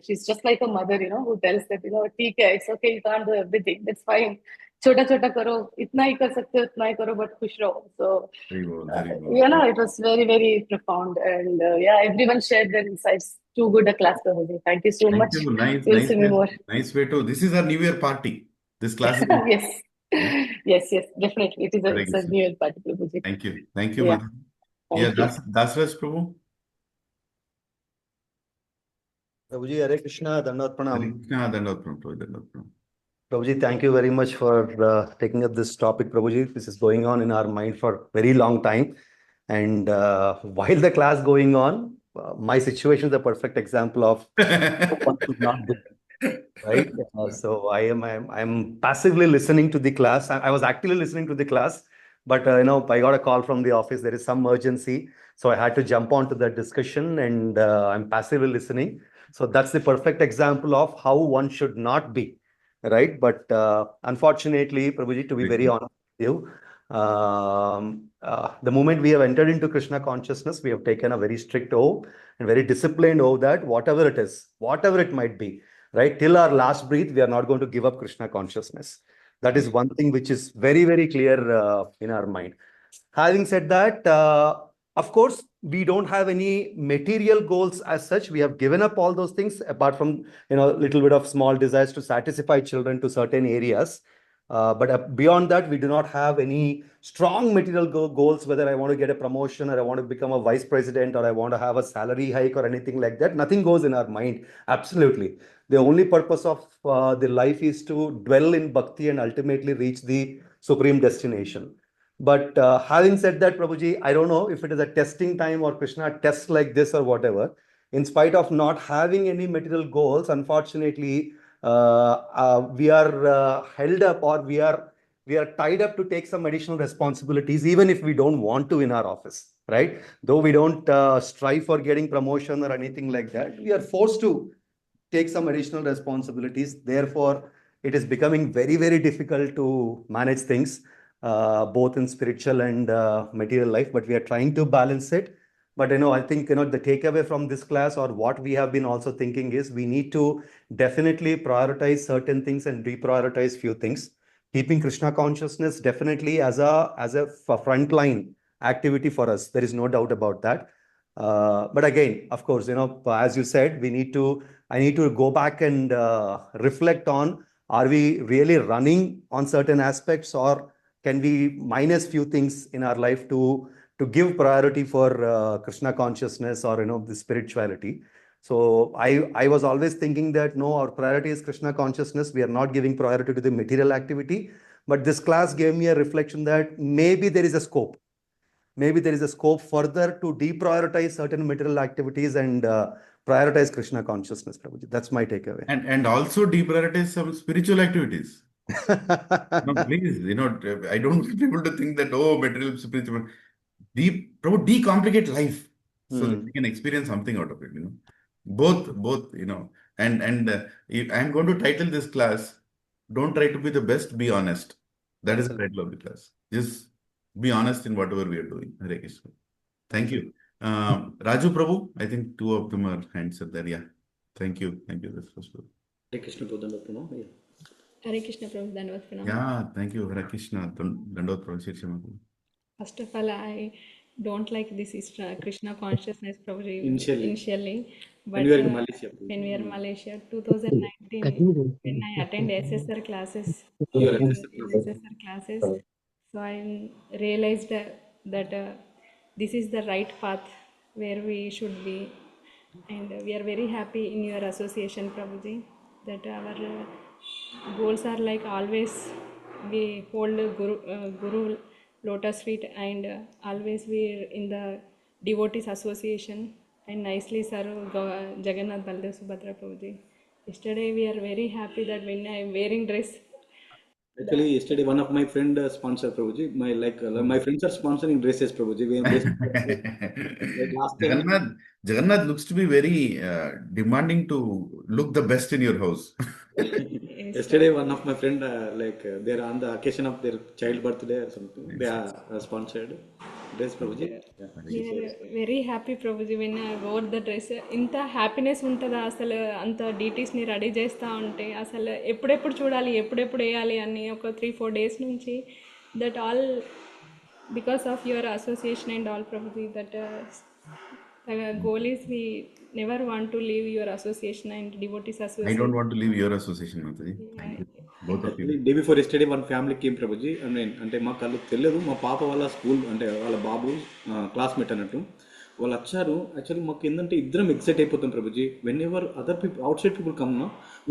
She's just like a mother, who tells that ठीक है, it's okay, you can't do everything, that's fine, छोटा छोटा करो, इतना ही कर सकते हो उतना ही करो, but खुश रहो. So
Very well, very well.
it was very very profound, and yeah, everyone shared their insights. Too good a class, Prabhuji. Thank you so
Thank
much.
you. Nice,
We'll
nice
see you
way.
more.
Nice way to. This is our New Year party. This class is.
Yes.
Yeah.
Yes, definitely. It's a
Correct.
New Year party, Prabhuji.
Thank you,
Yeah.
madam. Yeah,
Thank you.
Dasraj Prabhu.
Prabhuji, Hare Krishna, Dandavat
Hare
Pranam.
Krishna, Dandavat Pranam, Dandavat Pranam.
Prabhuji, thank you very much for taking up this topic, Prabhuji. This is going on in our mind for a very long time. And while the class going on, my situation is a perfect example of what should not do. Right? So I'm passively listening to the class. I was actively listening to the class, but I got a call from the office. There is some emergency, so I had to jump onto the discussion, and I'm passively listening. So that's the perfect example of how one should not be, right? But unfortunately, Prabhuji, to be very honest with you, the moment we have entered into Krishna consciousness, we have taken a very strict oath and very disciplined oath that whatever it is, whatever it might be, right, till our last breath, we are not going to give up Krishna consciousness. That is one thing which is very, very clear in our mind. Having said that, of course, we don't have any material goals as such. We have given up all those things apart from, little bit of small desires to satisfy children to certain areas. But beyond that, we do not have any strong material goals, whether I want to get a promotion or I want to become a vice president or I want to have a salary hike or anything like that. Nothing goes in our mind. Absolutely. The only purpose of the life is to dwell in bhakti and ultimately reach the supreme destination. But having said that, Prabhuji, I don't know if it is a testing time or Krishna tests like this or whatever. In spite of not having any material goals, unfortunately, we are held up, or we are tied up to take some additional responsibilities, even if we don't want to in our office, right? Though we don't strive for getting promotion or anything like that, we are forced to take some additional responsibilities. Therefore, it is becoming very, very difficult to manage things, both in spiritual and material life, but we are trying to balance it. But I think the takeaway from this class, or what we have been also thinking, is we need to definitely prioritize certain things and deprioritize few things. Keeping Krishna consciousness definitely as a frontline activity for us. There is no doubt about that. But again, of course, as you said, I need to go back and reflect on, are we really running on certain aspects, or can we minus few things in our life to give priority for Krishna consciousness or the spirituality. So I was always thinking that no, our priority is Krishna consciousness. We are not giving priority to the material activity. But this class gave me a reflection that maybe there is a scope. Maybe there is a scope further to deprioritize certain material activities and prioritize Krishna consciousness, Prabhuji. That's my takeaway.
And also deprioritize some spiritual activities. No, please, I don't want people to think that, oh, material, spiritual. Decomplicate life so that we can experience something out of it, Both, and if I'm going to title this class, don't try to be the best, be honest. That is the title of the class. Just be honest in whatever we are doing. Hare Krishna. Thank you. Raju Prabhu, I think two of them are hands up there. Yeah. Thank you. Thank you. That's first one.
Hare Krishna Prabhu.
Hare Krishna Prabhu, Dandavad Pranam.
Yeah, thank you. Hare Krishna. Dandavad Prabhu.
First of all, I don't like this is Krishna consciousness Prabhuji initially. But
when we were in Malaysia.
When we are in Malaysia, 2019, when I attend SSR classes, SSR classes, so I realized that this is the right path where we should be. And we are very happy in your association, Prabhuji, that our goals are like always we hold Guru lotus feet, and always we are in the devotees association and nicely serve Jagannath Baldev Subhadra Prabhuji. Yesterday we are very happy that when I am wearing dress.
Actually, yesterday one of my friend sponsored Prabhuji. My friends are sponsoring dresses, Prabhuji. Last time,
Jagannath looks to be very demanding to look the best in your house.
yesterday one of my friend they're on the occasion of their child birthday or something. They are sponsored dress, Prabhuji.
We are very happy, Prabhuji, when I wore the dress. ఇంత happiness ఉంటుందా అసలు అంత డీటీస్ని ready చేస్తూ ఉంటే అసలు ఎప్పుడెప్పుడు చూడాలి ఎప్పుడెప్పుడు వేయాలి అని ఒక 3-4 days నుంచి that all because of your association and all, Prabhuji, that goal is we never want to leave your association and devotees association.
I don't want to leave your association, Mataji. Thank you. Both of you.
Day before yesterday one family came, Prabhuji. I mean, అంటే మా కళ్ళు తెలియదు, మా పాప వాళ్ళ school అంటే వాళ్ళ బాబు classmate అన్నట్టు వాళ్ళు వచ్చారు. యాక్చువల్లీ మాకు ఏంటంటే ఇద్దరం ఎక్సైట్ అయిపోతాం, Prabhuji. When ever other people out side people come,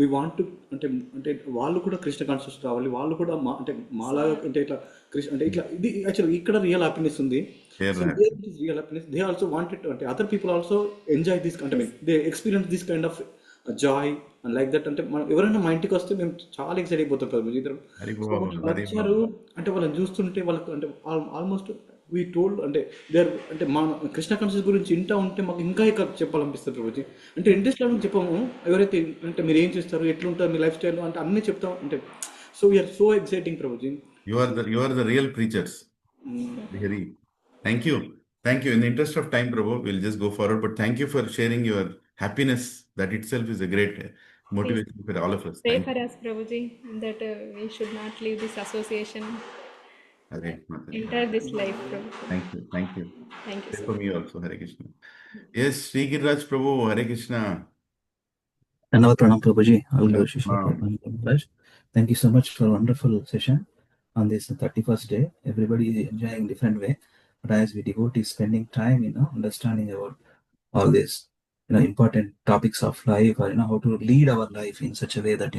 we want to అంటే వాళ్ళు కూడా కృష్ణ కాన్షియస్ రావాలి, వాళ్ళు కూడా మాలాగా అంటే ఇట్లా అంటే ఇట్లా ఇది యాక్చువల్లీ ఇక్కడ రియల్ హ్యాపీనెస్ ఉంది. Real happiness they also wanted అంటే other people also enjoy this అంటే they experience this kind of joy and like that. అంటే మనం ఎవరైనా మా ఇంటికి వస్తే మేము చాలా ఎక్సైట్ అయిపోతాం కదా ఇద్దరం. వచ్చారు అంటే వాళ్ళని చూస్తుంటే వాళ్ళకి అంటే ఆల్మోస్ట్ వీ టోల్డ్ అంటే దేర్ అంటే మా కృష్ణ కాన్షియస్ గురించి ఇంటా ఉంటే మాకు ఇంకా ఇక్కడ చెప్పాలనిపిస్తుంది, Prabhuji. అంటే ఇంట్రెస్ట్ లేదని చెప్పాము, ఎవరైతే అంటే మీరు ఏం చేస్తారు, ఎట్లుంటారు మీ లైఫ్ స్టైల్ అంటే అన్నీ చెప్తాం అంటే. So we are so exciting, Prabhuji.
You are the real preachers. Very. Thank you. Thank you. In the interest of time, Prabhu, we'll just go forward. But thank you for sharing your happiness. That itself is a great motivation for all of us.
Pray for us, Prabhuji, that we should not leave this association. Enter this life, Prabhu.
Thank you. Thank you.
Thank you.
Pray for me also, Hare Krishna. Yes, Sri Giraj Prabhu, Hare Krishna.
Dandavad Pranam, Prabhuji. All good, Shishma. Thank you so much for a wonderful session on this 31st day. Everybody is enjoying different way, but as we devotees spending time, understanding about all this, important topics of life, or how to lead our life in such a way that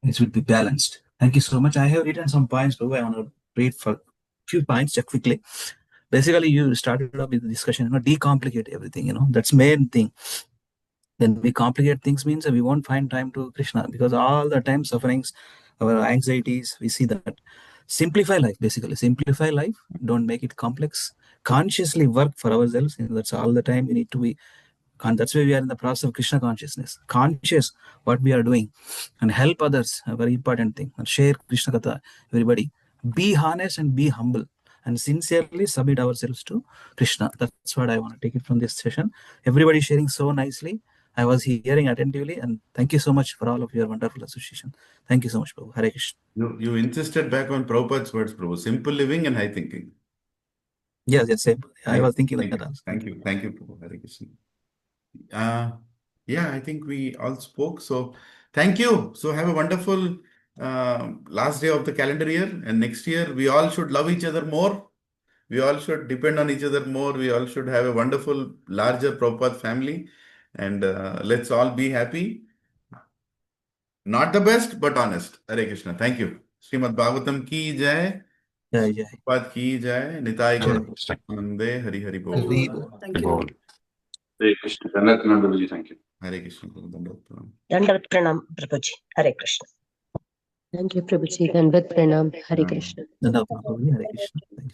it would be balanced. Thank you so much. I have written some points, Prabhu. I want to read for few points just quickly. Basically, you started up with the discussion, decomplicate everything. That's main thing. Then we complicate things means we won't find time to Krishna, because all the time sufferings, our anxieties, we see that. Simplify life, basically. Simplify life. Don't make it complex. Consciously work for ourselves. That's all the time we need to be. That's why we are in the process of Krishna consciousness. Conscious what we are doing and help others. A very important thing. And share Krishna Katha, everybody. Be honest and be humble and sincerely submit ourselves to Krishna. That's what I want to take it from this session. Everybody sharing so nicely. I was hearing attentively, and thank you so much for all of your wonderful association. Thank you so much, Prabhu. Hare Krishna.
You insisted back on Prabhupada's words, Prabhu. Simple living and high thinking.
Yes, same. I was thinking like that also.
Thank you, Prabhu. Hare Krishna. Yeah, I think we all spoke. So thank you. So have a wonderful last day of the calendar year. And next year, we all should love each other more. We all should depend on each other more. We all should have a wonderful, larger Prabhupada family. and let's all be happy. Not the best, but honest. Hare Krishna. Thank you. Srimad Bhagavatam ki jai.
Jai Jai.
Pad ki jai. Nitai
Jai.
Gaur. Nande Hari Hari Bol.
Hari Bol.
Thank you.
Hare Krishna. Dandavat Prabhuji, thank you.
Hare Krishna. Dandavat Pranam.
Dandavat Pranam, Prabhuji. Hare Krishna.
Thank you, Prabhuji. Dandavat Pranam. Hare Krishna.
Dandavat Prabhuji. Hare Krishna. Thank you so much.